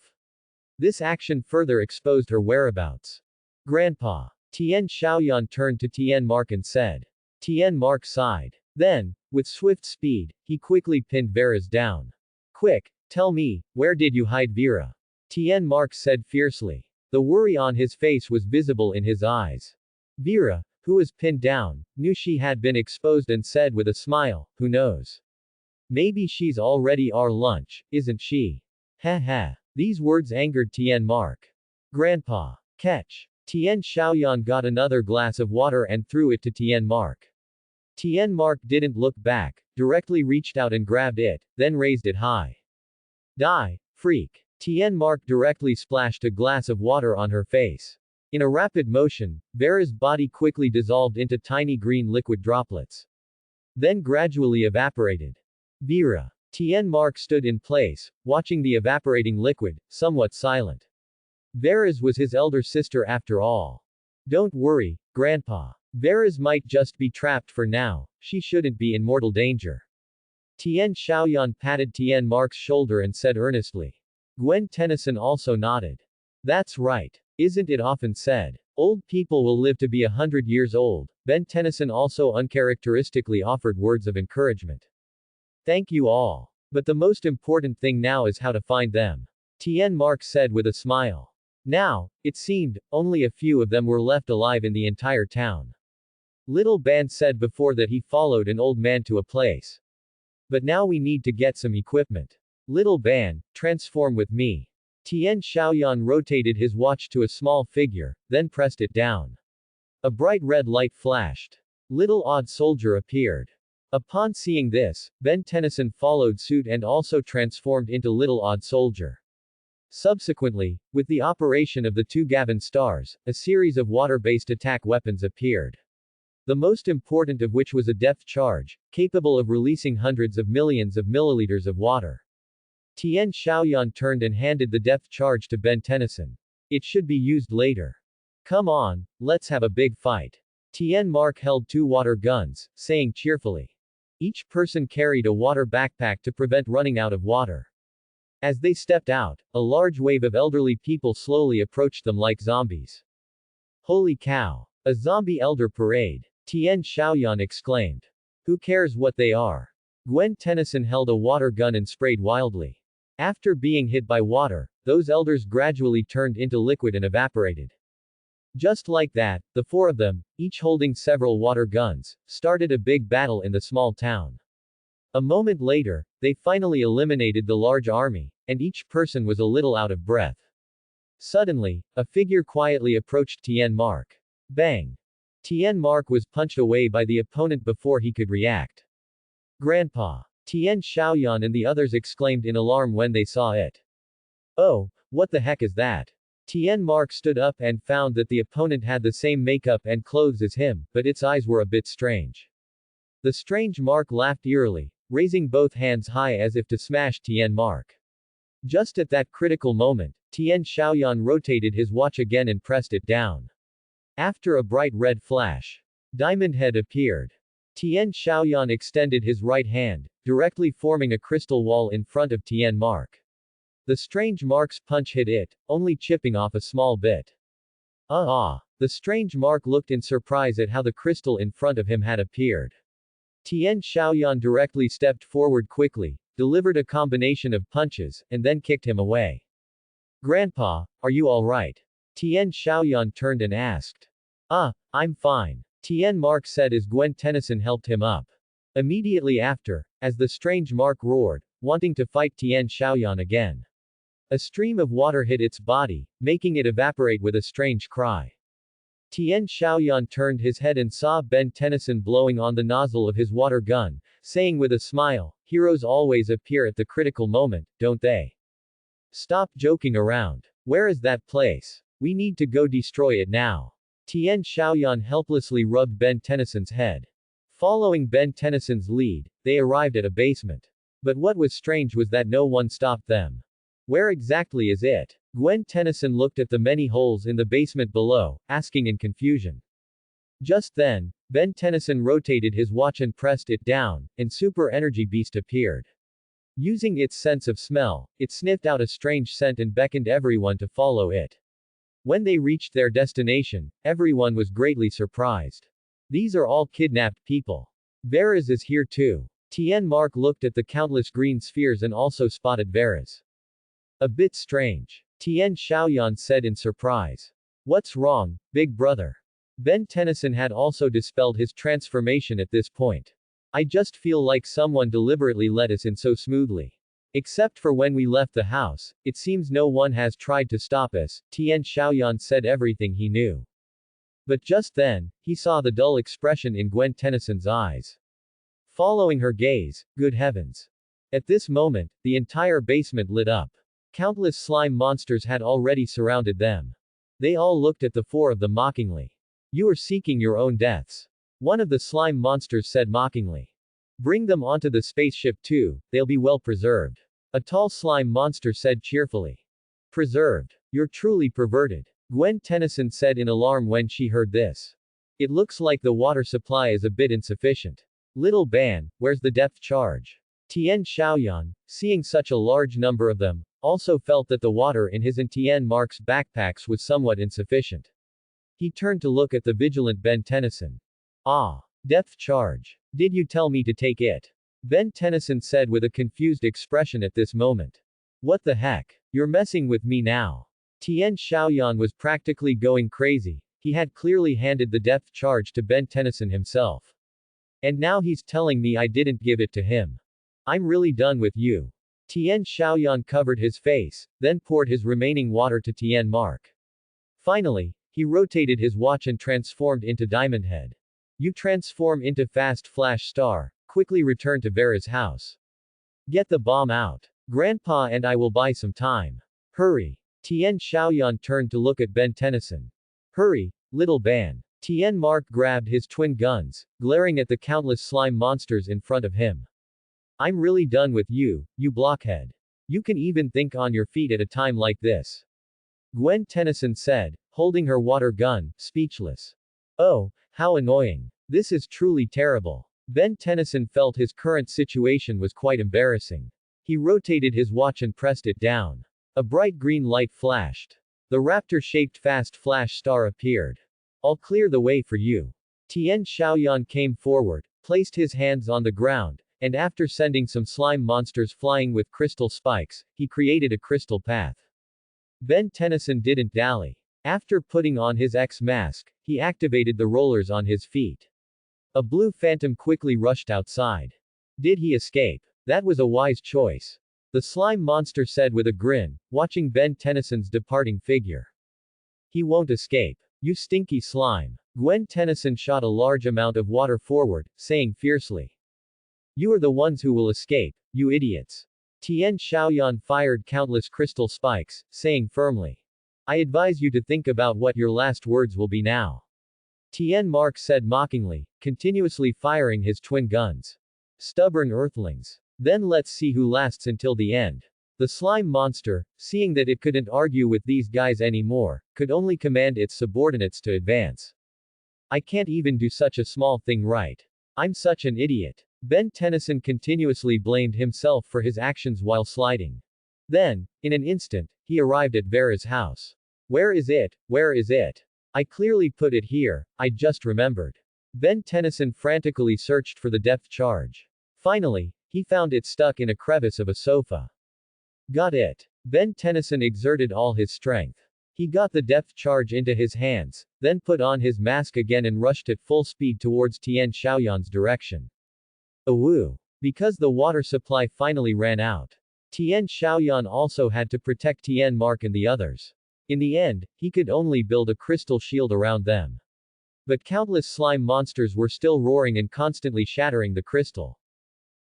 This action further exposed her whereabouts. Grandpa. Tian Xiaoyan turned to Tian Mark and said. Tian Mark sighed. Then, with swift speed, he quickly pinned Vera's down. Quick, tell me, where did you hide Vera? Tian Mark said fiercely. The worry on his face was visible in his eyes. Vera, who was pinned down, knew she had been exposed and said with a smile, who knows? Maybe she's already our lunch, isn't she? Ha ha. These words angered Tian Mark. Grandpa. Catch. Tian Xiaoyan got another glass of water and threw it to Tian Mark. Tian Mark didn't look back, directly reached out and grabbed it, then raised it high. Die, freak. Tian Mark directly splashed a glass of water on her face. In a rapid motion, Vera's body quickly dissolved into tiny green liquid droplets. Then gradually evaporated. Vera. Tian Mark stood in place, watching the evaporating liquid, somewhat silent. Vera's was his elder sister after all. Don't worry, Grandpa. Vera's might just be trapped for now, she shouldn't be in mortal danger. Tian Xiaoyan patted Tian Mark's shoulder and said earnestly. Gwen Tennyson also nodded. That's right. Isn't it often said? Old people will live to be 100 years old. Ben10 also uncharacteristically offered words of encouragement. Thank you all. But the most important thing now is how to find them. Tian Mark said with a smile. Now, it seemed, only a few of them were left alive in the entire town. Little Ban said before that he followed an old man to a place. But now we need to get some equipment. Little Ban, transform with me. Tian Xiaoyan rotated his watch to a small figure, then pressed it down. A bright red light flashed. Little odd soldier appeared. Upon seeing this, Ben10 followed suit and also transformed into Little Odd Soldier. Subsequently, with the operation of the two Gavin stars, a series of water-based attack weapons appeared. The most important of which was a depth charge, capable of releasing hundreds of millions of milliliters of water. Tian Xiaoyan turned and handed the depth charge to Ben10. It should be used later. Come on, let's have a big fight. Tian Mark held two water guns, saying cheerfully. Each person carried a water backpack to prevent running out of water. As they stepped out, a large wave of elderly people slowly approached them like zombies. Holy cow! A zombie elder parade. Tian Xiaoyan exclaimed. Who cares what they are? Gwen Tennyson held a water gun and sprayed wildly. After being hit by water, those elders gradually turned into liquid and evaporated. Just like that, the four of them, each holding several water guns, started a big battle in the small town. A moment later, they finally eliminated the large army, and each person was a little out of breath. Suddenly, a figure quietly approached Tian Mark. Bang! Tian Mark was punched away by the opponent before he could react. Grandpa! Tian Xiaoyan and the others exclaimed in alarm when they saw it. Oh, what the heck is that? Tian Mark stood up and found that the opponent had the same makeup and clothes as him, but its eyes were a bit strange. The strange Mark laughed eerily, raising both hands high as if to smash Tian Mark. Just at that critical moment, Tian Xiaoyan rotated his watch again and pressed it down. After a bright red flash, Diamond Head appeared. Tian Xiaoyan extended his right hand, directly forming a crystal wall in front of Tian Mark. The strange Mark's punch hit it, only chipping off a small bit. The strange Mark looked in surprise at how the crystal in front of him had appeared. Tian Xiaoyan directly stepped forward quickly, delivered a combination of punches, and then kicked him away. Grandpa, are you alright? Tian Xiaoyan turned and asked. I'm fine. Tian Mark said as Gwen Tennyson helped him up. Immediately after, as the strange Mark roared, wanting to fight Tian Xiaoyan again. A stream of water hit its body, making it evaporate with a strange cry. Tian Xiaoyan turned his head and saw Ben10 blowing on the nozzle of his water gun, saying with a smile, heroes always appear at the critical moment, don't they? Stop joking around. Where is that place? We need to go destroy it now. Tian Xiaoyan helplessly rubbed Ben10's head. Following Ben10's lead, they arrived at a basement. But what was strange was that no one stopped them. Where exactly is it? Gwen Tennyson looked at the many holes in the basement below, asking in confusion. Just then, Ben Tennyson rotated his watch and pressed it down, and Super Energy Beast appeared. Using its sense of smell, it sniffed out a strange scent and beckoned everyone to follow it. When they reached their destination, everyone was greatly surprised. These are all kidnapped people. Veras is here too. Tian Mark looked at the countless green spheres and also spotted Veras. A bit strange. Tian Xiaoyan said in surprise. What's wrong, big brother? Ben Tennyson had also dispelled his transformation at this point. I just feel like someone deliberately let us in so smoothly. Except for when we left the house, it seems no one has tried to stop us. Tian Xiaoyan said everything he knew. But just then, he saw the dull expression in Gwen Tennyson's eyes. Following her gaze, good heavens. At this moment, the entire basement lit up. Countless slime monsters had already surrounded them. They all looked at the four of them mockingly. You are seeking your own deaths. One of the slime monsters said mockingly. Bring them onto the spaceship too, they'll be well preserved. A tall slime monster said cheerfully. Preserved. You're truly perverted. Gwen Tennyson said in alarm when she heard this. It looks like the water supply is a bit insufficient. Little Ban, where's the depth charge? Tian Xiaoyan, seeing such a large number of them, also felt that the water in his and Tian Mark's backpacks was somewhat insufficient. He turned to look at the vigilant Ben Tennyson. Depth charge. Did you tell me to take it? Ben Tennyson said with a confused expression at this moment. What the heck? You're messing with me now. Tian Xiaoyan was practically going crazy. He had clearly handed the depth charge to Ben Tennyson himself. And now he's telling me I didn't give it to him. I'm really done with you. Tian Xiaoyan covered his face, then poured his remaining water to Tian Mark. Finally, He rotated his watch and transformed into Diamond Head. You transform into Fast Flash Star. Quickly return to Vera's house. Get the bomb out. Grandpa and I will buy some time. Hurry. Tien Xiaoyan turned to look at Ben Tennyson. Hurry, little Ban. Tien Mark grabbed his twin guns, glaring at the countless slime monsters in front of him. I'm really done with you, you blockhead. You can even think on your feet at a time like this. Gwen Tennyson said, holding her water gun, speechless. Oh, how annoying. This is truly terrible. Ben Tennyson felt his current situation was quite embarrassing. He rotated his watch and pressed it down. A bright green light flashed. The raptor-shaped Fast Flash Star appeared. I'll clear the way for you. Tien Xiaoyan came forward, placed his hands on the ground, and after sending some slime monsters flying with crystal spikes, he created a crystal path. Ben Tennyson didn't dally. After putting on his X mask, he activated the rollers on his feet. A blue phantom quickly rushed outside. Did he escape? That was a wise choice. The slime monster said with a grin, watching Ben Tennyson's departing figure. He won't escape. You stinky slime. Gwen Tennyson shot a large amount of water forward, saying fiercely. You are the ones who will escape, you idiots. Tien Xiaoyan fired countless crystal spikes, saying firmly. I advise you to think about what your last words will be now. Tien Mark said mockingly, continuously firing his twin guns. Stubborn earthlings. Then let's see who lasts until the end. The slime monster, seeing that it couldn't argue with these guys anymore, could only command its subordinates to advance. I can't even do such a small thing right. I'm such an idiot. Ben Tennyson continuously blamed himself for his actions while sliding. Then, in an instant, he arrived at Vera's house. Where is it? Where is it? I clearly put it here, I just remembered. Ben Tennyson frantically searched for the depth charge. Finally, he found it stuck in a crevice of a sofa. Got it. Ben Tennyson exerted all his strength. He got the depth charge into his hands, then put on his mask again and rushed at full speed towards Tien Xiaoyan's direction. Awoo. Because the water supply finally ran out. Tien Xiaoyan also had to protect Tien Mark and the others. In the end, he could only build a crystal shield around them. But countless slime monsters were still roaring and constantly shattering the crystal.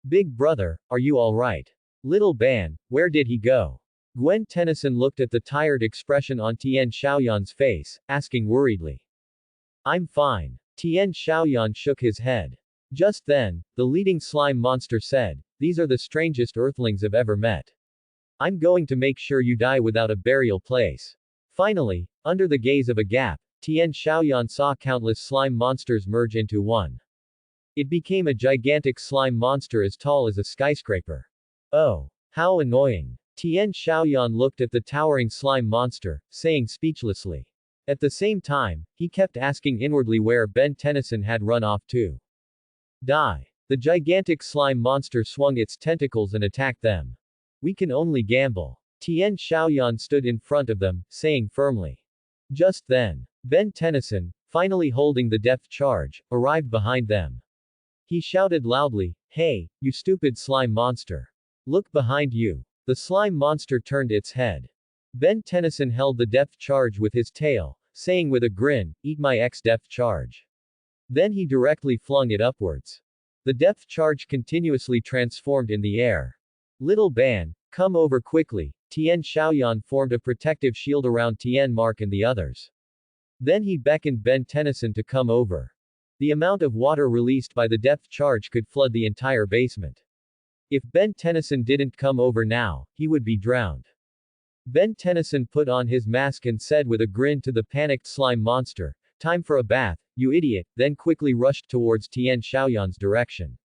Big brother, are you alright? Little Ban, where did he go? Gwen Tennyson looked at the tired expression on Tien Xiaoyan's face, asking worriedly. I'm fine. Tien Xiaoyan shook his head. Just then, the leading slime monster said, these are the strangest earthlings I've ever met. I'm going to make sure you die without a burial place. Finally, under the gaze of a gap, Tien Xiaoyan saw countless slime monsters merge into one. It became a gigantic slime monster as tall as a skyscraper. Oh, how annoying. Tien Xiaoyan looked at the towering slime monster, saying speechlessly. At the same time, he kept asking inwardly where Ben Tennyson had run off to. Die. The gigantic slime monster swung its tentacles and attacked them. We can only gamble. Tien Xiaoyan stood in front of them, saying firmly. Just then, Ben Tennyson, finally holding the depth charge, arrived behind them. He shouted loudly, hey, you stupid slime monster. Look behind you. The slime monster turned its head. Ben Tennyson held the depth charge with his tail, saying with a grin, eat my X depth charge. Then he directly flung it upwards. The depth charge continuously transformed in the air. Little Ban, come over quickly. Tien Xiaoyan formed a protective shield around Tien Mark and the others. Then he beckoned Ben Tennyson to come over. The amount of water released by the depth charge could flood the entire basement. If Ben Tennyson didn't come over now, he would be drowned. Ben Tennyson put on his mask and said with a grin to the panicked slime monster, time for a bath, you idiot, then quickly rushed towards Tien Xiaoyan's direction.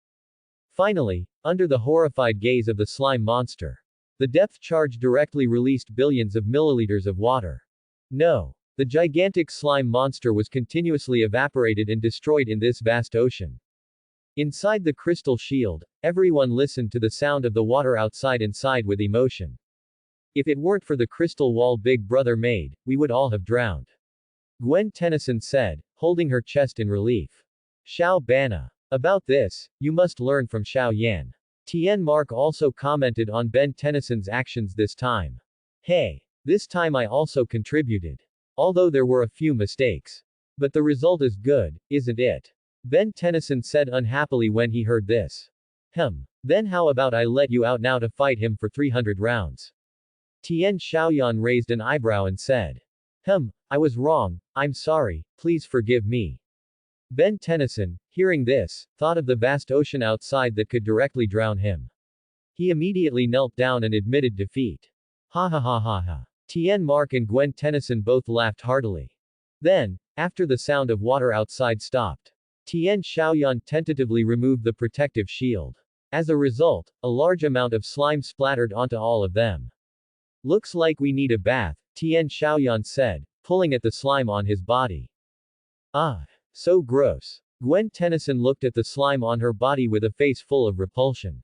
Finally, under the horrified gaze of the slime monster, the depth charge directly released billions of milliliters of water. No. The gigantic slime monster was continuously evaporated and destroyed in this vast ocean. Inside the crystal shield, everyone listened to the sound of the water outside and sighed with emotion. If it weren't for the crystal wall Big Brother made, we would all have drowned. Gwen Tennyson said, holding her chest in relief. Xiao Bana. About this, you must learn from Xiao Yan. Tien Mark also commented on Ben Tennyson's actions this time. Hey. This time I also contributed. although there were a few mistakes. But the result is good, isn't it? Ben10 said unhappily when he heard this. Then how about I let you out now to fight him for 300 rounds? Tian Xiaoyan raised an eyebrow and said. I was wrong, I'm sorry, please forgive me. Ben10, hearing this, thought of the vast ocean outside that could directly drown him. He immediately knelt down and admitted defeat. Ha ha ha ha ha. Tian Mark and Gwen Tennyson both laughed heartily. Then, after the sound of water outside stopped, Tian Xiaoyan tentatively removed the protective shield. As a result, a large amount of slime splattered onto all of them. Looks like we need a bath, Tian Xiaoyan said, pulling at the slime on his body. Ah, so gross. Gwen Tennyson looked at the slime on her body with a face full of repulsion.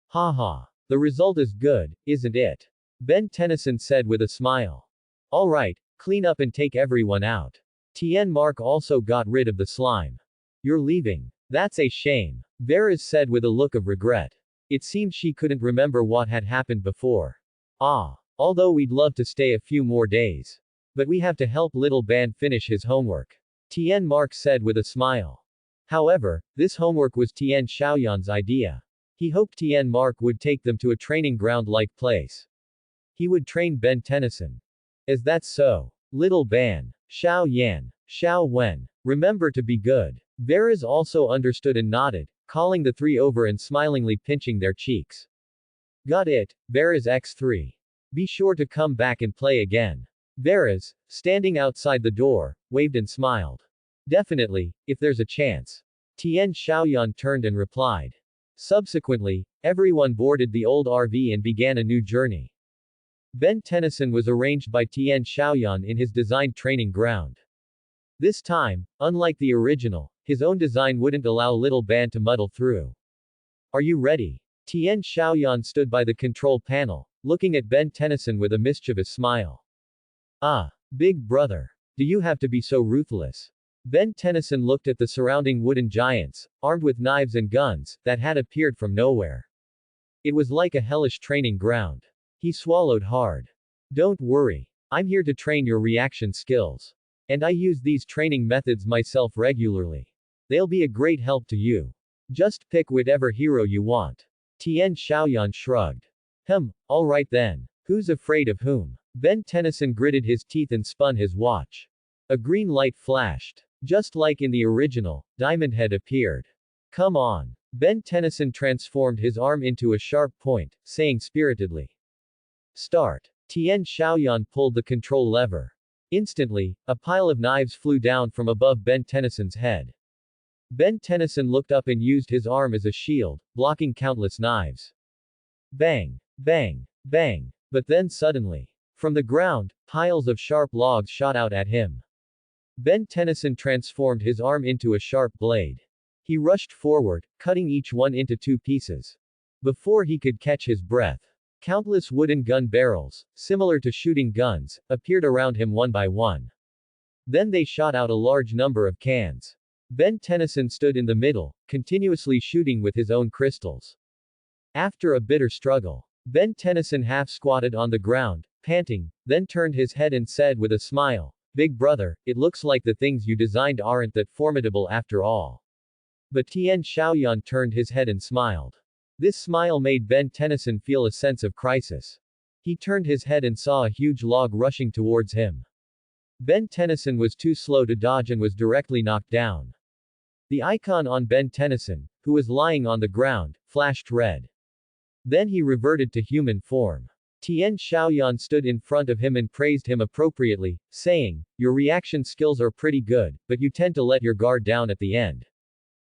Ha ha. The result is good, isn't it? Ben10 said with a smile. Alright, clean up and take everyone out. Tian Mark also got rid of the slime. You're leaving. That's a shame. Veras said with a look of regret. It seemed she couldn't remember what had happened before. Although we'd love to stay a few more days. But we have to help little Ban finish his homework. Tian Mark said with a smile. However, this homework was Tian Xiaoyan's idea. He hoped Tian Mark would take them to a training ground-like place. He would train Ben10. Is that so? Little Ban. Xiao Yan. Xiao Wen. Remember to be good. Veras also understood and nodded, calling the three over and smilingly pinching their cheeks. Got it, Veras X3. Be sure to come back and play again. Veras, standing outside the door, waved and smiled. Definitely, if there's a chance. Tian Xiaoyan turned and replied. Subsequently, everyone boarded the old RV and began a new journey. Ben10 was arranged by Tian Xiaoyan in his designed training ground. This time, unlike the original, his own design wouldn't allow little Ban to muddle through. Are you ready? Tian Xiaoyan stood by the control panel, looking at Ben10 with a mischievous smile. Big brother. Do you have to be so ruthless? Ben10 looked at the surrounding wooden giants, armed with knives and guns, that had appeared from nowhere. It was like a hellish training ground. He swallowed hard. Don't worry. I'm here to train your reaction skills. And I use these training methods myself regularly. They'll be a great help to you. Just pick whatever hero you want. Tian Xiaoyan shrugged. Alright then. Who's afraid of whom? Ben10 gritted his teeth and spun his watch. A green light flashed. Just like in the original, Diamond Head appeared. Come on. Ben10 transformed his arm into a sharp point, saying spiritedly. Start. Tian Xiaoyan pulled the control lever. Instantly, a pile of knives flew down from above Ben10's head. Ben10 looked up and used his arm as a shield, blocking countless knives. Bang! Bang! Bang! But then suddenly, from the ground, piles of sharp logs shot out at him. Ben10 transformed his arm into a sharp blade. He rushed forward, cutting each one into 2 pieces. Before he could catch his breath, countless wooden gun barrels, similar to shooting guns, appeared around him one by one. Then they shot out a large number of cans. Ben10 stood in the middle, continuously shooting with his own crystals. After a bitter struggle, Ben10 half squatted on the ground, panting, then turned his head and said with a smile, Big brother, it looks like the things you designed aren't that formidable after all. But Tian Xiaoyan turned his head and smiled. This smile made Ben10 feel a sense of crisis. He turned his head and saw a huge log rushing towards him. Ben10 was too slow to dodge and was directly knocked down. The icon on Ben10, who was lying on the ground, flashed red. Then he reverted to human form. Tian Xiaoyan stood in front of him and praised him appropriately, saying, Your reaction skills are pretty good, but you tend to let your guard down at the end.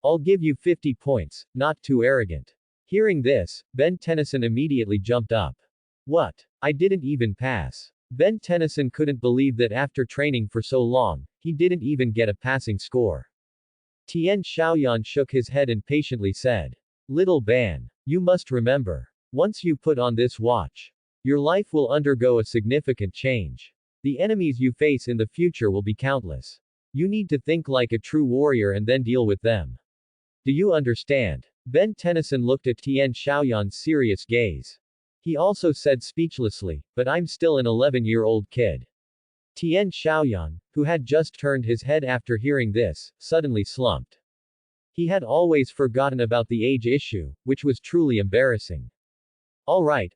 I'll give you 50 points, not too arrogant. Hearing this, Ben10 immediately jumped up. What? I didn't even pass. Ben10 couldn't believe that after training for so long, he didn't even get a passing score. Tian Xiaoyan shook his head and patiently said, Little Ban, you must remember. Once you put on this watch, your life will undergo a significant change. The enemies you face in the future will be countless. You need to think like a true warrior and then deal with them. Do you understand? Ben10 looked at Tian Xiaoyan's serious gaze. He also said speechlessly, but I'm still an 11-year-old kid. Tian Xiaoyan, who had just turned his head after hearing this, suddenly slumped. He had always forgotten about the age issue, which was truly embarrassing. Alright.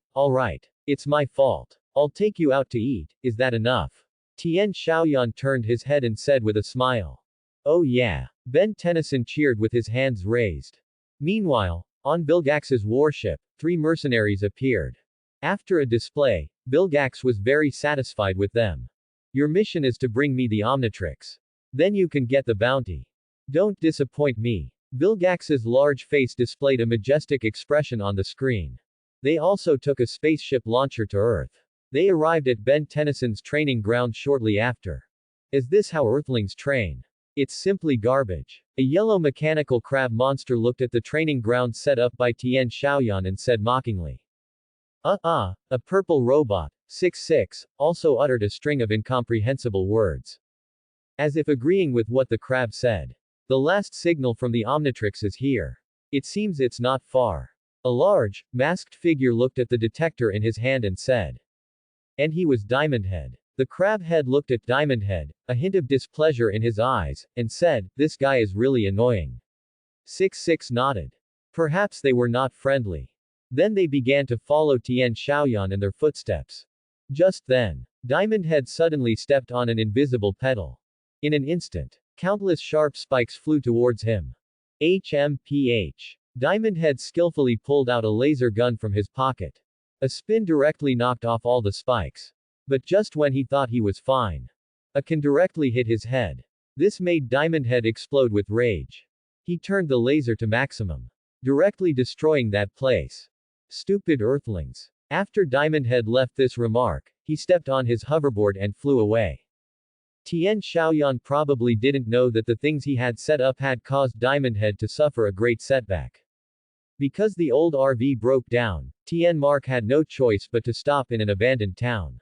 It's my fault. I'll take you out to eat, is that enough? Tian Xiaoyan turned his head and said with a smile. Oh yeah. Ben10 cheered with his hands raised. Meanwhile, on Bilgax's warship, 3 mercenaries appeared. After a display, Bilgax was very satisfied with them. Your mission is to bring me the Omnitrix. Then you can get the bounty. Don't disappoint me. Bilgax's large face displayed a majestic expression on the screen. They also took a spaceship launcher to Earth. They arrived at Ben10's training ground shortly after. Is this how Earthlings train? It's simply garbage. A yellow mechanical crab monster looked at the training ground set up by Tian Xiaoyan and said mockingly. A purple robot, 6'6", also uttered a string of incomprehensible words. As if agreeing with what the crab said. The last signal from the Omnitrix is here. It seems it's not far. A large, masked figure looked at the detector in his hand and said. And he was Diamond Head. The crab head looked at Diamond Head, a hint of displeasure in his eyes, and said, this guy is really annoying. 6'6" nodded. Perhaps they were not friendly. Then they began to follow Tian Xiaoyan in their footsteps. Just then, Diamond Head suddenly stepped on an invisible pedal. In an instant, countless sharp spikes flew towards him. HMPH. Diamond Head skillfully pulled out a laser gun from his pocket. A spin directly knocked off all the spikes. But just when he thought he was fine, a can directly hit his head. This made Diamond Head explode with rage. He turned the laser to maximum, directly destroying that place. Stupid Earthlings. After Diamond Head left this remark, he stepped on his hoverboard and flew away. Tian Xiaoyan probably didn't know that the things he had set up had caused Diamond Head to suffer a great setback. Because the old RV broke down, Tian Mark had no choice but to stop in an abandoned town.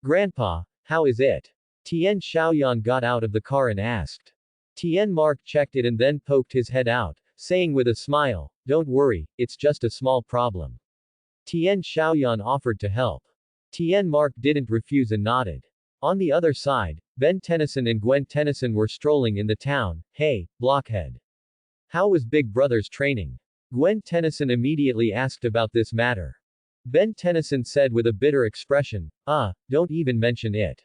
Grandpa, how is it? Tian Xiaoyan got out of the car and asked. Tian Mark checked it and then poked his head out, saying with a smile, don't worry, it's just a small problem. Tian Xiaoyan offered to help. Tian Mark didn't refuse and nodded. On the other side, Ben10 and Gwen10 were strolling in the town. Hey, blockhead. How was Big Brother's training? Gwen10 immediately asked about this matter. Ben10 said with a bitter expression, don't even mention it.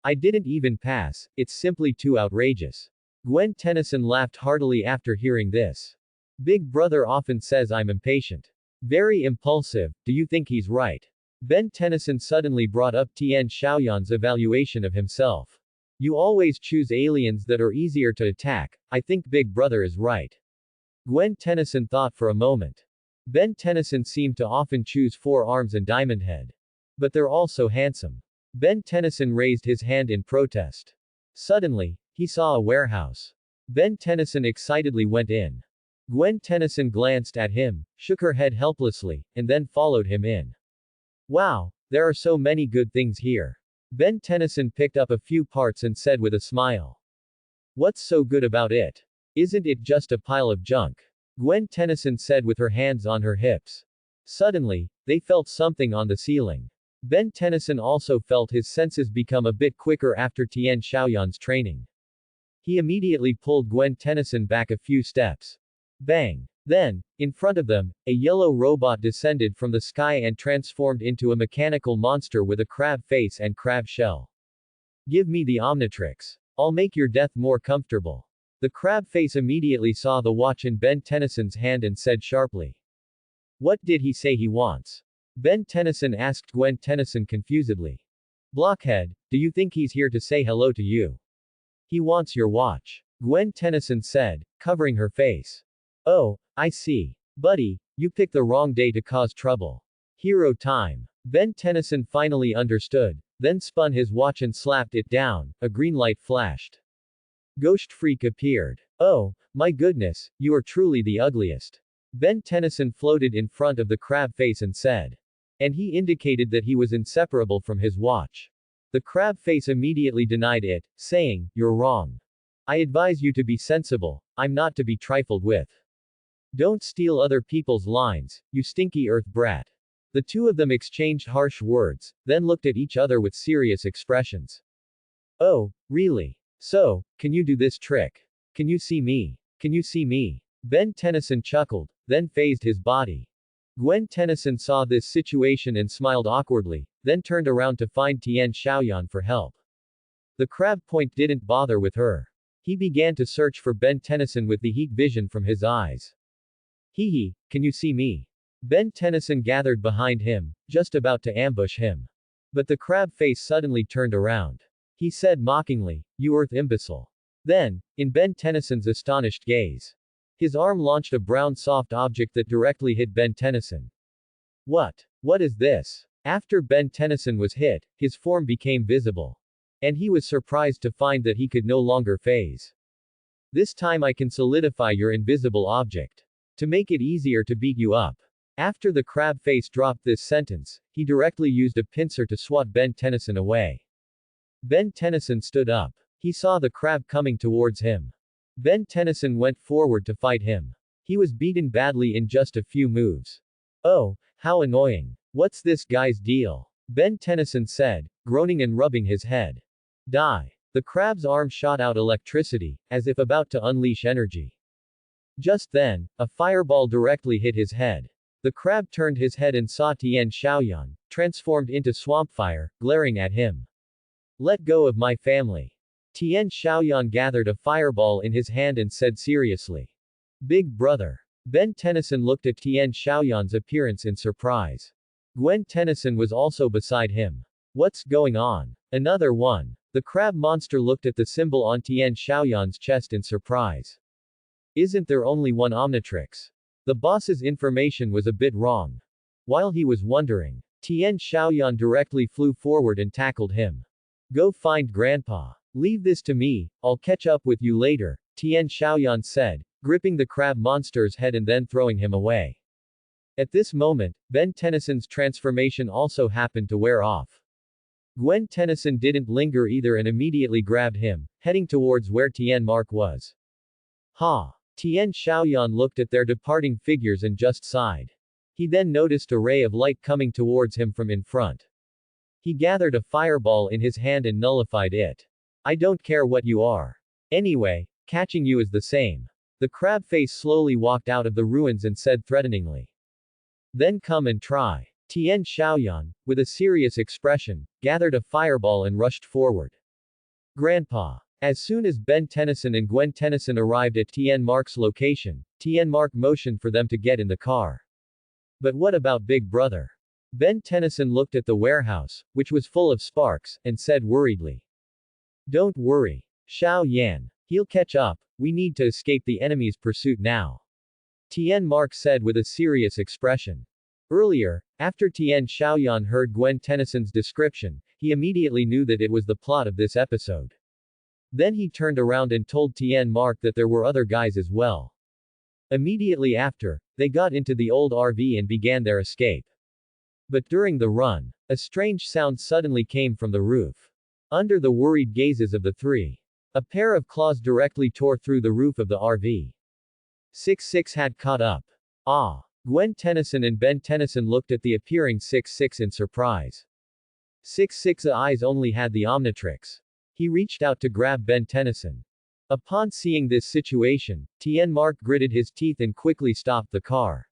I didn't even pass, it's simply too outrageous. Gwen10 laughed heartily after hearing this. Big Brother often says I'm impatient. Very impulsive, do you think he's right? Ben10 suddenly brought up Tian Xiaoyan's evaluation of himself. You always choose aliens that are easier to attack, I think Big Brother is right. Gwen10 thought for a moment. Ben10 seemed to often choose 4 arms and Diamond Head. But they're all so handsome. Ben10 raised his hand in protest. Suddenly, he saw a warehouse. Ben10 excitedly went in. Gwen10 glanced at him, shook her head helplessly, and then followed him in. Wow, there are so many good things here. Ben10 picked up a few parts and said with a smile. What's so good about it? Isn't it just a pile of junk? Gwen10 said with her hands on her hips. Suddenly, they felt something on the ceiling. Ben10 also felt his senses become a bit quicker after Tian Xiaoyan's training. He immediately pulled Gwen10 back a few steps. Bang! Then, in front of them, a yellow robot descended from the sky and transformed into a mechanical monster with a crab face and crab shell. Give me the Omnitrix. I'll make your death more comfortable. The crab face immediately saw the watch in Ben10's hand and said sharply. What did he say he wants? Ben10 asked Gwen10 confusedly. Blockhead, do you think he's here to say hello to you? He wants your watch. Gwen10 said, covering her face. Oh, I see. Buddy, you picked the wrong day to cause trouble. Hero time. Ben10 finally understood, then spun his watch and slapped it down, a green light flashed. Ghost Freak appeared. Oh, my goodness, you are truly the ugliest. Ben10 floated in front of the crab face and said. And he indicated that he was inseparable from his watch. The crab face immediately denied it, saying, you're wrong. I advise you to be sensible, I'm not to be trifled with. Don't steal other people's lines, you stinky earth brat. The two of them exchanged harsh words, then looked at each other with serious expressions. Oh, really? So, can you do this trick? Can you see me? Can you see me? Ben Tennyson chuckled, then phased his body. Gwen Tennyson saw this situation and smiled awkwardly, then turned around to find Tian Xiaoyan for help. The crab point didn't bother with her. He began to search for Ben Tennyson with the heat vision from his eyes. Hee hee, can you see me? Ben Tennyson gathered behind him, just about to ambush him. But the crab face suddenly turned around. He said mockingly, "You earth imbecile." Then, in Ben Tennyson's astonished gaze, his arm launched a brown soft object that directly hit Ben Tennyson. What? What is this? After Ben Tennyson was hit, his form became visible. And he was surprised to find that he could no longer phase. This time I can solidify your invisible object. To make it easier to beat you up. After the crab face dropped this sentence, he directly used a pincer to swat Ben Tennyson away. Ben Tennyson stood up. He saw the crab coming towards him. Ben Tennyson went forward to fight him. He was beaten badly in just a few moves. Oh, how annoying. What's this guy's deal? Ben Tennyson said, groaning and rubbing his head. Die. The crab's arm shot out electricity, as if about to unleash energy. Just then, a fireball directly hit his head. The crab turned his head and saw Tian Xiaoyan, transformed into swampfire, glaring at him. Let go of my family. Tian Xiaoyan gathered a fireball in his hand and said seriously. Big brother. Ben Tennyson looked at Tian Xiaoyan's appearance in surprise. Gwen Tennyson was also beside him. What's going on? Another one. The crab monster looked at the symbol on Tian Xiaoyan's chest in surprise. Isn't there only one Omnitrix? The boss's information was a bit wrong. While he was wondering, Tian Xiaoyan directly flew forward and tackled him. Go find Grandpa. Leave this to me, I'll catch up with you later, Tian Xiaoyan said, gripping the crab monster's head and then throwing him away. At this moment, Ben Tennyson's transformation also happened to wear off. Gwen Tennyson didn't linger either and immediately grabbed him, heading towards where Tian Mark was. Ha! Tian Xiaoyan looked at their departing figures and just sighed. He then noticed a ray of light coming towards him from in front. He gathered a fireball in his hand and nullified it. I don't care what you are. Anyway, catching you is the same. The crab face slowly walked out of the ruins and said threateningly. Then come and try. Tian Xiaoyan, with a serious expression, gathered a fireball and rushed forward. Grandpa. As soon as Ben Tennyson and Gwen Tennyson arrived at Tian Mark's location, Tian Mark motioned for them to get in the car. But what about Big Brother? Ben Tennyson looked at the warehouse, which was full of sparks, and said worriedly. Don't worry. Xiao Yan. He'll catch up, we need to escape the enemy's pursuit now. Tian Mark said with a serious expression. Earlier, after Tian Xiaoyan heard Gwen Tennyson's description, he immediately knew that it was the plot of this episode. Then he turned around and told Tian Mark that there were other guys as well. Immediately after, they got into the old RV and began their escape. But during the run, a strange sound suddenly came from the roof. Under the worried gazes of the three, a pair of claws directly tore through the roof of the RV. 6-6 had caught up. Ah! Gwen Tennyson and Ben Tennyson looked at the appearing 6-6 in surprise. 6-6's eyes only had the Omnitrix. He reached out to grab Ben Tennyson. Upon seeing this situation, Tian Mark gritted his teeth and quickly stopped the car.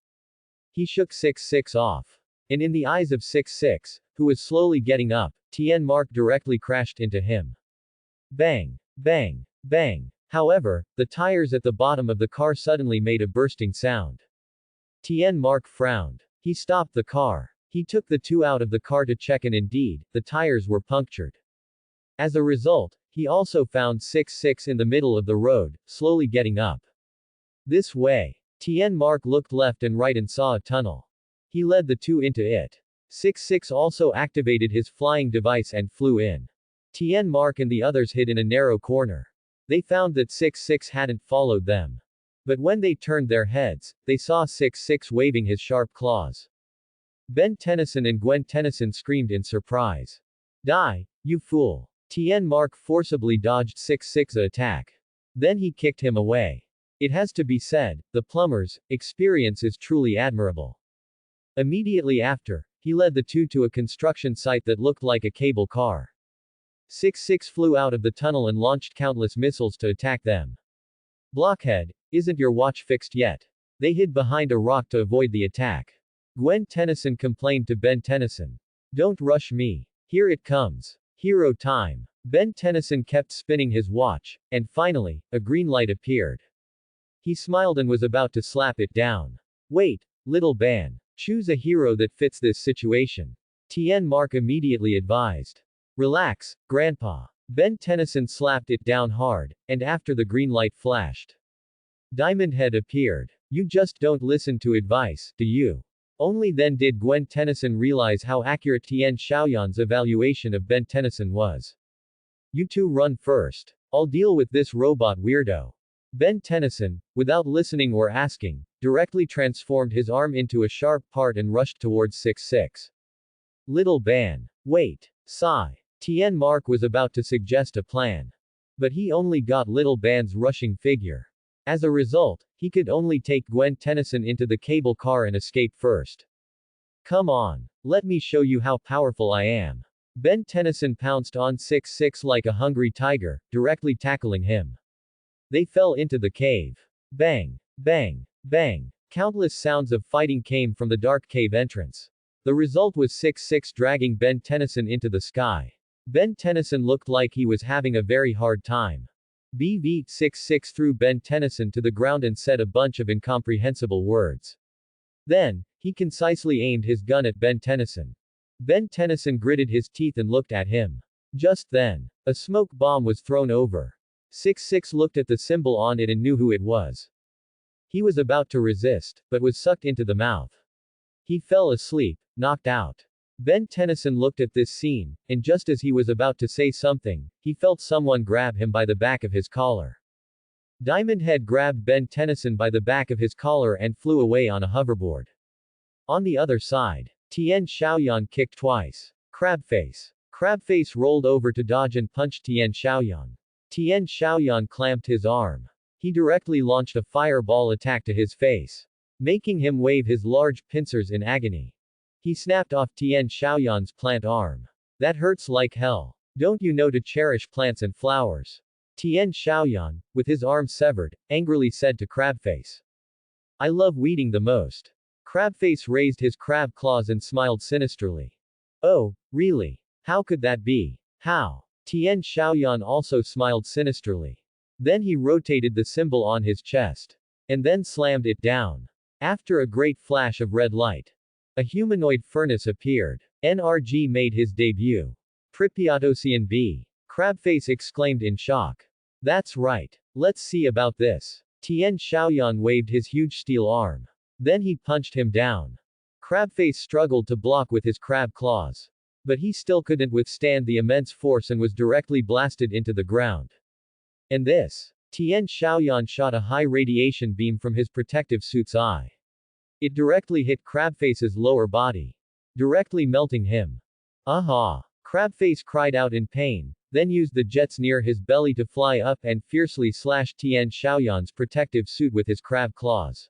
He shook 6-6 off. And in the eyes of 6-6, who was slowly getting up, Tian Mark directly crashed into him. Bang! Bang! Bang! However, the tires at the bottom of the car suddenly made a bursting sound. Tian Mark frowned. He stopped the car. He took the two out of the car to check and indeed, the tires were punctured. As a result, he also found 6-6 in the middle of the road, slowly getting up. This way. Tian Mark looked left and right and saw a tunnel. He led the two into it. 6-6 also activated his flying device and flew in. Tian Mark and the others hid in a narrow corner. They found that 6-6 hadn't followed them. But when they turned their heads, they saw 6-6 waving his sharp claws. Ben Tennyson and Gwen Tennyson screamed in surprise. Die, you fool! Tian Mark forcibly dodged 6-6's attack. Then he kicked him away. It has to be said, the plumber's experience is truly admirable. Immediately after, he led the two to a construction site that looked like a cable car. 6-6 flew out of the tunnel and launched countless missiles to attack them. Blockhead, isn't your watch fixed yet? They hid behind a rock to avoid the attack. Gwen Tennyson complained to Ben Tennyson. Don't rush me. Here it comes. Hero time. Ben Tennyson kept spinning his watch, and finally, a green light appeared. He smiled and was about to slap it down. Wait, little Ben. Choose a hero that fits this situation. Mark immediately advised. Relax, Grandpa. Ben Tennyson slapped it down hard, and after the green light flashed, Diamond Head appeared. You just don't listen to advice, do you? Only then did Gwen Tennyson realize how accurate Tian Xiaoyan's evaluation of Ben Tennyson was. You two run first. I'll deal with this robot weirdo. Ben Tennyson, without listening or asking, directly transformed his arm into a sharp part and rushed towards 6-6. Little Ben. Wait. Sigh. Mark was about to suggest a plan. But he only got Little Ben's rushing figure. As a result, he could only take Gwen Tennyson into the cable car and escape first. Come on. Let me show you how powerful I am. Ben Tennyson pounced on 6-6 like a hungry tiger, directly tackling him. They fell into the cave. Bang, bang, bang. Countless sounds of fighting came from the dark cave entrance. The result was 6-6 dragging Ben Tennyson into the sky. Ben Tennyson looked like he was having a very hard time. BV-6-6 threw Ben Tennyson to the ground and said a bunch of incomprehensible words. Then, he concisely aimed his gun at Ben Tennyson. Ben Tennyson gritted his teeth and looked at him. Just then, a smoke bomb was thrown over. 6-6 looked at the symbol on it and knew who it was. He was about to resist, but was sucked into the mouth. He fell asleep, knocked out. Ben Tennyson looked at this scene, and just as he was about to say something, he felt someone grab him by the back of his collar. Diamond Head grabbed Ben Tennyson by the back of his collar and flew away on a hoverboard. On the other side, Tian Xiaoyan kicked twice. Crabface. Crabface rolled over to dodge and punched Tian Xiaoyan. Tian Xiaoyan clamped his arm. He directly launched a fireball attack to his face, making him wave his large pincers in agony. He snapped off Tian Xiaoyan's plant arm. That hurts like hell. Don't you know to cherish plants and flowers? Tian Xiaoyan, with his arm severed, angrily said to Crabface. I love weeding the most. Crabface raised his crab claws and smiled sinisterly. Oh, really? How could that be? How? Tian Xiaoyan also smiled sinisterly. Then he rotated the symbol on his chest. And then slammed it down. After a great flash of red light, a humanoid furnace appeared. NRG made his debut. Pripyatosian B. Crabface exclaimed in shock. That's right. Let's see about this. Tian Xiaoyan waved his huge steel arm. Then he punched him down. Crabface struggled to block with his crab claws. But he still couldn't withstand the immense force and was directly blasted into the ground. And this. Tian Xiaoyan shot a high radiation beam from his protective suit's eye. It directly hit Crabface's lower body, directly melting him. Aha! Crabface cried out in pain, then used the jets near his belly to fly up and fiercely slash Tian Xiaoyan's protective suit with his crab claws.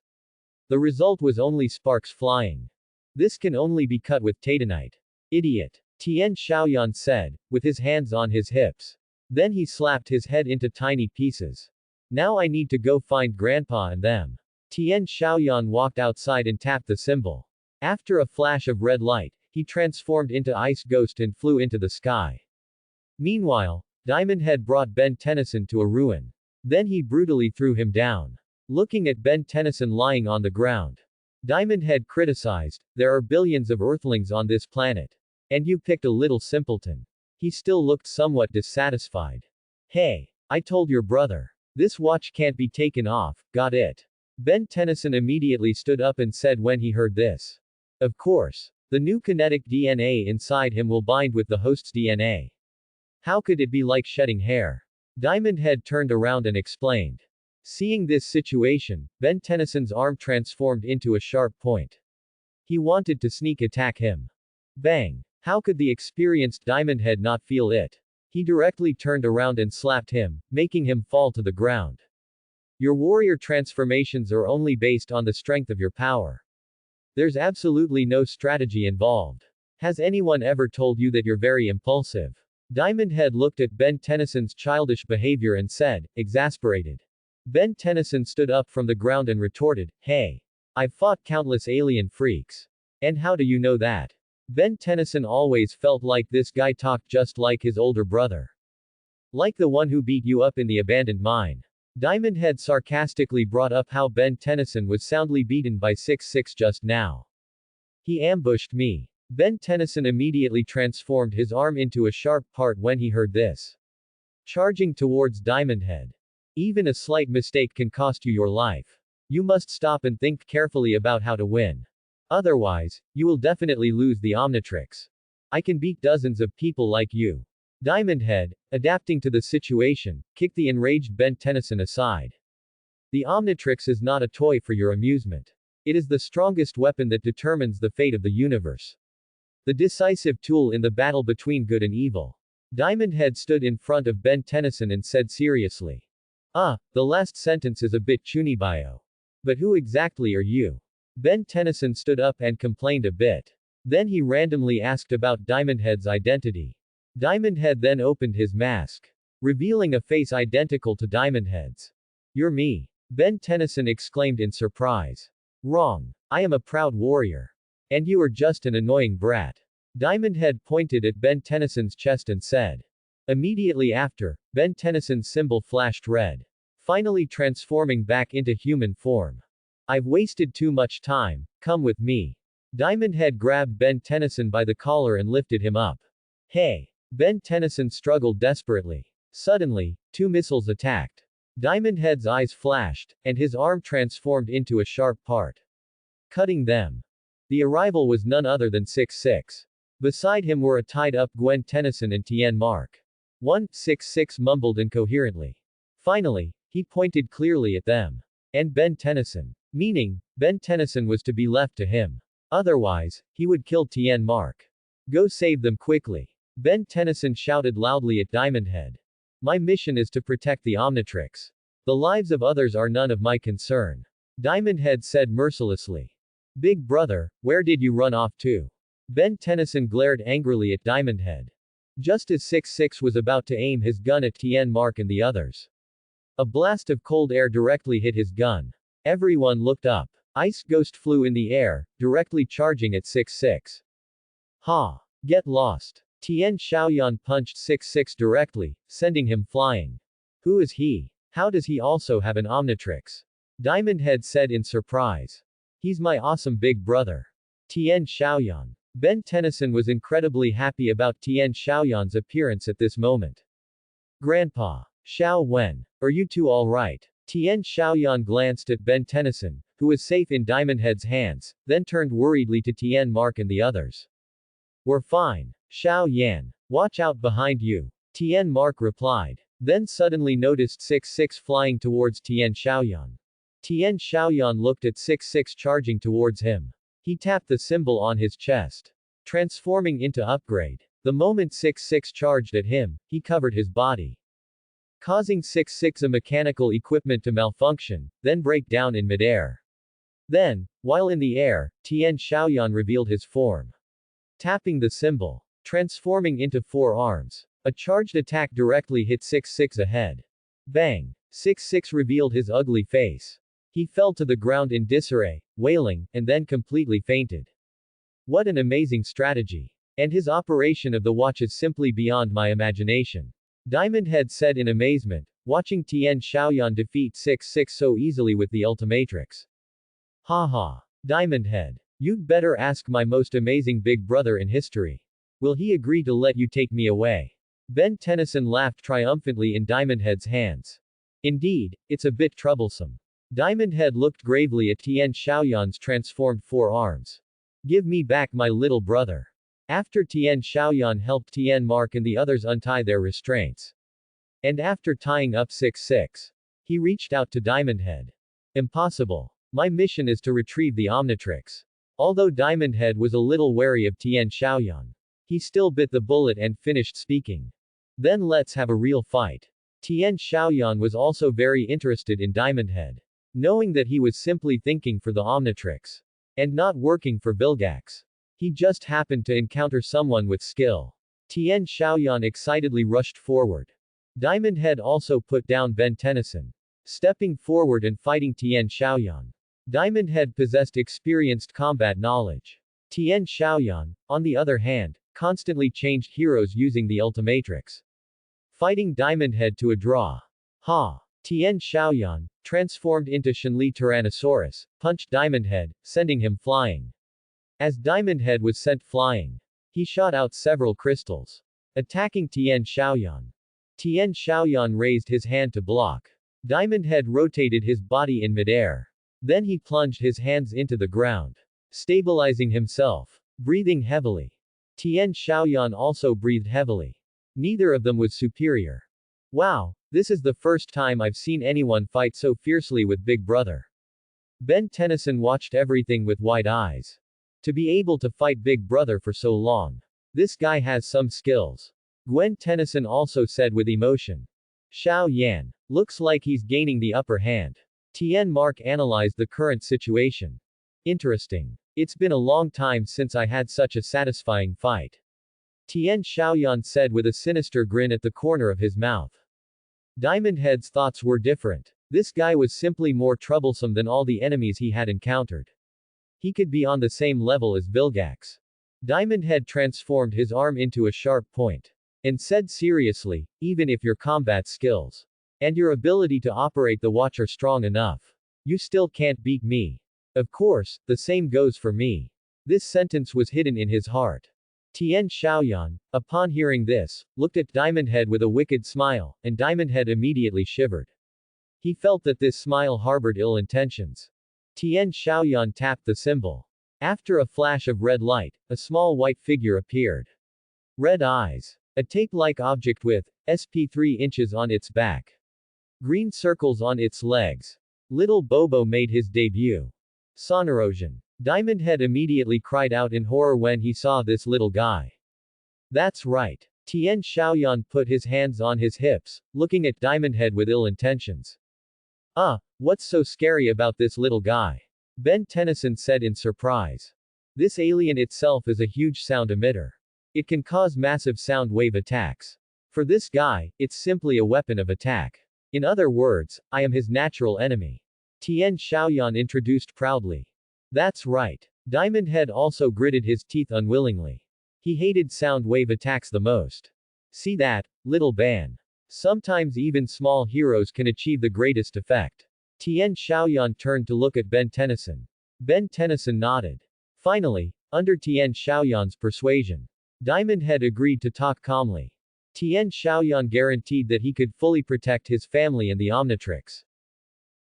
The result was only sparks flying. This can only be cut with tatanite. Idiot. Tian Xiaoyan said, with his hands on his hips. Then he slapped his head into tiny pieces. Now I need to go find Grandpa and them. Tian Xiaoyan walked outside and tapped the symbol. After a flash of red light, he transformed into Ice Ghost and flew into the sky. Meanwhile, Diamond Head brought Ben Tennyson to a ruin. Then he brutally threw him down. Looking at Ben Tennyson lying on the ground, Diamond Head criticized, there are billions of Earthlings on this planet. And you picked a little simpleton. He still looked somewhat dissatisfied. Hey, I told your brother. This watch can't be taken off, got it? Ben Tennyson immediately stood up and said when he heard this. Of course. The new kinetic DNA inside him will bind with the host's DNA. How could it be like shedding hair? Diamond Head turned around and explained. Seeing this situation, Ben Tennyson's arm transformed into a sharp point. He wanted to sneak attack him. Bang! How could the experienced Diamond Head not feel it? He directly turned around and slapped him, making him fall to the ground. Your warrior transformations are only based on the strength of your power. There's absolutely no strategy involved. Has anyone ever told you that you're very impulsive? Diamond Head looked at Ben Tennyson's childish behavior and said, exasperated. Ben Tennyson stood up from the ground and retorted, hey. I've fought countless alien freaks. And how do you know that? Ben Tennyson always felt like this guy talked just like his older brother. Like the one who beat you up in the abandoned mine. Diamond Head sarcastically brought up how Ben Tennyson was soundly beaten by 6'6" just now. He ambushed me. Ben Tennyson immediately transformed his arm into a sharp part when he heard this. Charging towards Diamond Head. Even a slight mistake can cost you your life. You must stop and think carefully about how to win. Otherwise, you will definitely lose the Omnitrix. I can beat dozens of people like you. Diamond Head, adapting to the situation, kicked the enraged Ben Tennyson aside. The Omnitrix is not a toy for your amusement. It is the strongest weapon that determines the fate of the universe. The decisive tool in the battle between good and evil. Diamond Head stood in front of Ben Tennyson and said seriously. The last sentence is a bit chunibyo. But who exactly are you? Ben Tennyson stood up and complained a bit. Then he randomly asked about Diamond Head's identity. Diamond Head then opened his mask, revealing a face identical to Diamond Head's. You're me. Ben Tennyson exclaimed in surprise. Wrong. I am a proud warrior. And you are just an annoying brat. Diamond Head pointed at Ben Tennyson's chest and said. Immediately after, Ben Tennyson's symbol flashed red, finally transforming back into human form. I've wasted too much time, come with me. Diamond Head grabbed Ben Tennyson by the collar and lifted him up. Hey! Ben Tennyson struggled desperately. Suddenly, two missiles attacked. Diamond Head's eyes flashed, and his arm transformed into a sharp part, cutting them. The arrival was none other than 6'6". Beside him were a tied-up Gwen Tennyson and Tien Mark. 166 mumbled incoherently. Finally, he pointed clearly at them. And Ben Tennyson. Meaning, Ben Tennyson was to be left to him. Otherwise, he would kill Tien Mark. Go save them quickly. Ben Tennyson shouted loudly at Diamond Head. My mission is to protect the Omnitrix. The lives of others are none of my concern. Diamond Head said mercilessly. Big brother, where did you run off to? Ben Tennyson glared angrily at Diamond Head. Just as 6'6 was about to aim his gun at Tien Mark and the others. A blast of cold air directly hit his gun. Everyone looked up. Ice Ghost flew in the air, directly charging at 6'6. Ha! Get lost. Tien Xiaoyan punched 6'6 directly, sending him flying. Who is he? How does he also have an Omnitrix? Diamond Head said in surprise. He's my awesome big brother. Tien Xiaoyan. Ben Tennyson was incredibly happy about Tien Xiaoyan's appearance at this moment. Grandpa. Xiao Wen. Are you two alright? Tien Xiaoyan glanced at Ben Tennyson, who was safe in Diamond Head's hands, then turned worriedly to Tien Mark and the others. We're fine. Xiao Yan. Watch out behind you. Tien Mark replied. Then suddenly noticed 6'6 flying towards Tien Xiaoyan. Tien Xiaoyan looked at 6'6 charging towards him. He tapped the symbol on his chest, transforming into upgrade. The moment 6'6 charged at him, he covered his body, causing 6'6's mechanical equipment to malfunction, then break down in midair. Then, while in the air, Tien Xiaoyan revealed his form, tapping the symbol, transforming into 4 arms. A charged attack directly hit 6'6 ahead. Bang! 6'6 revealed his ugly face. He fell to the ground in disarray, wailing, and then completely fainted. What an amazing strategy. And his operation of the watch is simply beyond my imagination. Diamond Head said in amazement, watching Tien Xiaoyan defeat 6'6 so easily with the Ultimatrix. Ha. Diamond Head. You'd better ask my most amazing big brother in history. Will he agree to let you take me away? Ben Tennyson laughed triumphantly in Diamond Head's hands. Indeed, it's a bit troublesome. Diamond Head looked gravely at Tien Xiaoyan's transformed 4 arms. Give me back my little brother. After Tien Xiaoyan helped Tien Mark and the others untie their restraints. And after tying up 6'6, he reached out to Diamond Head. Impossible. My mission is to retrieve the Omnitrix. Although Diamond Head was a little wary of Tien Xiaoyan, he still bit the bullet and finished speaking. Then let's have a real fight. Tien Xiaoyan was also very interested in Diamond Head, knowing that he was simply thinking for the Omnitrix, and not working for Vilgax. He just happened to encounter someone with skill. Tian Xiaoyan excitedly rushed forward. Diamond Head also put down Ben10, stepping forward and fighting Tian Xiaoyan. Diamond Head possessed experienced combat knowledge. Tian Xiaoyan, on the other hand, constantly changed heroes using the Ultimatrix. Fighting Diamond Head to a draw. Ha! Tian Xiaoyan, transformed into Shenli Tyrannosaurus, punched Diamond Head, sending him flying. As Diamond Head was sent flying, he shot out several crystals, attacking Tian Xiaoyan. Tian Xiaoyan raised his hand to block. Diamond Head rotated his body in midair. Then he plunged his hands into the ground, stabilizing himself, breathing heavily. Tian Xiaoyan also breathed heavily. Neither of them was superior. Wow, this is the first time I've seen anyone fight so fiercely with Big Brother. Ben10 watched everything with wide eyes. To be able to fight Big Brother for so long. This guy has some skills. Gwen Tennyson also said with emotion. Xiao Yan. Looks like he's gaining the upper hand. Tian Mark analyzed the current situation. Interesting. It's been a long time since I had such a satisfying fight. Tian Xiaoyan said with a sinister grin at the corner of his mouth. Diamond Head's thoughts were different. This guy was simply more troublesome than all the enemies he had encountered. He could be on the same level as Vilgax. Diamond Head transformed his arm into a sharp point. And said seriously, even if your combat skills and your ability to operate the watch are strong enough, you still can't beat me. Of course, the same goes for me. This sentence was hidden in his heart. Tian Xiaoyan, upon hearing this, looked at Diamond Head with a wicked smile, and Diamond Head immediately shivered. He felt that this smile harbored ill intentions. Tian Xiaoyan tapped the symbol. After a flash of red light, a small white figure appeared. Red eyes. A tape-like object with SP 3 inches on its back. Green circles on its legs. Little Bobo made his debut. Sonoerosion. Diamond Head immediately cried out in horror when he saw this little guy. That's right. Tian Xiaoyan put his hands on his hips, looking at Diamond Head with ill intentions. What's so scary about this little guy? Ben10 said in surprise. This alien itself is a huge sound emitter. It can cause massive sound wave attacks. For this guy, it's simply a weapon of attack. In other words, I am his natural enemy. Tian Xiaoyan introduced proudly. That's right. Diamond Head also gritted his teeth unwillingly. He hated sound wave attacks the most. See that, little Ban. Sometimes even small heroes can achieve the greatest effect. Tian Xiaoyan turned to look at Ben10. Ben10 nodded. Finally, under Tian Xiaoyan's persuasion, Diamond Head agreed to talk calmly. Tian Xiaoyan guaranteed that he could fully protect his family and the Omnitrix.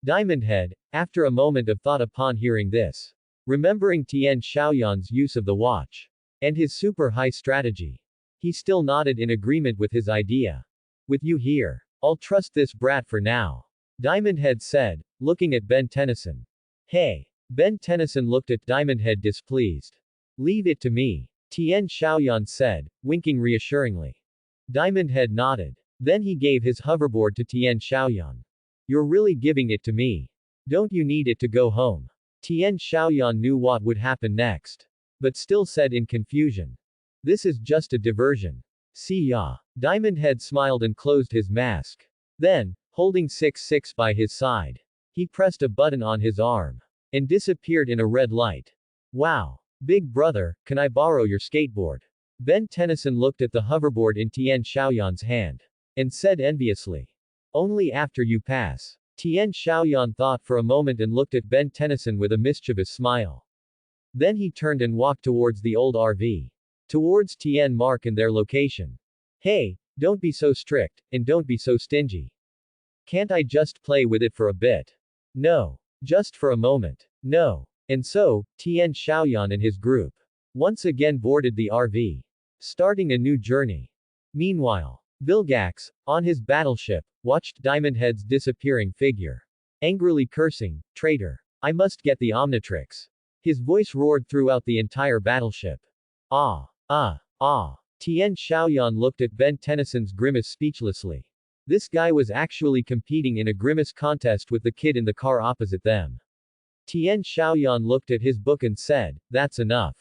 Diamond Head, after a moment of thought upon hearing this, remembering Tian Xiaoyan's use of the watch, and his super high strategy, he still nodded in agreement with his idea. With you here, I'll trust this brat for now. Diamond Head said, looking at Ben10. Hey. Ben10 looked at Diamond Head displeased. Leave it to me. Tian Xiaoyan said, winking reassuringly. Diamond Head nodded. Then he gave his hoverboard to Tian Xiaoyan. You're really giving it to me. Don't you need it to go home? Tian Xiaoyan knew what would happen next. But still said in confusion. This is just a diversion. See ya. Diamond Head smiled and closed his mask. Then, holding 6-6 by his side, he pressed a button on his arm. And disappeared in a red light. Wow. Big brother, can I borrow your skateboard? Ben10 looked at the hoverboard in Tian Xiaoyan's hand. And said enviously. Only after you pass. Tian Xiaoyan thought for a moment and looked at Ben10 with a mischievous smile. Then he turned and walked towards the old RV. Towards Tian Mark and their location. Hey, don't be so strict, and don't be so stingy. Can't I just play with it for a bit? No. Just for a moment. No. And so, Tian Xiaoyan and his group once again boarded the RV. Starting a new journey. Meanwhile, Vilgax, on his battleship, watched Diamond Head's disappearing figure. Angrily cursing, traitor. I must get the Omnitrix. His voice roared throughout the entire battleship. Tian Xiaoyan looked at Ben10's grimace speechlessly. This guy was actually competing in a grimace contest with the kid in the car opposite them. Tian Xiaoyan looked at his book and said, that's enough.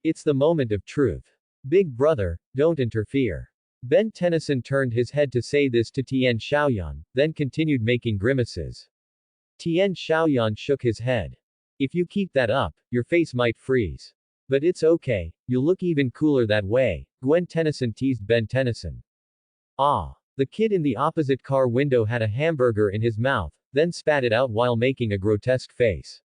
It's the moment of truth. Big brother, don't interfere. Ben Tennyson turned his head to say this to Tian Xiaoyan, then continued making grimaces. Tian Xiaoyan shook his head. If you keep that up, your face might freeze. But it's okay, you look even cooler that way, Gwen Tennyson teased Ben Tennyson. Ah. The kid in the opposite car window had a hamburger in his mouth, then spat it out while making a grotesque face.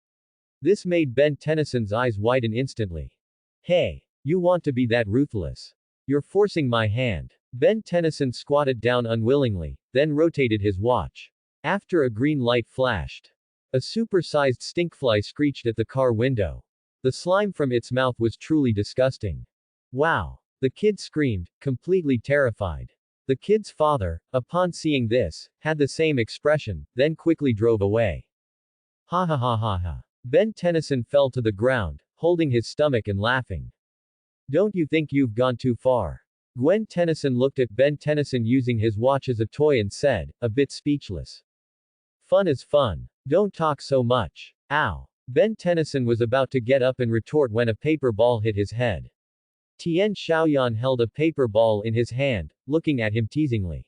This made Ben Tennyson's eyes widen instantly. Hey, you want to be that ruthless? You're forcing my hand. Ben Tennyson squatted down unwillingly, then rotated his watch. After a green light flashed, a super-sized stinkfly screeched at the car window. The slime from its mouth was truly disgusting. Wow! The kid screamed, completely terrified. The kid's father, upon seeing this, had the same expression, then quickly drove away. Ha ha ha ha ha. Ben Tennyson fell to the ground, holding his stomach and laughing. Don't you think you've gone too far? Gwen Tennyson looked at Ben Tennyson using his watch as a toy and said, a bit speechless. Fun is fun. Don't talk so much. Ow. Ben Tennyson was about to get up and retort when a paper ball hit his head. Tian Xiaoyan held a paper ball in his hand, looking at him teasingly.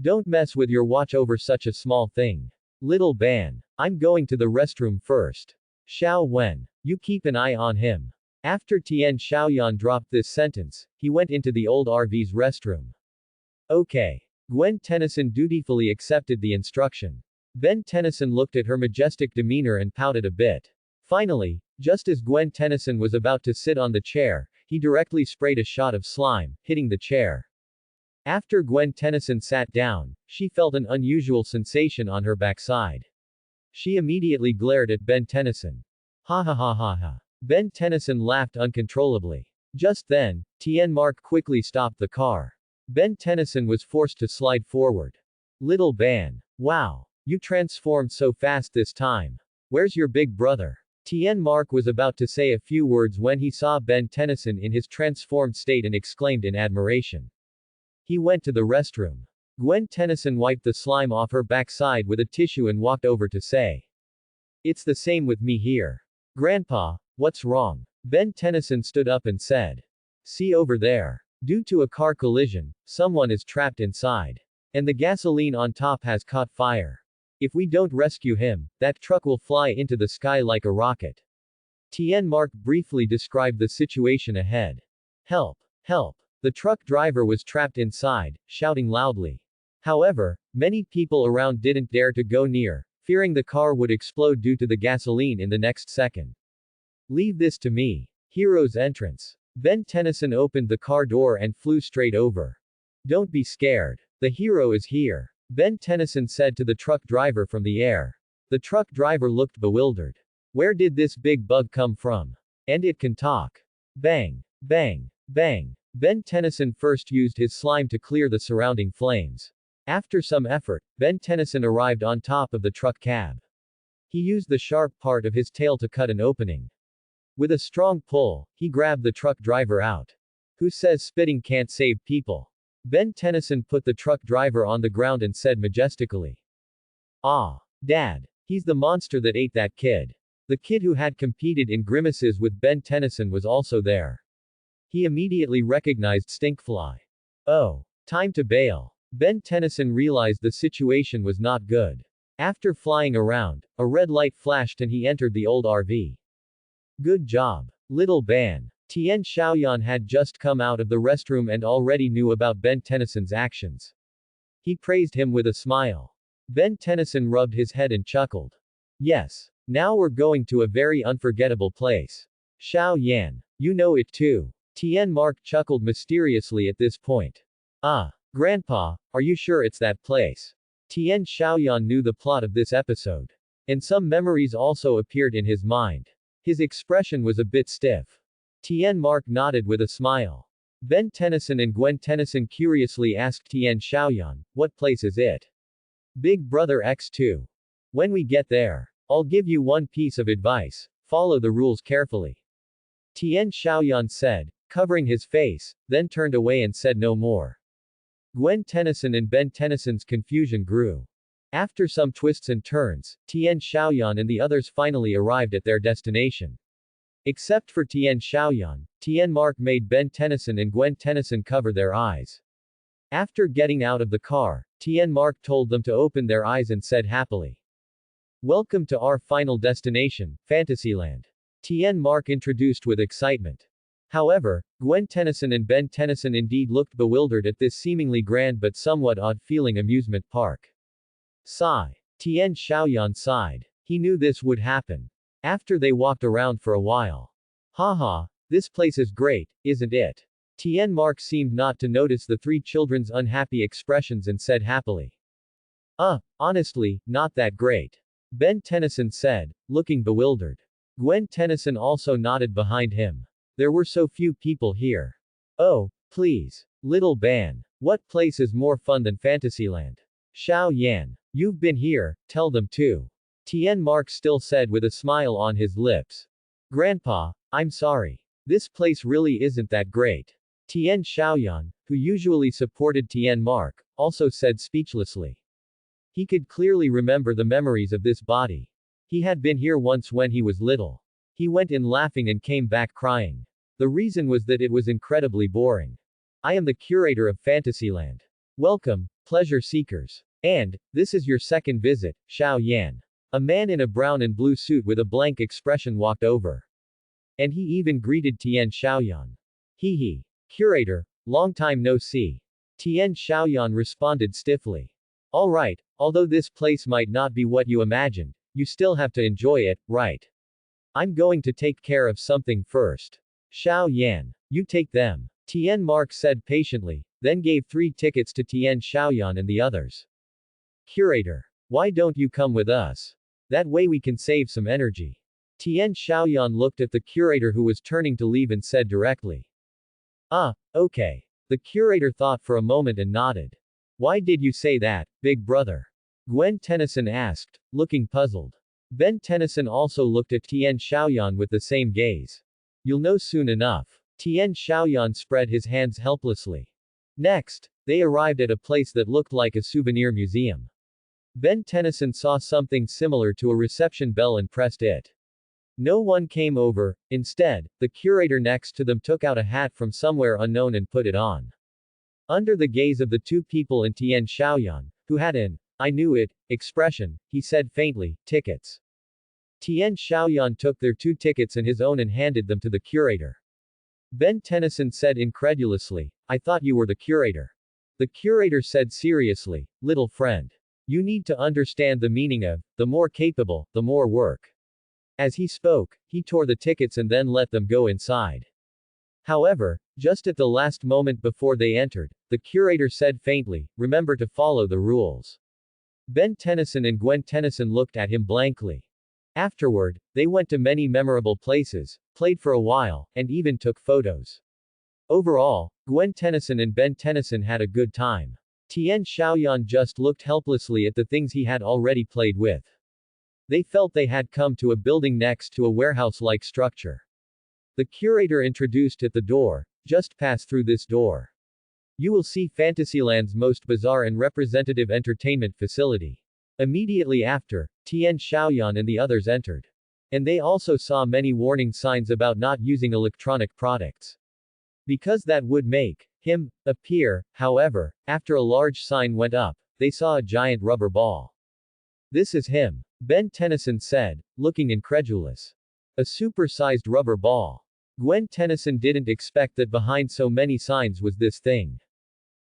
Don't mess with your watch over such a small thing. Little Ban. I'm going to the restroom first. Xiao Wen. You keep an eye on him. After Tian Xiaoyan dropped this sentence, he went into the old RV's restroom. Okay. Gwen Tennyson dutifully accepted the instruction. Ben Tennyson looked at her majestic demeanor and pouted a bit. Finally, just as Gwen Tennyson was about to sit on the chair, he directly sprayed a shot of slime, hitting the chair. After Gwen Tennyson sat down, she felt an unusual sensation on her backside. She immediately glared at Ben Tennyson. Ha ha ha ha ha. Ben Tennyson laughed uncontrollably. Just then, Tien Mark quickly stopped the car. Ben Tennyson was forced to slide forward. Little Ban. Wow. You transformed so fast this time. Where's your big brother? Tien Mark was about to say a few words when he saw Ben Tennyson in his transformed state and exclaimed in admiration. He went to the restroom. Gwen Tennyson wiped the slime off her backside with a tissue and walked over to say. It's the same with me here. Grandpa, what's wrong? Ben Tennyson stood up and said. See over there. Due to a car collision, someone is trapped inside. And the gasoline on top has caught fire. If we don't rescue him, that truck will fly into the sky like a rocket. Tien Mark briefly described the situation ahead. Help! Help! The truck driver was trapped inside, shouting loudly. However, many people around didn't dare to go near, fearing the car would explode due to the gasoline in the next second. Leave this to me. Hero's entrance. Ben Tennyson opened the car door and flew straight over. Don't be scared. The hero is here. Ben Tennyson said to the truck driver from the air. The truck driver looked bewildered. Where did this big bug come from? And it can talk. Bang! Bang! Bang! Ben Tennyson first used his slime to clear the surrounding flames. After some effort, Ben Tennyson arrived on top of the truck cab. He used the sharp part of his tail to cut an opening. With a strong pull, he grabbed the truck driver out. Who says spitting can't save people? Ben Tennyson put the truck driver on the ground and said majestically. Ah, Dad. He's the monster that ate that kid. The kid who had competed in grimaces with Ben Tennyson was also there. He immediately recognized Stinkfly. Oh, time to bail. Ben Tennyson realized the situation was not good. After flying around, a red light flashed and he entered the old RV. Good job. Little Ban. Tian Xiaoyan had just come out of the restroom and already knew about Ben Tennyson's actions. He praised him with a smile. Ben Tennyson rubbed his head and chuckled. Yes. Now we're going to a very unforgettable place. Xiao Yan. You know it too. Tien Mark chuckled mysteriously at this point. Ah, Grandpa, are you sure it's that place? Tian Xiaoyan knew the plot of this episode. And some memories also appeared in his mind. His expression was a bit stiff. Tien Mark nodded with a smile. Ben Tennyson and Gwen Tennyson curiously asked Tian Xiaoyan, what place is it? Big Brother X2. When we get there, I'll give you one piece of advice. Follow the rules carefully. Tian Xiaoyan said, covering his face, then turned away and said no more. Gwen Tennyson and Ben Tennyson's confusion grew. After some twists and turns, Tian Xiaoyan and the others finally arrived at their destination. Except for Tian Xiaoyan, Tian Mark made Ben Tennyson and Gwen Tennyson cover their eyes. After getting out of the car, Tian Mark told them to open their eyes and said happily, "Welcome to our final destination, Fantasyland." Tian Mark introduced with excitement. However, Gwen Tennyson and Ben Tennyson indeed looked bewildered at this seemingly grand but somewhat odd-feeling amusement park. Sigh. Tian Xiaoyan sighed. He knew this would happen. After they walked around for a while. Haha, this place is great, isn't it? Tian Mark seemed not to notice the three children's unhappy expressions and said happily. Honestly, not that great. Ben Tennyson said, looking bewildered. Gwen Tennyson also nodded behind him. There were so few people here. Oh, please. Little Ban. What place is more fun than Fantasyland? Xiao Yan. You've been here, tell them too. Tian Mark still said with a smile on his lips. Grandpa, I'm sorry. This place really isn't that great. Tian Xiaoyan, who usually supported Tian Mark, also said speechlessly. He could clearly remember the memories of this body. He had been here once when he was little. He went in laughing and came back crying. The reason was that it was incredibly boring. I am the curator of Fantasyland. Welcome, pleasure seekers. And, this is your second visit, Xiao Yan. A man in a brown and blue suit with a blank expression walked over. And he even greeted Tian Xiaoyan. Hee. Curator, long time no see. Tian Xiaoyan responded stiffly. Alright, although this place might not be what you imagined, you still have to enjoy it, right? I'm going to take care of something first. Xiao Yan. You take them. Tian Mark said patiently, then gave 3 tickets to Tian Xiaoyan and the others. Curator. Why don't you come with us? That way we can save some energy. Tian Xiaoyan looked at the curator who was turning to leave and said directly. Okay. The curator thought for a moment and nodded. Why did you say that, big brother? Gwen Tennyson asked, looking puzzled. Ben Tennyson also looked at Tian Xiaoyan with the same gaze. You'll know soon enough. Tian Xiaoyan spread his hands helplessly. Next, they arrived at a place that looked like a souvenir museum. Ben Tennyson saw something similar to a reception bell and pressed it. No one came over. Instead, the curator next to them took out a hat from somewhere unknown and put it on. Under the gaze of the 2 people and Tian Xiaoyan, who had an "I knew it" expression, he said faintly, tickets. Tian Xiaoyan took their 2 tickets and his own and handed them to the curator. Ben Tennyson said incredulously, I thought you were the curator. The curator said seriously, little friend. You need to understand the meaning of, the more capable, the more work. As he spoke, he tore the tickets and then let them go inside. However, just at the last moment before they entered, the curator said faintly, remember to follow the rules. Ben Tennyson and Gwen Tennyson looked at him blankly. Afterward, they went to many memorable places, played for a while, and even took photos. Overall, Gwen Tennyson and Ben Tennyson had a good time. Tian Xiaoyan just looked helplessly at the things he had already played with. They felt they had come to a building next to a warehouse-like structure. The curator introduced at the door, just pass through this door. You will see Fantasyland's most bizarre and representative entertainment facility. Immediately after, Tian Xiaoyan and the others entered. And they also saw many warning signs about not using electronic products. Because that would make him appear, however, after a large sign went up, they saw a giant rubber ball. This is him. Ben Tennyson said, looking incredulous. A super-sized rubber ball. Gwen Tennyson didn't expect that behind so many signs was this thing.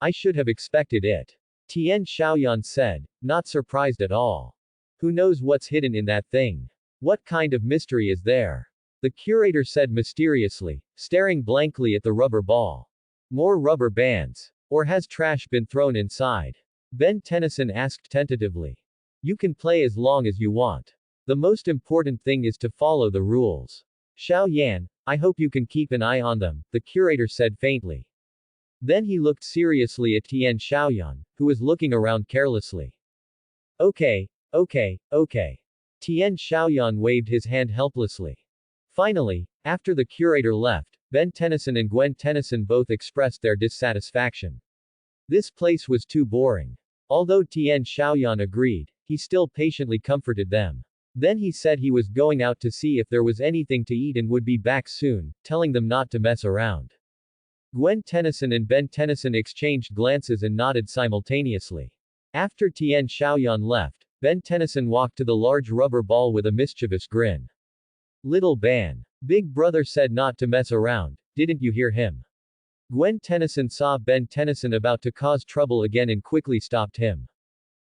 I should have expected it. Tian Xiaoyan said, not surprised at all. Who knows what's hidden in that thing? What kind of mystery is there? The curator said mysteriously, staring blankly at the rubber ball. More rubber bands. Or has trash been thrown inside? Ben Tennyson asked tentatively. You can play as long as you want. The most important thing is to follow the rules. Xiao Yan, I hope you can keep an eye on them, the curator said faintly. Then he looked seriously at Tian Xiaoyan, who was looking around carelessly. Okay. Tian Xiaoyan waved his hand helplessly. Finally, after the curator left, Ben Tennyson and Gwen Tennyson both expressed their dissatisfaction. This place was too boring. Although Tian Xiaoyan agreed, he still patiently comforted them. Then he said he was going out to see if there was anything to eat and would be back soon, telling them not to mess around. Gwen Tennyson and Ben Tennyson exchanged glances and nodded simultaneously. After Tian Xiaoyan left, Ben Tennyson walked to the large rubber ball with a mischievous grin. Little Ban. Big brother said not to mess around, didn't you hear him? Gwen Tennyson saw Ben Tennyson about to cause trouble again and quickly stopped him.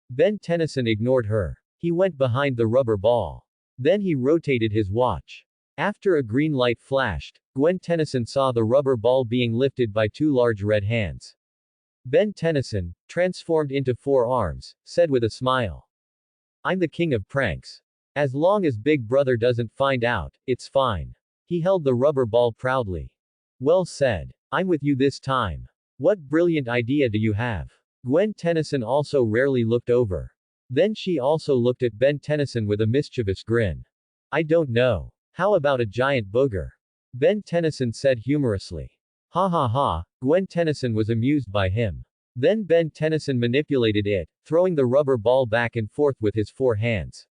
Ben Tennyson ignored her. He went behind the rubber ball. Then he rotated his watch. After a green light flashed, Gwen Tennyson saw the rubber ball being lifted by two large red hands. Ben Tennyson, transformed into 4 arms, said with a smile. I'm the king of pranks. As long as Big Brother doesn't find out, it's fine. He held the rubber ball proudly. Well said. I'm with you this time. What brilliant idea do you have? Gwen Tennyson also rarely looked over. Then she also looked at Ben Tennyson with a mischievous grin. I don't know. How about a giant booger? Ben Tennyson said humorously. Ha ha ha, Gwen Tennyson was amused by him. Then Ben Tennyson manipulated it, throwing the rubber ball back and forth with his 4 hands.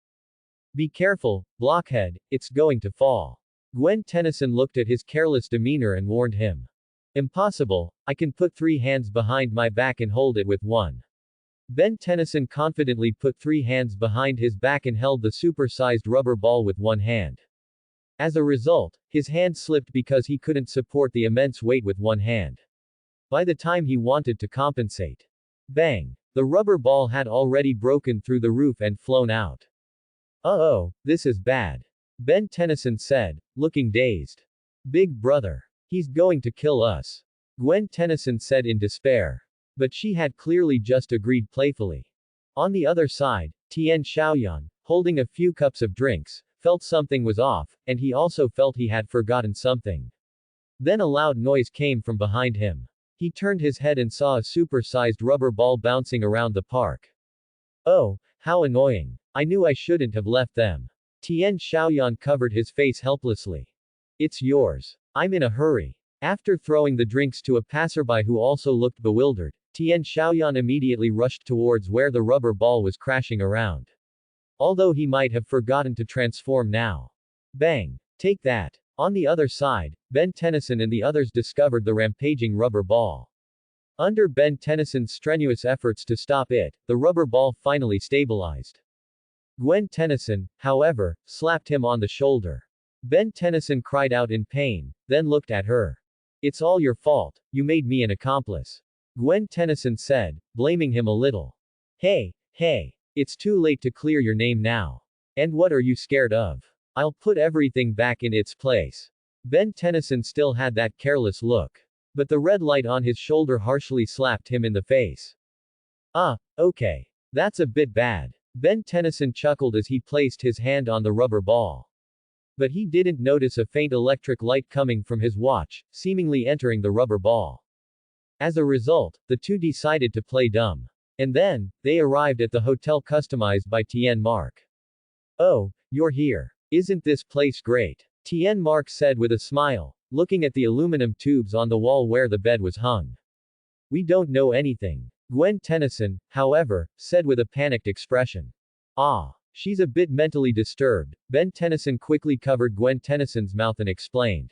Be careful, blockhead, it's going to fall. Gwen Tennyson looked at his careless demeanor and warned him. Impossible, I can put 3 hands behind my back and hold it with one. Ben Tennyson confidently put 3 hands behind his back and held the super-sized rubber ball with 1 hand. As a result, his hand slipped because he couldn't support the immense weight with 1 hand. By the time he wanted to compensate, bang! The rubber ball had already broken through the roof and flown out. Uh-oh, this is bad. Ben Tennyson said, looking dazed. Big brother. He's going to kill us. Gwen Tennyson said in despair. But she had clearly just agreed playfully. On the other side, Tian Xiaoyan, holding a few cups of drinks, felt something was off, and he also felt he had forgotten something. Then a loud noise came from behind him. He turned his head and saw a super-sized rubber ball bouncing around the park. Oh, how annoying. I knew I shouldn't have left them. Tian Xiaoyan covered his face helplessly. It's yours. I'm in a hurry. After throwing the drinks to a passerby who also looked bewildered, Tian Xiaoyan immediately rushed towards where the rubber ball was crashing around. Although he might have forgotten to transform now. Bang! Take that. On the other side, Ben Tennyson and the others discovered the rampaging rubber ball. Under Ben Tennyson's strenuous efforts to stop it, the rubber ball finally stabilized. Gwen Tennyson, however, slapped him on the shoulder. Ben Tennyson cried out in pain, then looked at her. It's all your fault, you made me an accomplice. Gwen Tennyson said, blaming him a little. Hey, it's too late to clear your name now. And what are you scared of? I'll put everything back in its place. Ben Tennyson still had that careless look. But the red light on his shoulder harshly slapped him in the face. Okay. That's a bit bad. Ben Tennyson chuckled as he placed his hand on the rubber ball. But he didn't notice a faint electric light coming from his watch, seemingly entering the rubber ball. As a result, the two decided to play dumb. And then, they arrived at the hotel customized by Tien Mark. Oh, you're here. Isn't this place great? Tien Mark said with a smile, looking at the aluminum tubes on the wall where the bed was hung. We don't know anything. Gwen Tennyson, however, said with a panicked expression. She's a bit mentally disturbed. Ben Tennyson quickly covered Gwen Tennyson's mouth and explained.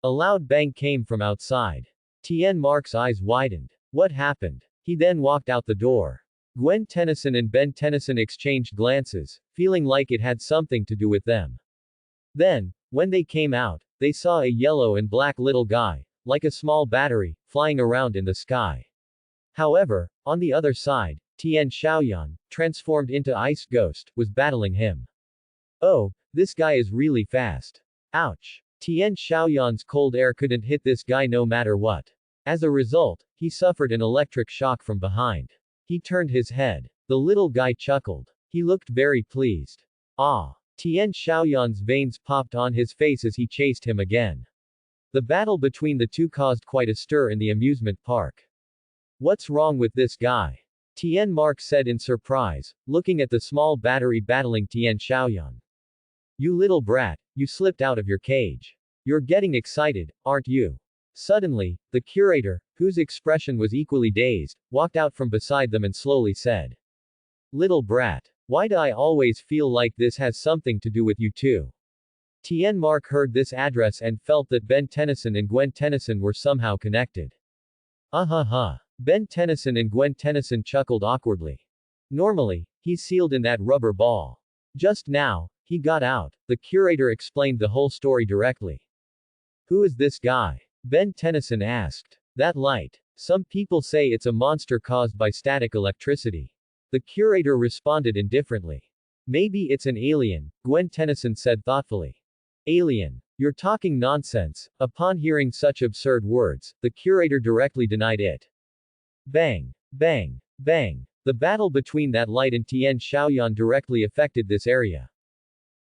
A loud bang came from outside. Tien Mark's eyes widened. What happened? He then walked out the door. Gwen Tennyson and Ben Tennyson exchanged glances, feeling like it had something to do with them. Then, when they came out, they saw a yellow and black little guy, like a small battery, flying around in the sky. However, on the other side, Tian Xiaoyan, transformed into Ice Ghost, was battling him. Oh, this guy is really fast. Ouch. Tian Xiaoyan's cold air couldn't hit this guy no matter what. As a result, he suffered an electric shock from behind. He turned his head. The little guy chuckled. He looked very pleased. Tian Xiaoyan's veins popped on his face as he chased him again. The battle between the two caused quite a stir in the amusement park. What's wrong with this guy? Tien Mark said in surprise, looking at the small battery battling Tian Xiaoyan. You little brat, you slipped out of your cage. You're getting excited, aren't you? Suddenly, the curator, whose expression was equally dazed, walked out from beside them and slowly said. Little brat. Why do I always feel like this has something to do with you too? Tien Mark heard this address and felt that Ben Tennyson and Gwen Tennyson were somehow connected. Ha. Ben Tennyson and Gwen Tennyson chuckled awkwardly. Normally, he's sealed in that rubber ball. Just now, he got out. The curator explained the whole story directly. Who is this guy? Ben Tennyson asked. That light. Some people say it's a monster caused by static electricity. The curator responded indifferently. Maybe it's an alien, Gwen Tennyson said thoughtfully. Alien. You're talking nonsense. Upon hearing such absurd words, the curator directly denied it. Bang. Bang. Bang. The battle between that light and Tien Xiaoyan directly affected this area.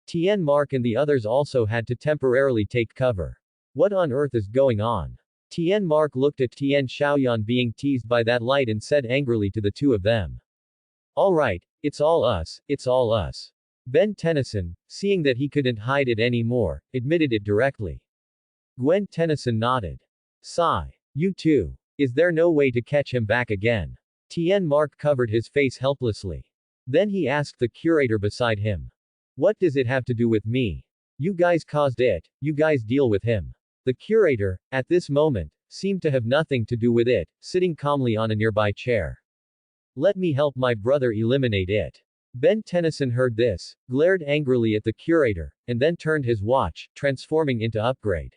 Tien Mark and the others also had to temporarily take cover. What on earth is going on? Tien Mark looked at Tien Xiaoyan being teased by that light and said angrily to the two of them. Alright, it's all us, it's all us. Ben Tennyson, seeing that he couldn't hide it anymore, admitted it directly. Gwen Tennyson nodded. Sigh. You too. Is there no way to catch him back again? Tien Mark covered his face helplessly. Then he asked the curator beside him. What does it have to do with me? You guys caused it, you guys deal with him. The curator, at this moment, seemed to have nothing to do with it, sitting calmly on a nearby chair. Let me help my brother eliminate it. Ben Tennyson heard this, glared angrily at the curator, and then turned his watch, transforming into upgrade.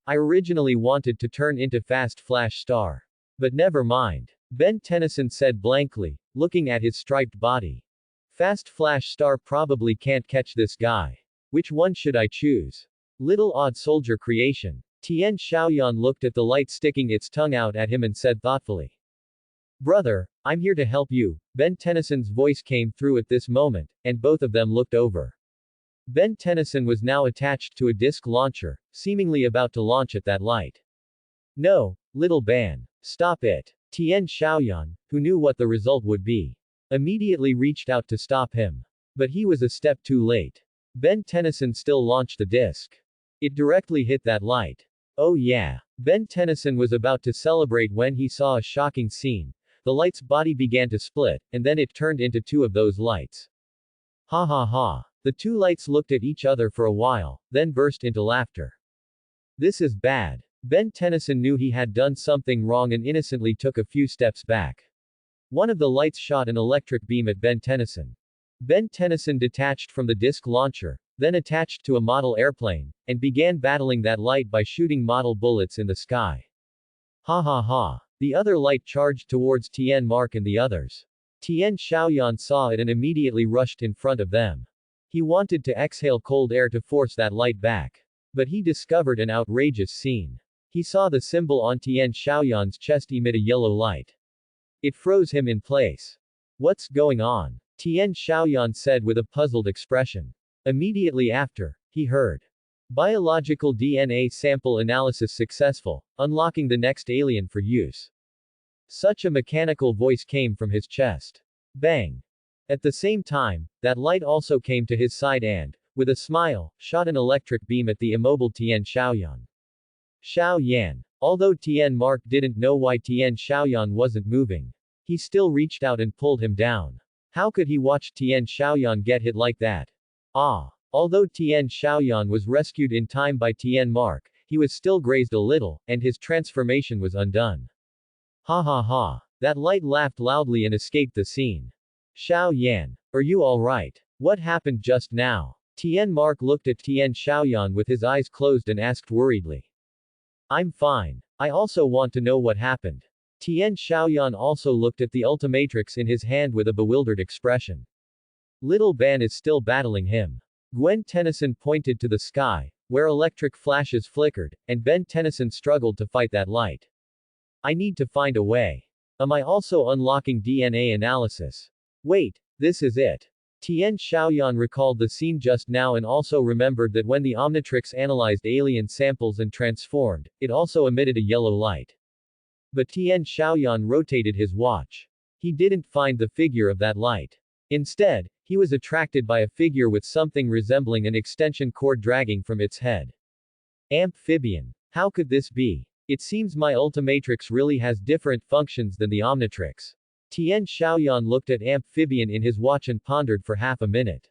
I originally wanted to turn into Fast Flash Star. But never mind. Ben Tennyson said blankly, looking at his striped body. Fast Flash Star probably can't catch this guy. Which one should I choose? Little odd soldier creation. Tien Xiaoyan looked at the light sticking its tongue out at him and said thoughtfully. Brother, I'm here to help you. Ben Tennyson's voice came through at this moment, and both of them looked over. Ben Tennyson was now attached to a disc launcher, seemingly about to launch at that light. No, little Ban. Stop it. Tien Xiaoyan, who knew what the result would be, immediately reached out to stop him. But he was a step too late. Ben Tennyson still launched the disc. It directly hit that light. Oh yeah. Ben Tennyson was about to celebrate when he saw a shocking scene. The light's body began to split, and then it turned into two of those lights. Ha ha ha. The two lights looked at each other for a while, then burst into laughter. This is bad. Ben Tennyson knew he had done something wrong and innocently took a few steps back. One of the lights shot an electric beam at Ben Tennyson. Ben Tennyson detached from the disc launcher, then attached to a model airplane, and began battling that light by shooting model bullets in the sky. Ha ha ha. The other light charged towards Tien Mark and the others. Tien Xiaoyan saw it and immediately rushed in front of them. He wanted to exhale cold air to force that light back. But he discovered an outrageous scene. He saw the symbol on Tien Xiaoyan's chest emit a yellow light. It froze him in place. What's going on? Tien Xiaoyan said with a puzzled expression. Immediately after, he heard. Biological DNA sample analysis successful, unlocking the next alien for use. Such a mechanical voice came from his chest. Bang. At the same time, that light also came to his side and, with a smile, shot an electric beam at the immobile Tien Xiaoyan. Xiaoyan. Although Tien Mark didn't know why Tien Xiaoyan wasn't moving, he still reached out and pulled him down. How could he watch Tien Xiaoyan get hit like that? Although Tien Xiaoyan was rescued in time by Tien Mark, he was still grazed a little, and his transformation was undone. Ha ha ha. That light laughed loudly and escaped the scene. Xiao Yan. Are you alright? What happened just now? Tien Mark looked at Tien Xiaoyan with his eyes closed and asked worriedly. I'm fine. I also want to know what happened. Tien Xiaoyan also looked at the Ultimatrix in his hand with a bewildered expression. Little Ban is still battling him. Gwen Tennyson pointed to the sky, where electric flashes flickered, and Ben Tennyson struggled to fight that light. I need to find a way. Am I also unlocking DNA analysis? Wait, this is it. Tien Xiaoyan recalled the scene just now and also remembered that when the Omnitrix analyzed alien samples and transformed, it also emitted a yellow light. But Tien Xiaoyan rotated his watch. He didn't find the figure of that light. Instead, he was attracted by a figure with something resembling an extension cord dragging from its head. Amphibian. How could this be? It seems my Ultimatrix really has different functions than the Omnitrix. Tian Xiaoyan looked at Amphibian in his watch and pondered for half a minute.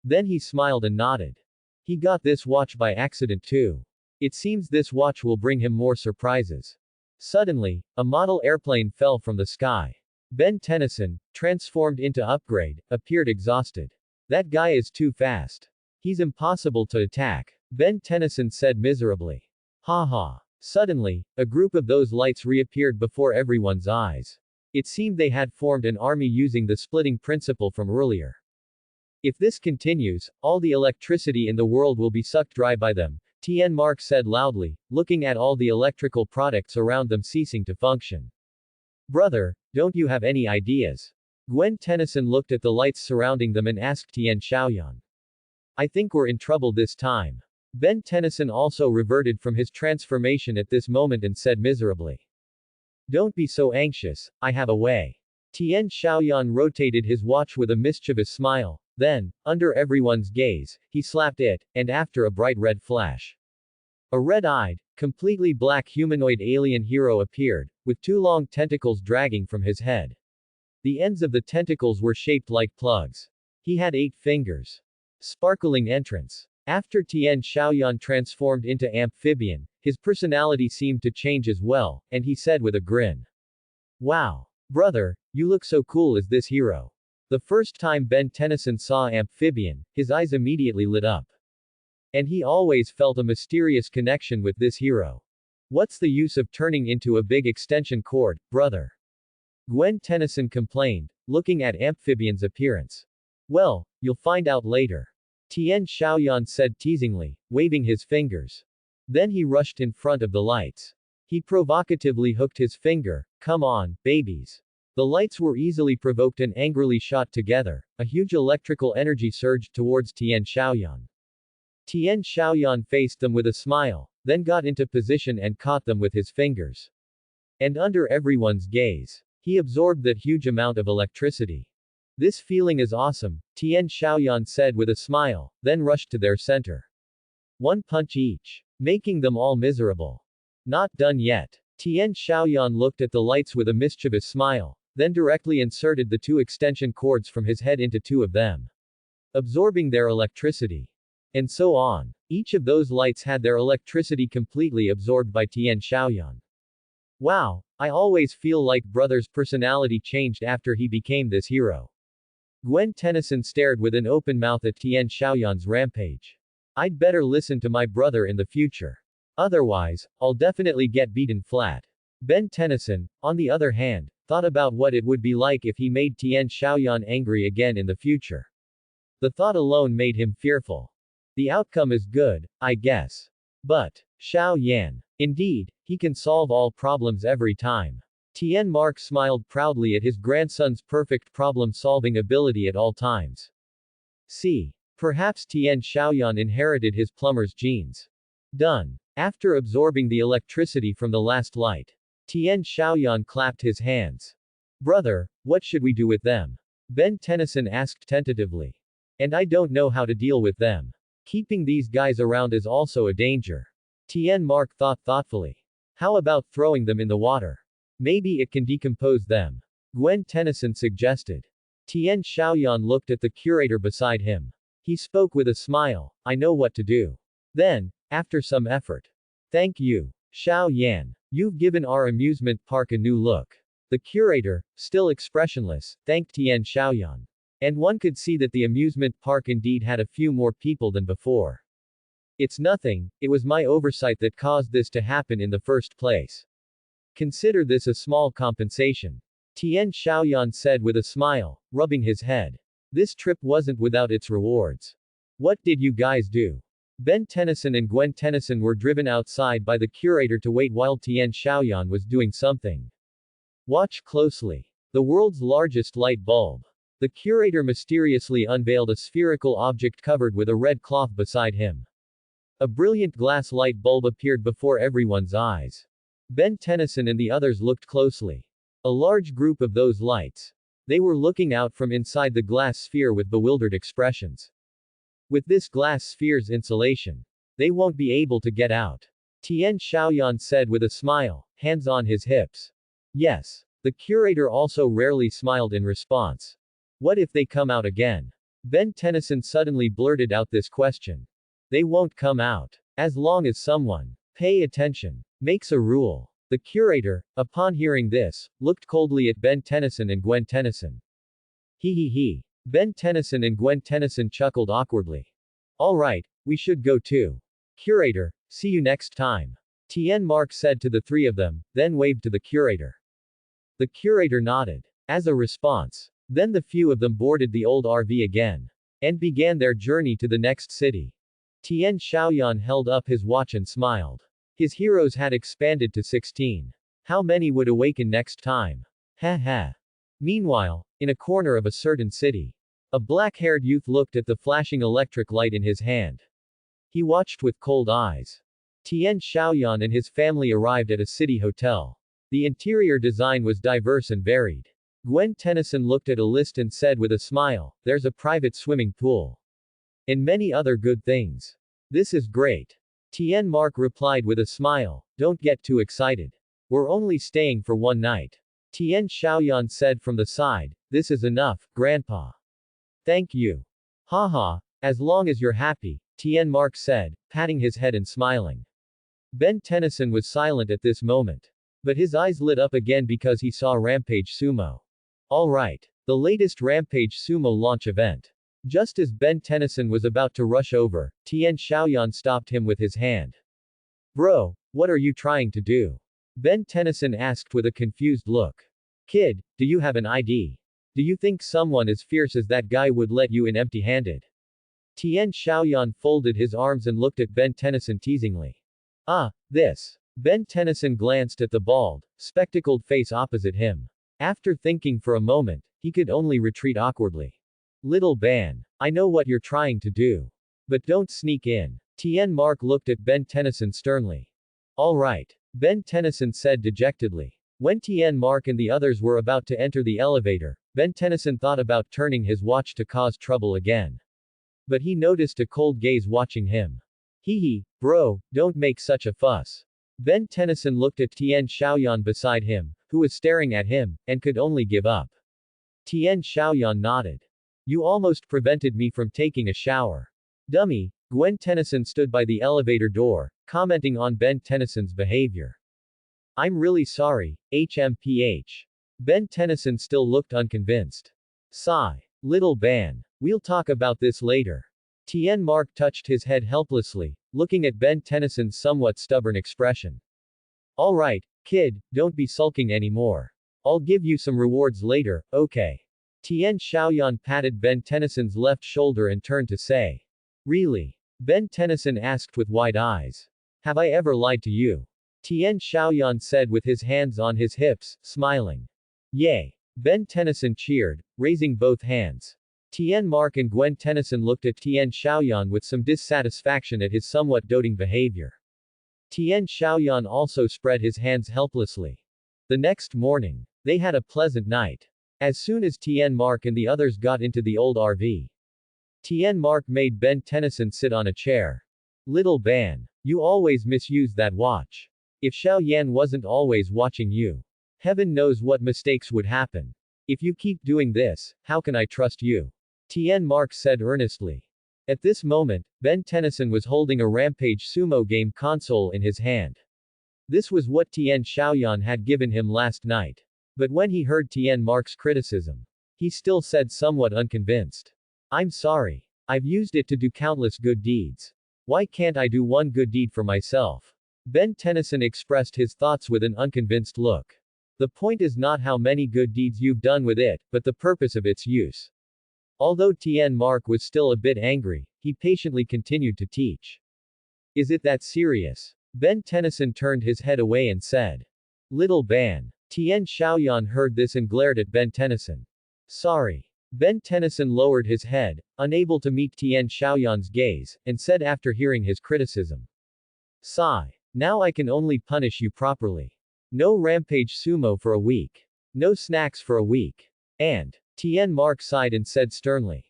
Then he smiled and nodded. He got this watch by accident too. It seems this watch will bring him more surprises. Suddenly, a model airplane fell from the sky. Ben10, transformed into Upgrade, appeared exhausted. That guy is too fast. He's impossible to attack, Ben10 said miserably. Ha ha. Suddenly, a group of those lights reappeared before everyone's eyes. It seemed they had formed an army using the splitting principle from earlier. If this continues, all the electricity in the world will be sucked dry by them, Tien Mark said loudly, looking at all the electrical products around them ceasing to function. Brother, don't you have any ideas? Gwen Tennyson looked at the lights surrounding them and asked Tian Xiaoyan. I think we're in trouble this time. Ben Tennyson also reverted from his transformation at this moment and said miserably. Don't be so anxious, I have a way. Tian Xiaoyan rotated his watch with a mischievous smile, then, under everyone's gaze, he slapped it, and after a bright red flash. A red-eyed, completely black humanoid alien hero appeared, with two long tentacles dragging from his head. The ends of the tentacles were shaped like plugs. He had 8 fingers. Sparkling entrance. After Tian Xiaoyan transformed into Amphibian, his personality seemed to change as well, and he said with a grin. Wow. Brother, you look so cool as this hero. The first time Ben Tennyson saw Amphibian, his eyes immediately lit up. And he always felt a mysterious connection with this hero. What's the use of turning into a big extension cord, brother? Gwen Tennyson complained, looking at Amphibian's appearance. Well, you'll find out later. Tian Xiaoyan said teasingly, waving his fingers. Then he rushed in front of the lights. He provocatively hooked his finger, come on, babies. The lights were easily provoked and angrily shot together. A huge electrical energy surged towards Tian Xiaoyan. Tian Xiaoyan faced them with a smile, then got into position and caught them with his fingers. And under everyone's gaze, he absorbed that huge amount of electricity. This feeling is awesome, Tian Xiaoyan said with a smile, then rushed to their center. One punch each, making them all miserable. Not done yet. Tian Xiaoyan looked at the lights with a mischievous smile, then directly inserted the 2 extension cords from his head into 2 of them, absorbing their electricity. And so on. Each of those lights had their electricity completely absorbed by Tian Xiaoyan. Wow, I always feel like brother's personality changed after he became this hero. Gwen Tennyson stared with an open mouth at Tian Xiaoyan's rampage. I'd better listen to my brother in the future. Otherwise, I'll definitely get beaten flat. Ben Tennyson, on the other hand, thought about what it would be like if he made Tian Xiaoyan angry again in the future. The thought alone made him fearful. The outcome is good, I guess. But, Xiao Yan. Indeed, he can solve all problems every time. Tian Mark smiled proudly at his grandson's perfect problem-solving ability at all times. See. Perhaps Tian Xiaoyan inherited his plumber's genes. Done. After absorbing the electricity from the last light, Tian Xiaoyan clapped his hands. Brother, what should we do with them? Ben Tennyson asked tentatively. And I don't know how to deal with them. Keeping these guys around is also a danger. Tian Mark thought thoughtfully. How about throwing them in the water? Maybe it can decompose them. Gwen Tennyson suggested. Tian Xiaoyan looked at the curator beside him. He spoke with a smile, I know what to do. Then, after some effort. Thank you, Xiao Yan. You've given our amusement park a new look. The curator, still expressionless, thanked Tian Xiaoyan. And one could see that the amusement park indeed had a few more people than before. It's nothing, it was my oversight that caused this to happen in the first place. Consider this a small compensation. Tian Xiaoyan said with a smile, rubbing his head. This trip wasn't without its rewards. What did you guys do? Ben Tennyson and Gwen Tennyson were driven outside by the curator to wait while Tian Xiaoyan was doing something. Watch closely. The world's largest light bulb. The curator mysteriously unveiled a spherical object covered with a red cloth beside him. A brilliant glass light bulb appeared before everyone's eyes. Ben Tennyson and the others looked closely. A large group of those lights. They were looking out from inside the glass sphere with bewildered expressions. With this glass sphere's insulation, they won't be able to get out. Tian Xiaoyan said with a smile, hands on his hips. Yes. The curator also rarely smiled in response. What if they come out again? Ben Tennyson suddenly blurted out this question. They won't come out. As long as someone, pay attention, makes a rule. The curator, upon hearing this, looked coldly at Ben Tennyson and Gwen Tennyson. He. Ben Tennyson and Gwen Tennyson chuckled awkwardly. Alright, we should go too. Curator, see you next time. Tien Mark said to the three of them, then waved to the curator. The curator nodded. As a response. Then the few of them boarded the old RV again. And began their journey to the next city. Tien Xiaoyan held up his watch and smiled. His heroes had expanded to 16. How many would awaken next time? Ha. Meanwhile, in a corner of a certain city, a black-haired youth looked at the flashing electric light in his hand. He watched with cold eyes. Tien Xiaoyan and his family arrived at a city hotel. The interior design was diverse and varied. Gwen Tennyson looked at a list and said with a smile, there's a private swimming pool. And many other good things. This is great. Tien Mark replied with a smile, don't get too excited. We're only staying for one night. Tien Xiaoyan said from the side, this is enough, Grandpa. Thank you. Haha, as long as you're happy, Tien Mark said, patting his head and smiling. Ben Tennyson was silent at this moment. But his eyes lit up again because he saw Rampage Sumo. Alright. The latest Rampage Sumo launch event. Just as Ben Tennyson was about to rush over, Tien Xiaoyan stopped him with his hand. Bro, what are you trying to do? Ben Tennyson asked with a confused look. Kid, do you have an ID? Do you think someone as fierce as that guy would let you in empty-handed? Tien Xiaoyan folded his arms and looked at Ben Tennyson teasingly. This. Ben Tennyson glanced at the bald, spectacled face opposite him. After thinking for a moment, he could only retreat awkwardly. Little Ban. I know what you're trying to do. But don't sneak in. Tien Mark looked at Ben Tennyson sternly. Alright. Ben Tennyson said dejectedly. When Tien Mark and the others were about to enter the elevator, Ben Tennyson thought about turning his watch to cause trouble again. But he noticed a cold gaze watching him. Bro, don't make such a fuss. Ben Tennyson looked at Tien Xiaoyan beside him, who was staring at him, and could only give up. Tien Xiaoyan nodded. You almost prevented me from taking a shower. Dummy. Gwen Tennyson stood by the elevator door, commenting on Ben Tennyson's behavior. I'm really sorry, HMPH. Ben Tennyson still looked unconvinced. Sigh. Little Ban. We'll talk about this later. Tien Mark touched his head helplessly, looking at Ben Tennyson's somewhat stubborn expression. Alright, kid, don't be sulking anymore. I'll give you some rewards later, okay? Tien Xiaoyan patted Ben Tennyson's left shoulder and turned to say. Really? Ben Tennyson asked with wide eyes. Have I ever lied to you? Tien Xiaoyan said with his hands on his hips, smiling. Yay. Ben Tennyson cheered, raising both hands. Tien Mark and Gwen Tennyson looked at Tien Xiaoyan with some dissatisfaction at his somewhat doting behavior. Tien Xiaoyan also spread his hands helplessly. The next morning, they had a pleasant night. As soon as Tien Mark and the others got into the old RV, Tien Mark made Ben Tennyson sit on a chair. Little Ban. You always misuse that watch. If Xiao Yan wasn't always watching you, heaven knows what mistakes would happen. If you keep doing this, how can I trust you? Tien Mark said earnestly. At this moment, Ben Tennyson was holding a Rampage Sumo game console in his hand. This was what Tien Xiaoyan had given him last night. But when he heard Tien Mark's criticism, he still said somewhat unconvinced. I'm sorry. I've used it to do countless good deeds. Why can't I do one good deed for myself? Ben Tennyson expressed his thoughts with an unconvinced look. The point is not how many good deeds you've done with it, but the purpose of its use. Although Tien Mark was still a bit angry, he patiently continued to teach. Is it that serious? Ben Tennyson turned his head away and said. Little Ban. Tien Xiaoyan heard this and glared at Ben Tennyson. Sorry. Ben Tennyson lowered his head, unable to meet Tien Xiaoyan's gaze, and said after hearing his criticism. Sigh. Now I can only punish you properly. No Rampage Sumo for a week. No snacks for a week. And, Tien Mark sighed and said sternly.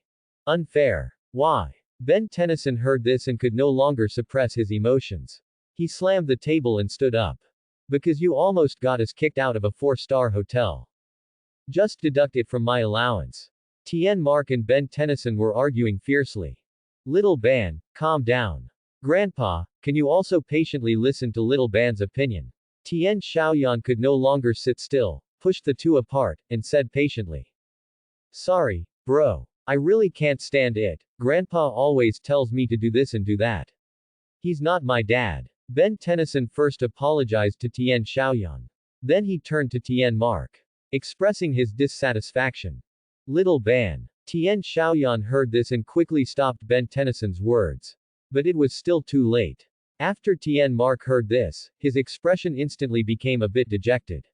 Unfair. Why? Ben Tennyson heard this and could no longer suppress his emotions. He slammed the table and stood up. Because you almost got us kicked out of a 4-star hotel. Just deduct it from my allowance. Tien Mark and Ben Tennyson were arguing fiercely. Little Ban, calm down. Grandpa, can you also patiently listen to Little Ban's opinion? Tien Xiaoyan could no longer sit still, pushed the two apart, and said patiently. Sorry, bro. I really can't stand it. Grandpa always tells me to do this and do that. He's not my dad. Ben Tennyson first apologized to Tien Xiaoyan. Then he turned to Tien Mark, expressing his dissatisfaction. Little Ban. Tien Xiaoyan heard this and quickly stopped Ben Tennyson's words. But it was still too late. After Tien Mark heard this, his expression instantly became a bit dejected.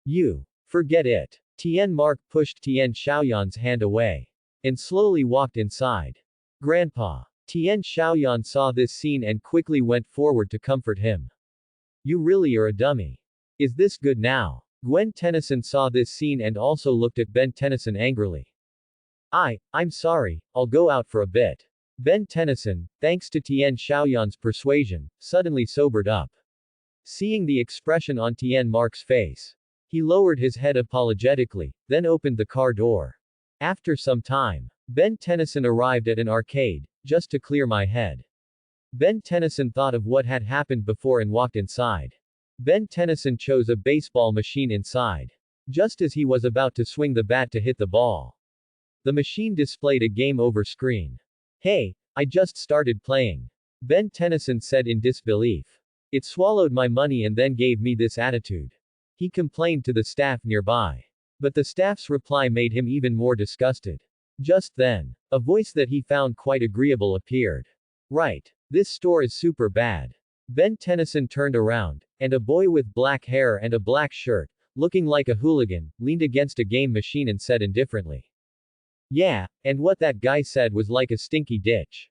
You. Forget it. Tien Mark pushed Tien Xiaoyan's hand away. And slowly walked inside. Grandpa. Tien Xiaoyan saw this scene and quickly went forward to comfort him. You really are a dummy. Is this good now? Gwen Tennyson saw this scene and also looked at Ben Tennyson angrily. I'm sorry, I'll go out for a bit. Ben Tennyson, thanks to Tien Xiaoyan's persuasion, suddenly sobered up. Seeing the expression on Tien Mark's face, he lowered his head apologetically, then opened the car door. After some time, Ben Tennyson arrived at an arcade, just to clear my head. Ben Tennyson thought of what had happened before and walked inside. Ben Tennyson chose a baseball machine inside. Just as he was about to swing the bat to hit the ball, the machine displayed a game over screen. Hey, I just started playing. Ben Tennyson said in disbelief. It swallowed my money and then gave me this attitude. He complained to the staff nearby. But the staff's reply made him even more disgusted. Just then, a voice that he found quite agreeable appeared. Right. This store is super bad. Ben Tennyson turned around, and a boy with black hair and a black shirt, looking like a hooligan, leaned against a game machine and said indifferently. Yeah, and what that guy said was like a stinky ditch.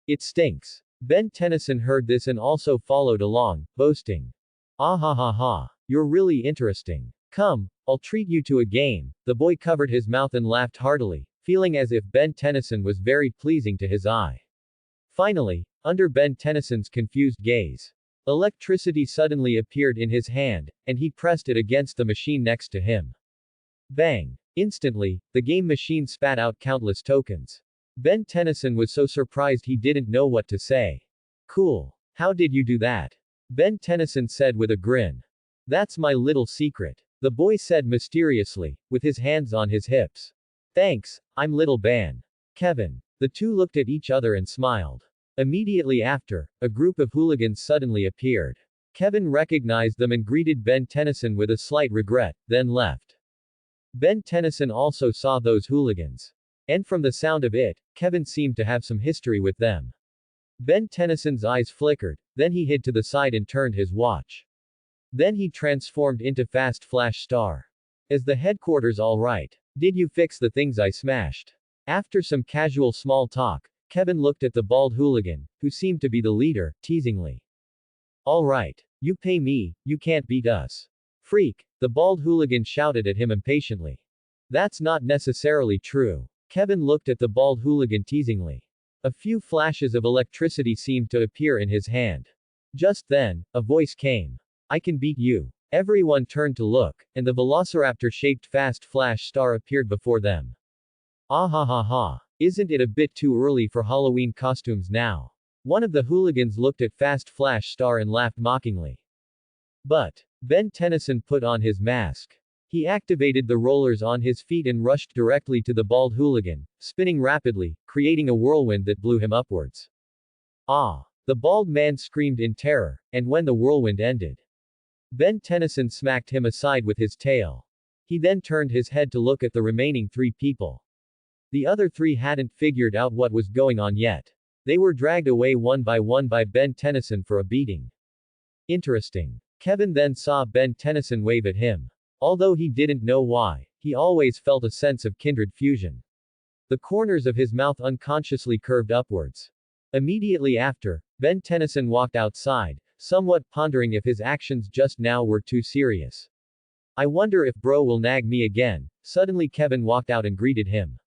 It stinks. Ben Tennyson heard this and also followed along, boasting. Ah ha ha ha. You're really interesting. Come, I'll treat you to a game. The boy covered his mouth and laughed heartily, feeling as if Ben Tennyson was very pleasing to his eye. Finally, under Ben Tennyson's confused gaze, electricity suddenly appeared in his hand, and he pressed it against the machine next to him. Bang! Instantly, the game machine spat out countless tokens. Ben Tennyson was so surprised he didn't know what to say. Cool. How did you do that? Ben Tennyson said with a grin. That's my little secret. The boy said mysteriously, with his hands on his hips. Thanks, I'm Little Ban. Kevin. The two looked at each other and smiled. Immediately after, a group of hooligans suddenly appeared. Kevin recognized them and greeted Ben Tennyson with a slight regret, then left. Ben Tennyson also saw those hooligans. And from the sound of it, Kevin seemed to have some history with them. Ben Tennyson's eyes flickered, then he hid to the side and turned his watch. Then he transformed into Fast Flash Star. Is the headquarters all right? Did you fix the things I smashed? After some casual small talk, Kevin looked at the bald hooligan, who seemed to be the leader, teasingly. All right. You pay me, you can't beat us. Freak, the bald hooligan shouted at him impatiently. That's not necessarily true. Kevin looked at the bald hooligan teasingly. A few flashes of electricity seemed to appear in his hand. Just then, a voice came. I can beat you. Everyone turned to look, and the velociraptor-shaped Fast Flash Star appeared before them. Ah ha ha ha. Isn't it a bit too early for Halloween costumes now? One of the hooligans looked at Fast Flash Star and laughed mockingly. But Ben Tennyson put on his mask. He activated the rollers on his feet and rushed directly to the bald hooligan, spinning rapidly, creating a whirlwind that blew him upwards. Ah! The bald man screamed in terror, and when the whirlwind ended, Ben Tennyson smacked him aside with his tail. He then turned his head to look at the remaining 3 people. The other 3 hadn't figured out what was going on yet. They were dragged away one by Ben Tennyson for a beating. Interesting. Kevin then saw Ben Tennyson wave at him. Although he didn't know why, he always felt a sense of kindred fusion. The corners of his mouth unconsciously curved upwards. Immediately after, Ben Tennyson walked outside, somewhat pondering if his actions just now were too serious. I wonder if bro will nag me again. Suddenly Kevin walked out and greeted him.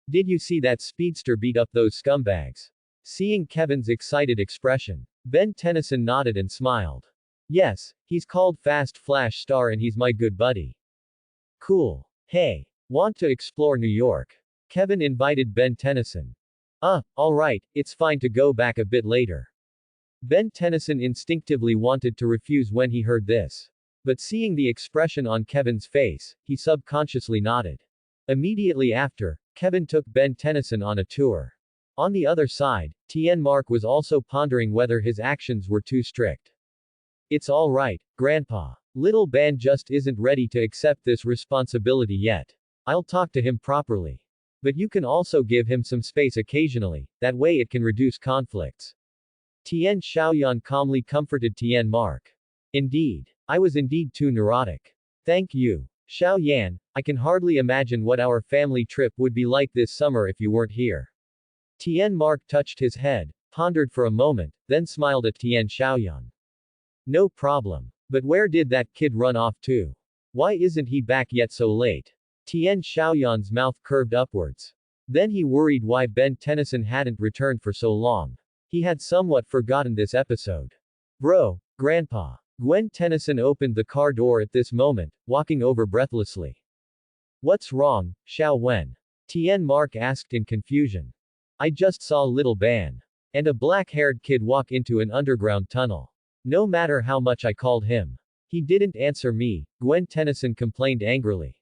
Did you see that speedster beat up those scumbags? Seeing Kevin's excited expression, Ben Tennyson nodded and smiled. Yes, he's called Fast Flash Star and he's my good buddy. Cool. Hey, want to explore New York? Kevin invited Ben Tennyson. Alright, it's fine to go back a bit later. Ben Tennyson instinctively wanted to refuse when he heard this. But seeing the expression on Kevin's face, he subconsciously nodded. Immediately after, Kevin took Ben Tennyson on a tour. On the other side, Tien Mark was also pondering whether his actions were too strict. It's all right, Grandpa. Little Ben just isn't ready to accept this responsibility yet. I'll talk to him properly. But you can also give him some space occasionally, that way it can reduce conflicts. Tien Xiaoyan calmly comforted Tien Mark. Indeed. I was indeed too neurotic. Thank you. Xiao Yan, I can hardly imagine what our family trip would be like this summer if you weren't here. Tien Mark touched his head, pondered for a moment, then smiled at Tien Xiaoyan. No problem. But where did that kid run off to? Why isn't he back yet so late? Tien Xiaoyan's mouth curved upwards. Then he worried why Ben Tennyson hadn't returned for so long. He had somewhat forgotten this episode. Bro, Grandpa. Gwen Tennyson opened the car door at this moment, walking over breathlessly. What's wrong, Xiao Wen? Tien Mark asked in confusion. I just saw little Ben and a black-haired kid walk into an underground tunnel. No matter how much I called him, he didn't answer me, Gwen Tennyson complained angrily.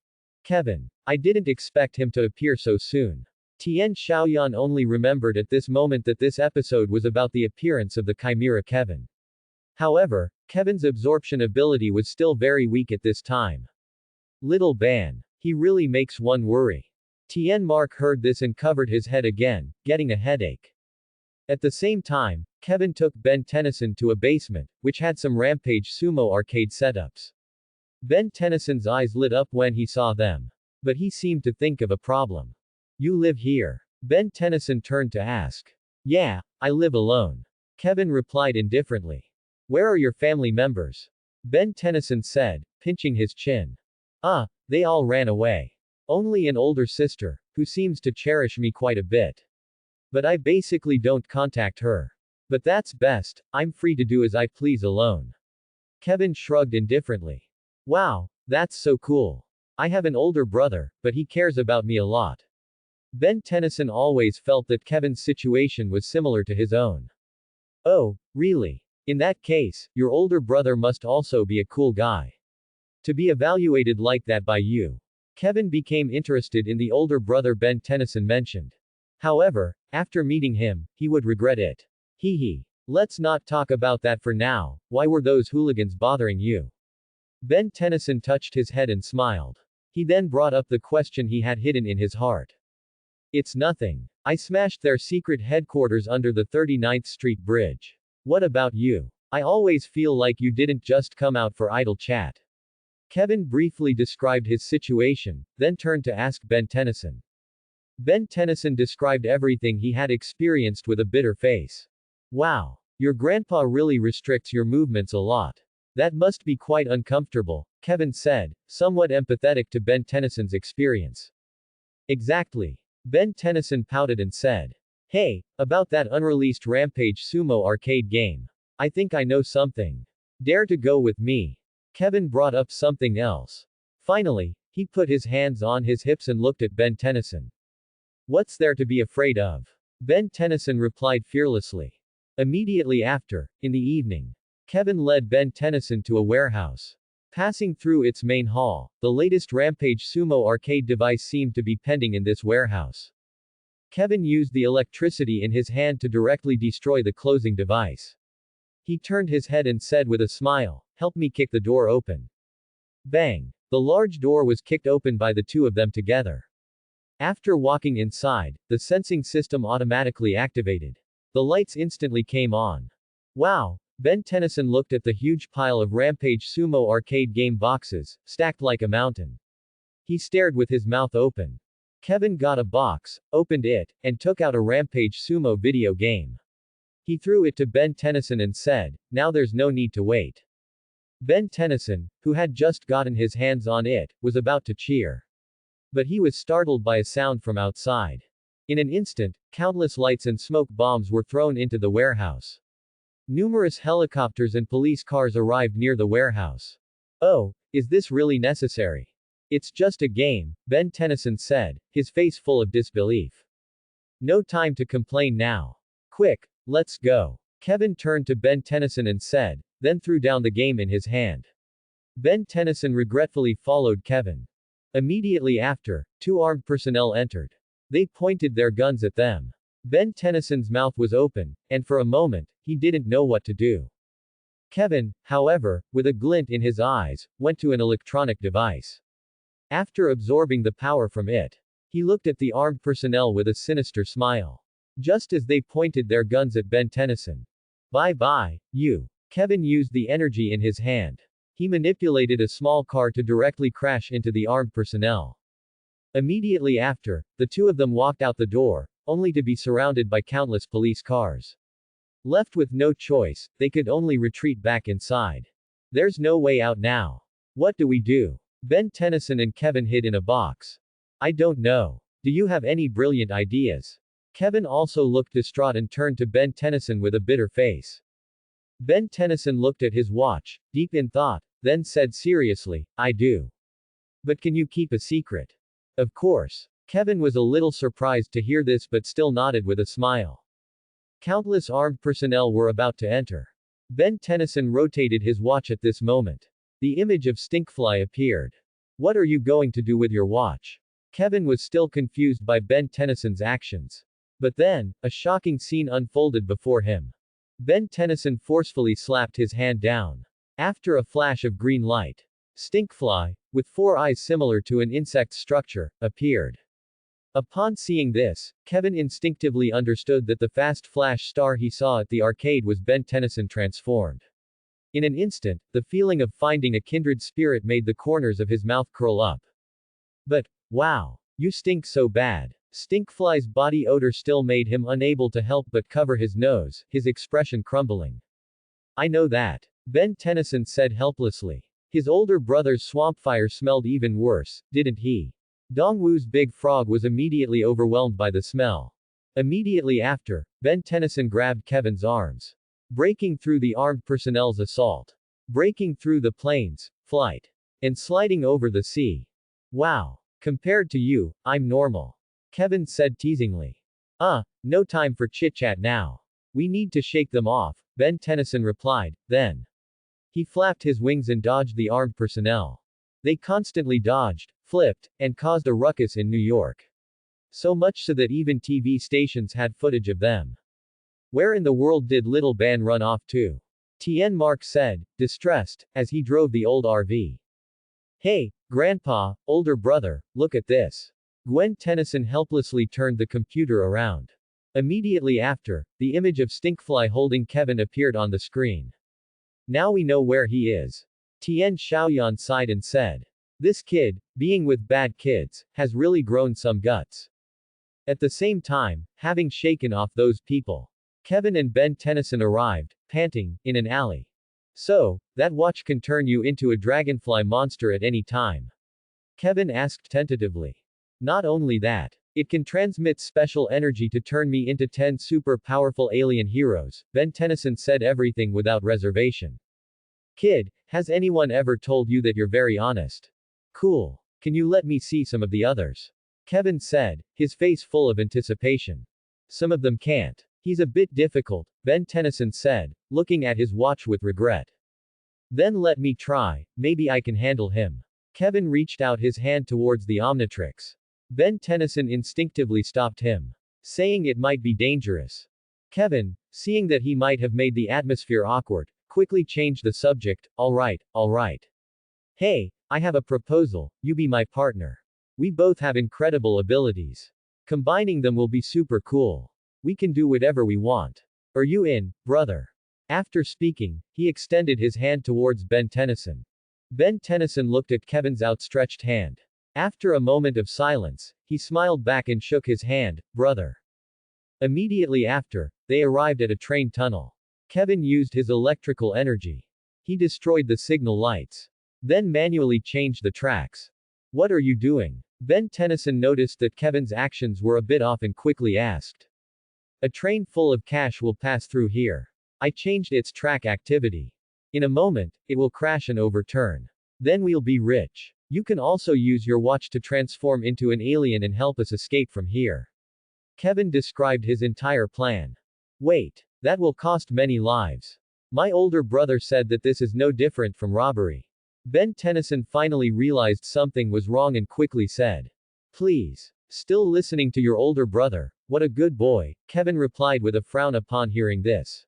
Kevin, I didn't expect him to appear so soon. Tien Xiaoyan only remembered at this moment that this episode was about the appearance of the chimera Kevin. However, Kevin's absorption ability was still very weak at this time. Little Ben. He really makes one worry. Tien Mark heard this and covered his head again, getting a headache. At the same time, Kevin took Ben Tennyson to a basement, which had some Rampage Sumo arcade setups. Ben Tennyson's eyes lit up when he saw them. But he seemed to think of a problem. You live here? Ben Tennyson turned to ask. Yeah, I live alone. Kevin replied indifferently. Where are your family members? Ben Tennyson said, pinching his chin. They all ran away. Only an older sister, who seems to cherish me quite a bit. But I basically don't contact her. But that's best, I'm free to do as I please alone. Kevin shrugged indifferently. Wow, that's so cool. I have an older brother, but he cares about me a lot. Ben Tennyson always felt that Kevin's situation was similar to his own. Oh, really? In that case, your older brother must also be a cool guy. To be evaluated like that by you. Kevin became interested in the older brother Ben Tennyson mentioned. However, after meeting him, he would regret it. Hee. Let's not talk about that for now, why were those hooligans bothering you? Ben Tennyson touched his head and smiled. He then brought up the question he had hidden in his heart. It's nothing. I smashed their secret headquarters under the 39th Street Bridge. What about you? I always feel like you didn't just come out for idle chat. Kevin briefly described his situation, then turned to ask Ben Tennyson. Ben Tennyson described everything he had experienced with a bitter face. Wow. Your grandpa really restricts your movements a lot. That must be quite uncomfortable, Kevin said, somewhat empathetic to Ben Tennyson's experience. Exactly. Ben Tennyson pouted and said. Hey, about that unreleased Rampage Sumo arcade game. I think I know something. Dare to go with me? Kevin brought up something else. Finally, he put his hands on his hips and looked at Ben Tennyson. What's there to be afraid of? Ben Tennyson replied fearlessly. Immediately after, in the evening, Kevin led Ben Tennyson to a warehouse. Passing through its main hall, the latest Rampage Sumo arcade device seemed to be pending in this warehouse. Kevin used the electricity in his hand to directly destroy the closing device. He turned his head and said with a smile, help me kick the door open. Bang! The large door was kicked open by the two of them together. After walking inside, the sensing system automatically activated. The lights instantly came on. Wow! Ben Tennyson looked at the huge pile of Rampage Sumo arcade game boxes, stacked like a mountain. He stared with his mouth open. Kevin got a box, opened it, and took out a Rampage Sumo video game. He threw it to Ben Tennyson and said, now there's no need to wait. Ben Tennyson, who had just gotten his hands on it, was about to cheer. But he was startled by a sound from outside. In an instant, countless lights and smoke bombs were thrown into the warehouse. Numerous helicopters and police cars arrived near the warehouse. Oh, is this really necessary? It's just a game, Ben10 said, his face full of disbelief. No time to complain now. Quick, let's go. Kevin turned to Ben10 and said, then threw down the game in his hand. Ben10 regretfully followed Kevin. Immediately after, two armed personnel entered. They pointed their guns at them. Ben10's mouth was open, and for a moment, he didn't know what to do. Kevin, however, with a glint in his eyes, went to an electronic device. After absorbing the power from it, he looked at the armed personnel with a sinister smile. Just as they pointed their guns at Ben10. Bye-bye, you. Kevin used the energy in his hand. He manipulated a small car to directly crash into the armed personnel. Immediately after, the two of them walked out the door, only to be surrounded by countless police cars. Left with no choice, they could only retreat back inside. There's no way out now. What do we do? Ben10 and Kevin hid in a box. I don't know. Do you have any brilliant ideas? Kevin also looked distraught and turned to Ben10 with a bitter face. Ben10 looked at his watch, deep in thought, then said seriously, I do. But can you keep a secret? Of course. Kevin was a little surprised to hear this but still nodded with a smile. Countless armed personnel were about to enter. Ben10 rotated his watch at this moment. The image of Stinkfly appeared. What are you going to do with your watch? Kevin was still confused by Ben10's actions. But then, a shocking scene unfolded before him. Ben10 forcefully slapped his hand down. After a flash of green light, Stinkfly, with four eyes similar to an insect's structure, appeared. Upon seeing this, Kevin instinctively understood that the fast flash star he saw at the arcade was Ben10 transformed. In an instant, the feeling of finding a kindred spirit made the corners of his mouth curl up. But, wow, you stink so bad. Stinkfly's body odor still made him unable to help but cover his nose, his expression crumbling. I know that. Ben10 said helplessly. His older brother's swampfire smelled even worse, didn't he? Dongwu's big frog was immediately overwhelmed by the smell. Immediately after, Ben10 grabbed Kevin's arms. Breaking through the armed personnel's assault. Breaking through the plane's flight. And sliding over the sea. Wow. Compared to you, I'm normal. Kevin said teasingly. No time for chit-chat now. We need to shake them off, Ben10 replied, then. He flapped his wings and dodged the armed personnel. They constantly dodged, flipped, and caused a ruckus in New York. So much so that even TV stations had footage of them. Where in the world did little Ben run off to? Tien Mark said, distressed, as he drove the old RV. Hey, Grandpa, older brother, look at this. Gwen Tennyson helplessly turned the computer around. Immediately after, the image of Stinkfly holding Kevin appeared on the screen. Now we know where he is. Tien Xiaoyan sighed and said. This kid, being with bad kids, has really grown some guts. At the same time, having shaken off those people, Kevin and Ben10 arrived, panting, in an alley. So, that watch can turn you into a dragonfly monster at any time? Kevin asked tentatively. Not only that, it can transmit special energy to turn me into 10 super powerful alien heroes, Ben10 said everything without reservation. Kid, has anyone ever told you that you're very honest? Cool. Can you let me see some of the others? Kevin said, his face full of anticipation. Some of them can't. He's a bit difficult, Ben10 said, looking at his watch with regret. Then let me try, maybe I can handle him. Kevin reached out his hand towards the Omnitrix. Ben10 instinctively stopped him, saying it might be dangerous. Kevin, seeing that he might have made the atmosphere awkward, quickly changed the subject. All right. Hey, I have a proposal, you be my partner. We both have incredible abilities. Combining them will be super cool. We can do whatever we want. Are you in, brother? After speaking, he extended his hand towards Ben10. Ben10 looked at Kevin's outstretched hand. After a moment of silence, he smiled back and shook his hand, brother. Immediately after, they arrived at a train tunnel. Kevin used his electrical energy. He destroyed the signal lights. Then manually changed the tracks. What are you doing? Ben10 noticed that Kevin's actions were a bit off and quickly asked. A train full of cash will pass through here. I changed its track activity. In a moment, it will crash and overturn. Then we'll be rich. You can also use your watch to transform into an alien and help us escape from here. Kevin described his entire plan. Wait. That will cost many lives. My older brother said that this is no different from robbery. Ben10 finally realized something was wrong and quickly said. Please. Still listening to your older brother, what a good boy, Kevin replied with a frown upon hearing this.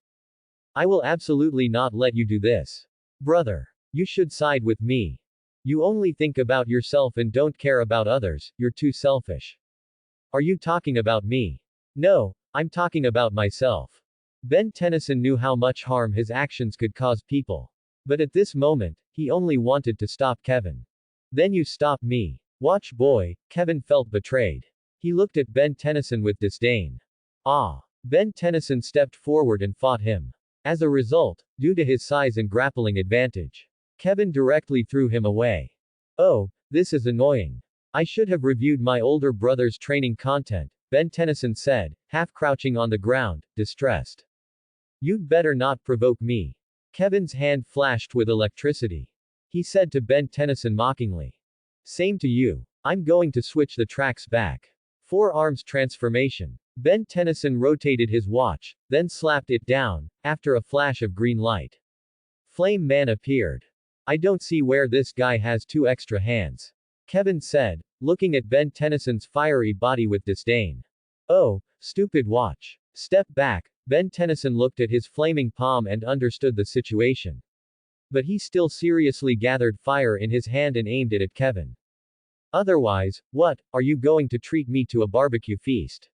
I will absolutely not let you do this. Brother. You should side with me. You only think about yourself and don't care about others, you're too selfish. Are you talking about me? No, I'm talking about myself. Ben10 knew how much harm his actions could cause people. But at this moment, he only wanted to stop Kevin. Then you stop me. Watch boy, Kevin felt betrayed. He looked at Ben10 with disdain. Ben10 stepped forward and fought him. As a result, due to his size and grappling advantage, Kevin directly threw him away. Oh, this is annoying. I should have reviewed my older brother's training content, Ben10 said, half crouching on the ground, distressed. You'd better not provoke me. Kevin's hand flashed with electricity. He said to Ben10 mockingly. Same to you. I'm going to switch the tracks back. 4 arms transformation. Ben10 rotated his watch, then slapped it down, after a flash of green light. Flame Man appeared. I don't see where this guy has 2 extra hands. Kevin said, looking at Ben10's fiery body with disdain. Oh, stupid watch. Step back. Ben10 looked at his flaming palm and understood the situation. But he still seriously gathered fire in his hand and aimed it at Kevin. Otherwise, what, are you going to treat me to a barbecue feast?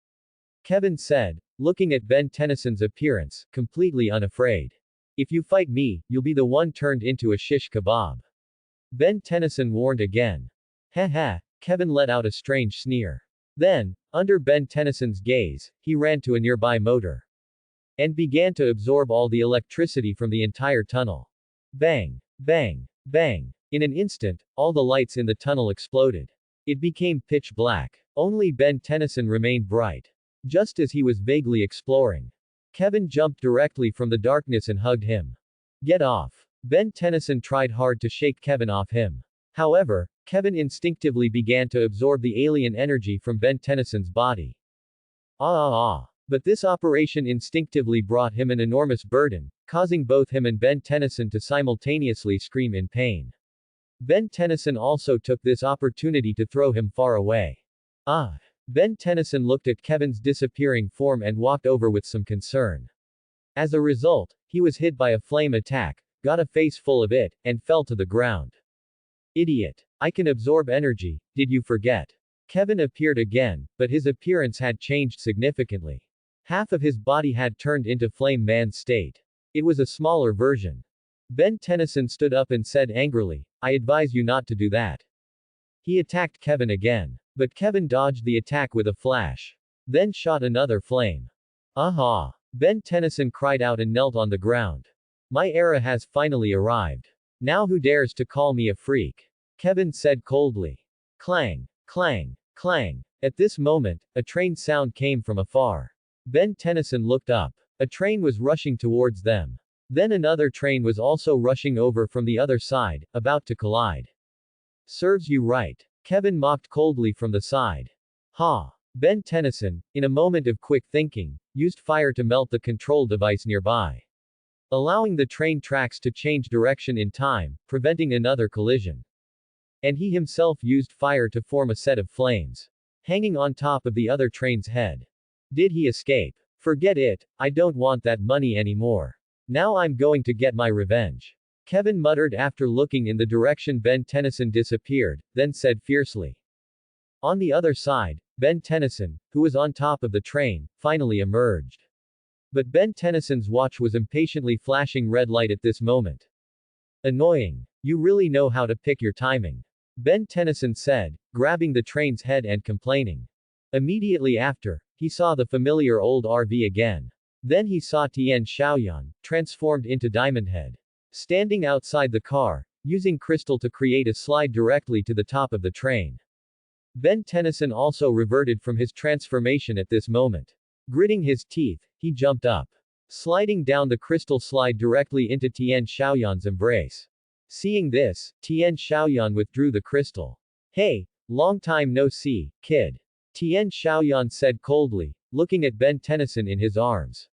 Kevin said, looking at Ben10's appearance, completely unafraid. If you fight me, you'll be the one turned into a shish kebab. Ben10 warned again. Heh, Kevin let out a strange sneer. Then, under Ben10's gaze, he ran to a nearby motor. And began to absorb all the electricity from the entire tunnel. Bang, bang, bang. In an instant, all the lights in the tunnel exploded. It became pitch black. Only Ben10 remained bright. Just as he was vaguely exploring, Kevin jumped directly from the darkness and hugged him. Get off. Ben10 tried hard to shake Kevin off him. However, Kevin instinctively began to absorb the alien energy from Ben10's body. But this operation instinctively brought him an enormous burden, causing both him and Ben10 to simultaneously scream in pain. Ben10 also took this opportunity to throw him far away. Ben10 looked at Kevin's disappearing form and walked over with some concern. As a result, he was hit by a flame attack, got a face full of it, and fell to the ground. Idiot. I can absorb energy, did you forget? Kevin appeared again, but his appearance had changed significantly. Half of his body had turned into Flame Man's state. It was a smaller version. Ben10 stood up and said angrily, I advise you not to do that. He attacked Kevin again. But Kevin dodged the attack with a flash. Then shot another flame. Ben10 cried out and knelt on the ground. My era has finally arrived. Now who dares to call me a freak? Kevin said coldly. Clang, clang, clang. At this moment, a train sound came from afar. Ben10 looked up. A train was rushing towards them. Then another train was also rushing over from the other side, about to collide. Serves you right. Kevin mocked coldly from the side. Ben10, in a moment of quick thinking, used fire to melt the control device nearby, allowing the train tracks to change direction in time, preventing another collision. And he himself used fire to form a set of flames, hanging on top of the other train's head. Did he escape? Forget it, I don't want that money anymore. Now I'm going to get my revenge. Kevin muttered after looking in the direction Ben10 disappeared, then said fiercely. On the other side, Ben10, who was on top of the train, finally emerged. But Ben10's watch was impatiently flashing red light at this moment. Annoying. You really know how to pick your timing. Ben10 said, grabbing the train's head and complaining. Immediately after, he saw the familiar old RV again. Then he saw Tian Xiaoyan, transformed into Diamond Head, standing outside the car, using crystal to create a slide directly to the top of the train. Ben10 also reverted from his transformation at this moment. Gritting his teeth, he jumped up. sliding down the crystal slide directly into Tian Xiaoyan's embrace. Seeing this, Tian Xiaoyan withdrew the crystal. Hey, long time no see, kid. Tian Xiaoyan said coldly, looking at Ben Tennyson in his arms.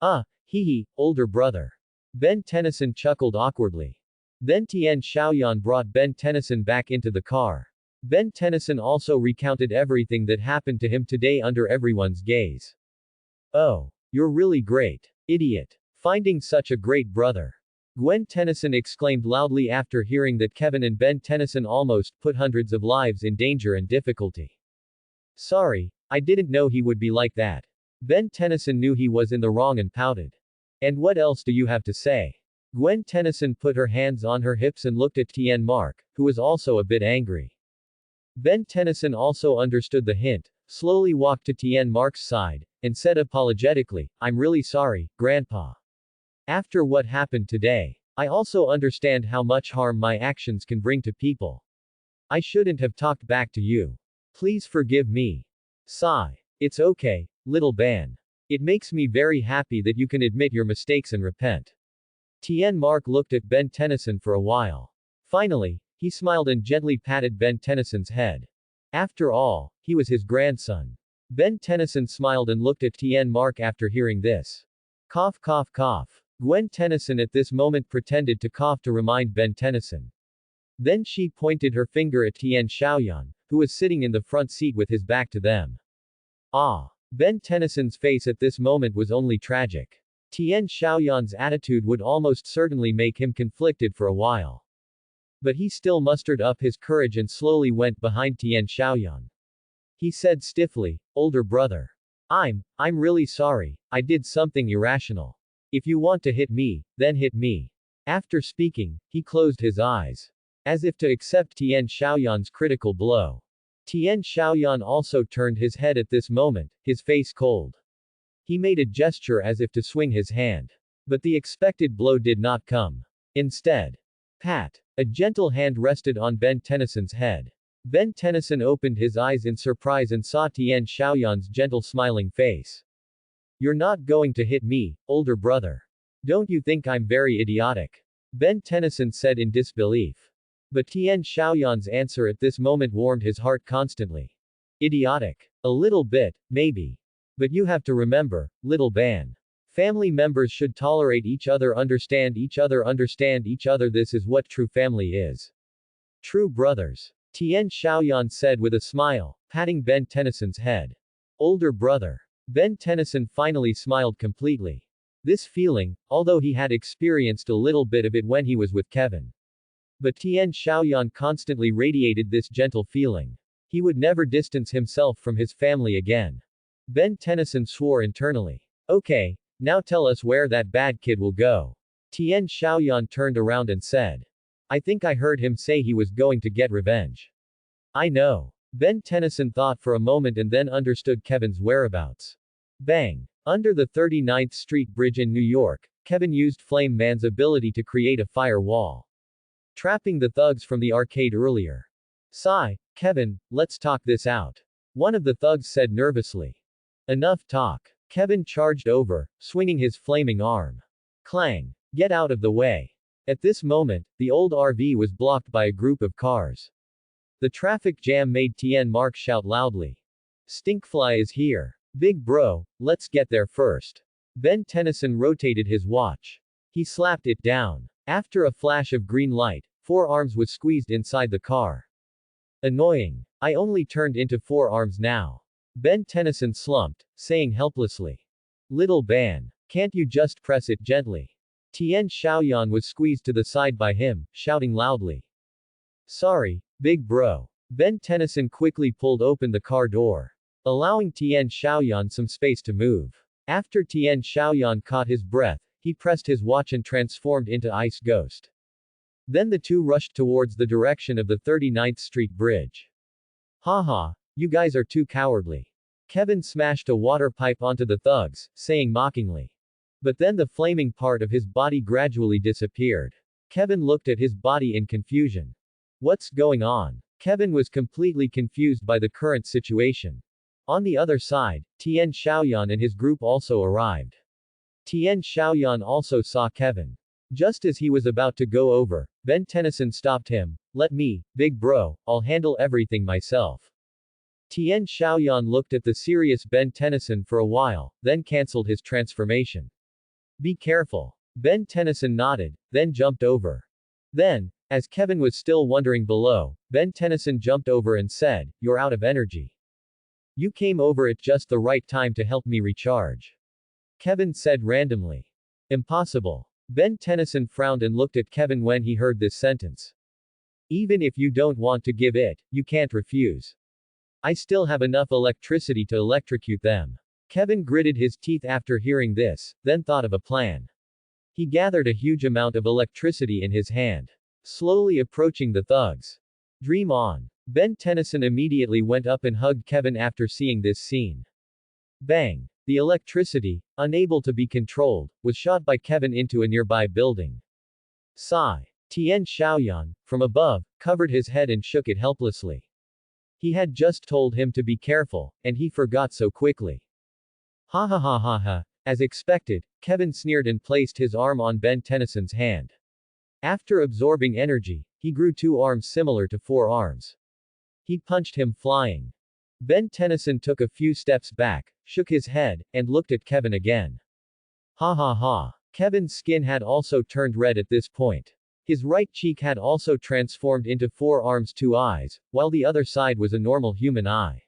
Hee hee, older brother. Ben Tennyson chuckled awkwardly. Then Tian Xiaoyan brought Ben Tennyson back into the car. Ben Tennyson also recounted everything that happened to him today under everyone's gaze. Oh, you're really great. Idiot. Finding such a great brother. Gwen Tennyson exclaimed loudly after hearing that Kevin and Ben Tennyson almost put hundreds of lives in danger and difficulty. Sorry, I didn't know he would be like that. Ben Tennyson knew he was in the wrong and pouted. And what else do you have to say? Gwen Tennyson put her hands on her hips and looked at Tian Mark, who was also a bit angry. Ben Tennyson also understood the hint, slowly walked to Tian Mark's side, and said apologetically, I'm really sorry, Grandpa. After what happened today, I also understand how much harm my actions can bring to people. I shouldn't have talked back to you. Please forgive me. Sigh. It's okay, little Ban. It makes me very happy that you can admit your mistakes and repent. Tian Mark looked at Ben Tennyson for a while. Finally, he smiled and gently patted Ben Tennyson's head. After all, he was his grandson. Ben Tennyson smiled and looked at Tian Mark after hearing this. Cough cough cough. Gwen Tennyson at this moment pretended to cough to remind Ben Tennyson. Then she pointed her finger at Tian Xiaoyan, who was sitting in the front seat with his back to them. Ben Tennyson's face at this moment was only tragic. Tian Xiaoyan's attitude would almost certainly make him conflicted for a while. But he still mustered up his courage and slowly went behind Tian Xiaoyan. He said stiffly, older brother. I'm really sorry, I did something irrational. If you want to hit me, then hit me. After speaking, he closed his eyes. As if to accept Tian Xiaoyan's critical blow. Tian Xiaoyan also turned his head at this moment, his face cold. He made a gesture as if to swing his hand. But the expected blow did not come. Instead, pat. A gentle hand rested on Ben Tennyson's head. Ben Tennyson opened his eyes in surprise and saw Tian Xiaoyan's gentle smiling face. You're not going to hit me, older brother. Don't you think I'm very idiotic? Ben Tennyson said in disbelief. But Tian Xiaoyan's answer at this moment warmed his heart constantly. Idiotic. A little bit, maybe. But you have to remember, little Ban. Family members should tolerate each other, understand each other. This is what true family is. True brothers. Tian Xiaoyan said with a smile, patting Ben Tennyson's head. Older brother. Ben Tennyson finally smiled completely. This feeling, although he had experienced a little bit of it when he was with Kevin. But Tian Xiaoyan constantly radiated this gentle feeling. He would never distance himself from his family again. Ben Tennyson swore internally. Okay, now tell us where that bad kid will go. Tian Xiaoyan turned around and said. I think I heard him say he was going to get revenge. I know. Ben Tennyson thought for a moment and then understood Kevin's whereabouts. Bang. Under the 39th Street Bridge in New York, Kevin used Flame Man's ability to create a fire wall, trapping the thugs from the arcade earlier. Sigh, Kevin, let's talk this out. One of the thugs said nervously. Enough talk. Kevin charged over, swinging his flaming arm. Clang. Get out of the way. At this moment, the old RV was blocked by a group of cars. The traffic jam made Tian Mark shout loudly. Stinkfly is here. Big bro, let's get there first. Ben Tennyson rotated his watch. He slapped it down. After a flash of green light, 4 arms was squeezed inside the car. Annoying. I only turned into 4 arms now. Ben Tennyson slumped, saying helplessly. Little Ban. Can't you just press it gently? Tian Xiaoyan was squeezed to the side by him, shouting loudly. Sorry, big bro. Ben Tennyson quickly pulled open the car door, allowing Tian Xiaoyan some space to move. After Tian Xiaoyan caught his breath, he pressed his watch and transformed into Ice Ghost. Then the two rushed towards the direction of the 39th Street Bridge. Haha, you guys are too cowardly. Kevin smashed a water pipe onto the thugs, saying mockingly. But then the flaming part of his body gradually disappeared. Kevin looked at his body in confusion. What's going on? Kevin was completely confused by the current situation. On the other side, Tian Xiaoyan and his group also arrived. Tian Xiaoyan also saw Kevin. Just as he was about to go over, Ben Tennyson stopped him. Let me, big bro, I'll handle everything myself. Tian Xiaoyan looked at the serious Ben Tennyson for a while, then cancelled his transformation. Be careful. Ben Tennyson nodded, then jumped over. Then, as Kevin was still wondering below, Ben Tennyson jumped over and said, You're out of energy. You came over at just the right time to help me recharge. Kevin said randomly. Impossible. Ben Tennyson frowned and looked at Kevin when he heard this sentence. Even if you don't want to give it, you can't refuse. I still have enough electricity to electrocute them. Kevin gritted his teeth after hearing this, then thought of a plan. He gathered a huge amount of electricity in his hand. Slowly approaching the thugs. Dream on. Ben Tennyson immediately went up and hugged Kevin after seeing this scene. Bang. The electricity, unable to be controlled, was shot by Kevin into a nearby building. Sigh. Tian Xiaoyan, from above, covered his head and shook it helplessly. He had just told him to be careful, and he forgot so quickly. Ha ha ha ha ha. As expected, Kevin sneered and placed his arm on Ben Tennyson's hand. After absorbing energy, he grew 2 arms similar to 4 arms. He punched him flying. Ben Tennyson took a few steps back, shook his head, and looked at Kevin again. Ha ha ha. Kevin's skin had also turned red at this point. His right cheek had also transformed into 4 arms 2 eyes, while the other side was a normal human eye.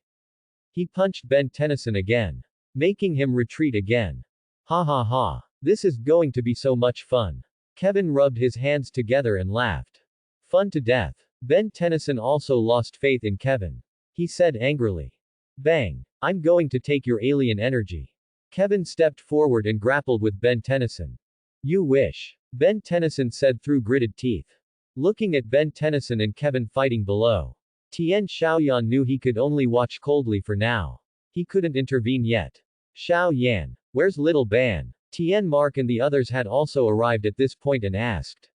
He punched Ben Tennyson again, making him retreat again. Ha ha ha. This is going to be so much fun. Kevin rubbed his hands together and laughed. Fun to death. Ben Tennyson also lost faith in Kevin. He said angrily. Bang. I'm going to take your alien energy. Kevin stepped forward and grappled with Ben Tennyson. You wish. Ben Tennyson said through gritted teeth. Looking at Ben Tennyson and Kevin fighting below. Tian Xiaoyan knew he could only watch coldly for now. He couldn't intervene yet. Xiao Yan. Where's little Ban? Tian Mark and the others had also arrived at this point and asked.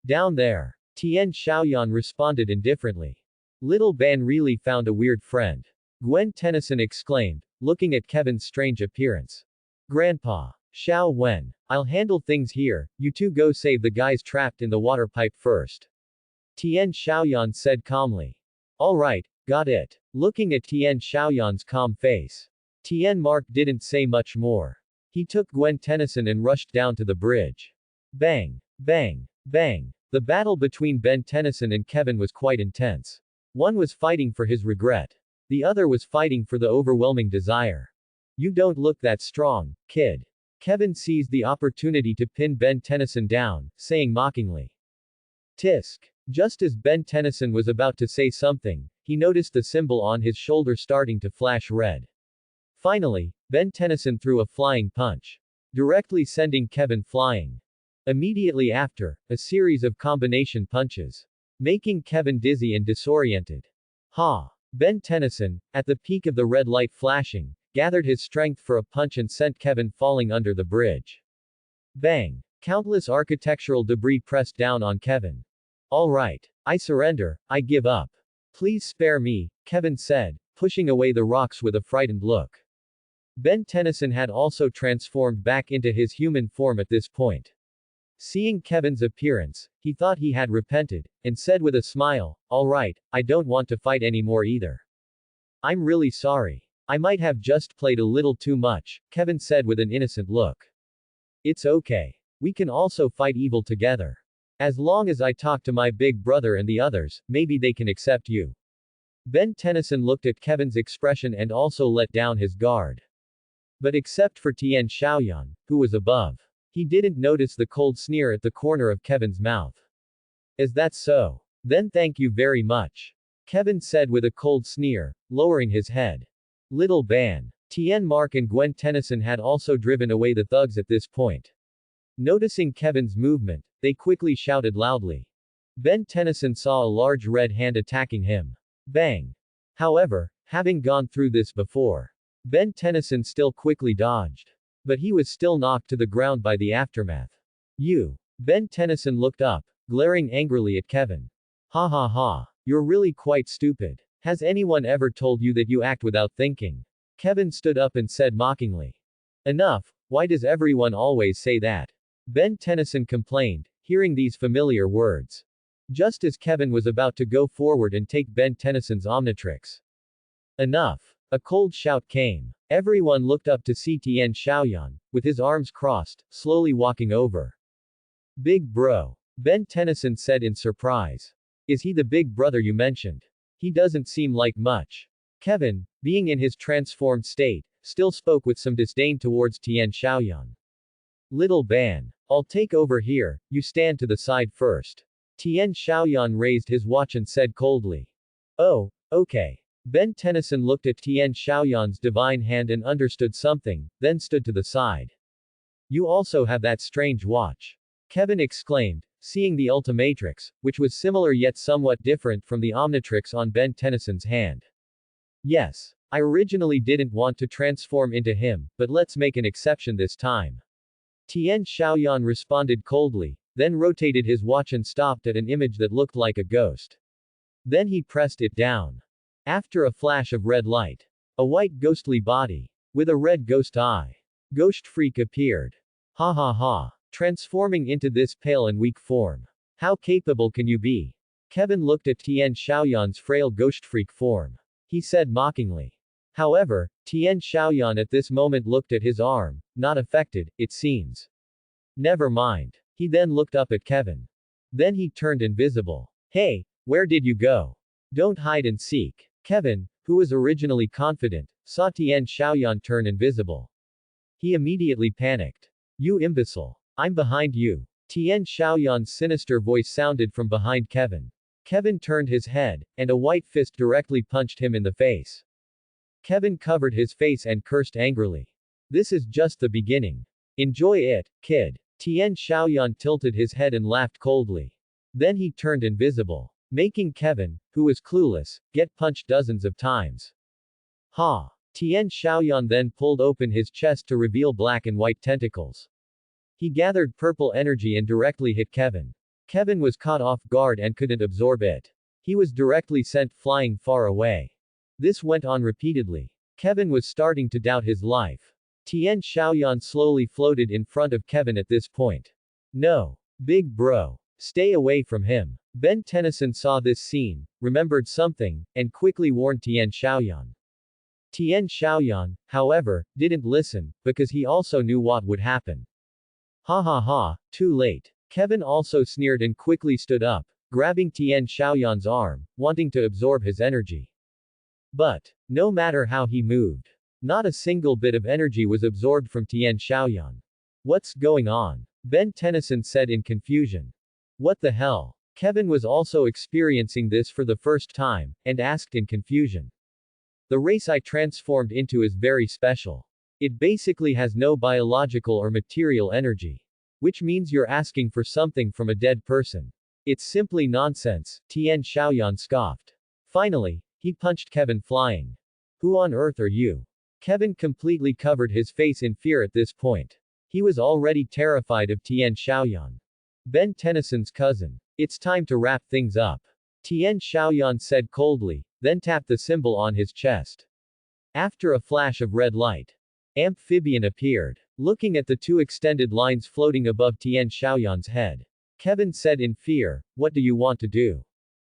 Down there. Tian Xiaoyan responded indifferently. Little Ban really found a weird friend. Gwen Tennyson exclaimed, looking at Kevin's strange appearance. Grandpa. Xiao Wen. I'll handle things here, you two go save the guys trapped in the water pipe first. Tian Xiaoyan said calmly. Alright, got it. Looking at Tian Xiaoyan's calm face. Tian Mark didn't say much more. He took Gwen Tennyson and rushed down to the bridge. Bang. Bang. Bang. The battle between Ben Tennyson and Kevin was quite intense. One was fighting for his regret. The other was fighting for the overwhelming desire. You don't look that strong, kid. Kevin seized the opportunity to pin Ben Tennyson down, saying mockingly. Tisk. Just as Ben Tennyson was about to say something, he noticed the symbol on his shoulder starting to flash red. Finally, Ben Tennyson threw a flying punch, directly sending Kevin flying. Immediately after, a series of combination punches, making Kevin dizzy and disoriented. Ha! Ben Tennyson, at the peak of the red light flashing, gathered his strength for a punch and sent Kevin falling under the bridge. Bang! Countless architectural debris pressed down on Kevin. Alright. I surrender, I give up. Please spare me, Kevin said, pushing away the rocks with a frightened look. Ben Tennyson had also transformed back into his human form at this point. Seeing Kevin's appearance, he thought he had repented, and said with a smile, Alright, I don't want to fight anymore either. I'm really sorry. I might have just played a little too much, Kevin said with an innocent look. It's okay. We can also fight evil together. As long as I talk to my big brother and the others, maybe they can accept you. Ben Tennyson looked at Kevin's expression and also let down his guard. But except for Tian Xiaoyan, who was above. He didn't notice the cold sneer at the corner of Kevin's mouth. Is that so? Then thank you very much. Kevin said with a cold sneer, lowering his head. Little Ban. Tian Mark and Gwen Tennyson had also driven away the thugs at this point. Noticing Kevin's movement, they quickly shouted loudly. Ben Tennyson saw a large red hand attacking him. Bang. However, having gone through this before, Ben Tennyson still quickly dodged. But he was still knocked to the ground by the aftermath. You. Ben Tennyson looked up, glaring angrily at Kevin. Ha ha ha. You're really quite stupid. Has anyone ever told you that you act without thinking? Kevin stood up and said mockingly. Enough, Why does everyone always say that? Ben Tennyson complained, hearing these familiar words. Just as Kevin was about to go forward and take Ben Tennyson's Omnitrix. Enough! A cold shout came. Everyone looked up to see Tian Xiaoyan, with his arms crossed, slowly walking over. Big bro. Ben Tennyson said in surprise. Is he the big brother you mentioned? He doesn't seem like much. Kevin, being in his transformed state, still spoke with some disdain towards Tian Xiaoyan. Little Ban. I'll take over here, you stand to the side first. Tian Xiaoyan raised his watch and said coldly. Oh, okay. Ben Tennyson looked at Tian Xiaoyan's divine hand and understood something, then stood to the side. You also have that strange watch. Kevin exclaimed, seeing the Ultimatrix, which was similar yet somewhat different from the Omnitrix on Ben Tennyson's hand. Yes. I originally didn't want to transform into him, but let's make an exception this time. Tian Xiaoyan responded coldly, then rotated his watch and stopped at an image that looked like a ghost. Then he pressed it down. After a flash of red light, a white ghostly body, with a red ghost eye. Ghost Freak appeared. Ha ha ha. Transforming into this pale and weak form. How capable can you be? Kevin looked at Tian Xiaoyan's frail Ghost Freak form. He said mockingly. However, Tian Xiaoyan at this moment looked at his arm, not affected, it seems. Never mind. He then looked up at Kevin. Then he turned invisible. Hey, where did you go? Don't hide and seek. Kevin, who was originally confident, saw Tian Xiaoyan turn invisible. He immediately panicked. You imbecile. I'm behind you. Tian Xiaoyan's sinister voice sounded from behind Kevin. Kevin turned his head, and a white fist directly punched him in the face. Kevin covered his face and cursed angrily. This is just the beginning. Enjoy it, kid. Tian Xiaoyan tilted his head and laughed coldly. Then he turned invisible, making Kevin, who was clueless, get punched dozens of times. Ha! Tian Xiaoyan then pulled open his chest to reveal black and white tentacles. He gathered purple energy and directly hit Kevin. Kevin was caught off guard and couldn't absorb it. He was directly sent flying far away. This went on repeatedly. Kevin was starting to doubt his life. Tian Xiaoyan slowly floated in front of Kevin at this point. No. Big bro. Stay away from him. Ben Tennyson saw this scene, remembered something, and quickly warned Tian Xiaoyan. Tian Xiaoyan, however, didn't listen, because he also knew what would happen. Ha ha ha, too late. Kevin also sneered and quickly stood up, grabbing Tian Xiaoyan's arm, wanting to absorb his energy. But, no matter how he moved, not a single bit of energy was absorbed from Tian Xiaoyan. What's going on? Ben Tennyson said in confusion. What the hell? Kevin was also experiencing this for the first time, and asked in confusion. The race I transformed into is very special. It basically has no biological or material energy. Which means you're asking for something from a dead person. It's simply nonsense, Tian Xiaoyan scoffed. Finally, he punched Kevin flying. Who on earth are you? Kevin completely covered his face in fear at this point. He was already terrified of Tian Xiaoyan. Ben Tennyson's cousin. It's time to wrap things up. Tian Xiaoyan said coldly, then tapped the symbol on his chest. After a flash of red light, Amphibian appeared. Looking at the two extended lines floating above Tian Xiaoyan's head, Kevin said in fear, what do you want to do?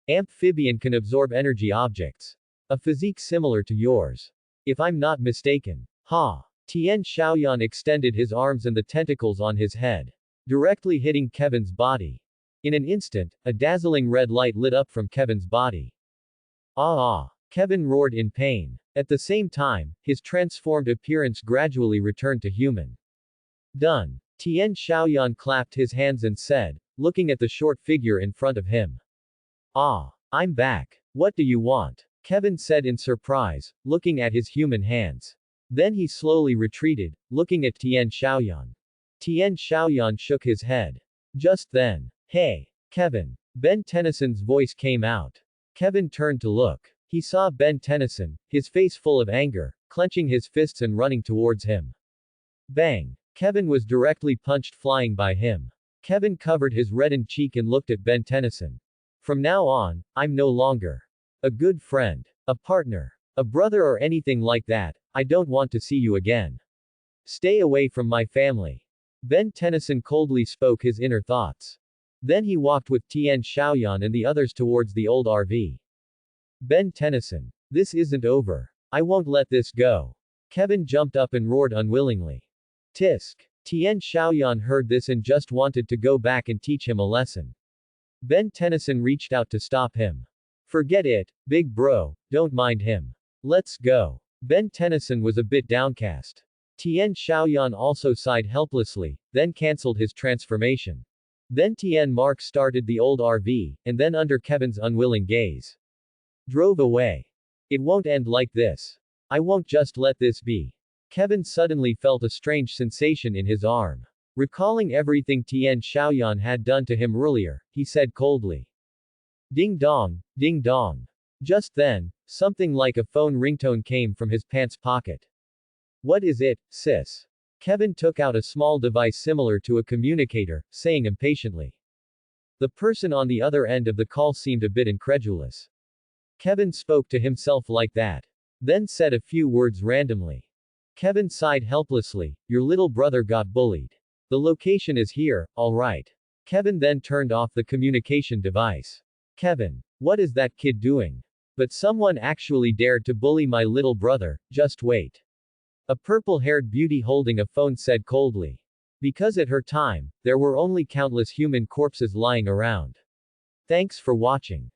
Amphibian can absorb energy objects. A physique similar to yours. If I'm not mistaken. Ha! Tian Xiaoyan extended his arms and the tentacles on his head, directly hitting Kevin's body. In an instant, a dazzling red light lit up from Kevin's body. Ah ah! Kevin roared in pain. At the same time, his transformed appearance gradually returned to human. Done. Tian Xiaoyan clapped his hands and said, looking at the short figure in front of him. Ah! I'm back. What do you want? Kevin said in surprise, looking at his human hands. Then he slowly retreated, looking at Tian Xiaoyan. Tian Xiaoyan shook his head. Just then. Hey! Kevin! Ben Tennyson's voice came out. Kevin turned to look. He saw Ben Tennyson, his face full of anger, clenching his fists and running towards him. Bang! Kevin was directly punched flying by him. Kevin covered his reddened cheek and looked at Ben Tennyson. From now on, I'm no longer a good friend, a partner, a brother or anything like that. I don't want to see you again. Stay away from my family. Ben Tennyson coldly spoke his inner thoughts. Then he walked with Tian Xiaoyan and the others towards the old RV. Ben Tennyson. This isn't over. I won't let this go. Kevin jumped up and roared unwillingly. Tisk. Tian Xiaoyan heard this and just wanted to go back and teach him a lesson. Ben Tennyson reached out to stop him. Forget it, big bro, don't mind him. Let's go. Ben Tennyson was a bit downcast. Tian Xiaoyan also sighed helplessly, then cancelled his transformation. Then Tian Mark started the old RV, and then under Kevin's unwilling gaze, drove away. It won't end like this. I won't just let this be. Kevin suddenly felt a strange sensation in his arm. Recalling everything Tian Xiaoyan had done to him earlier, he said coldly. Ding dong, ding dong. Just then, something like a phone ringtone came from his pants pocket. What is it, sis? Kevin took out a small device similar to a communicator, saying impatiently. The person on the other end of the call seemed a bit incredulous. Kevin spoke to himself like that. Then said a few words randomly. Kevin sighed helplessly. Your little brother got bullied. The location is here, alright. Kevin then turned off the communication device. Kevin. What is that kid doing? But someone actually dared to bully my little brother, just wait. A purple-haired beauty holding a phone said coldly. Because at her time, there were only countless human corpses lying around. Thanks for watching.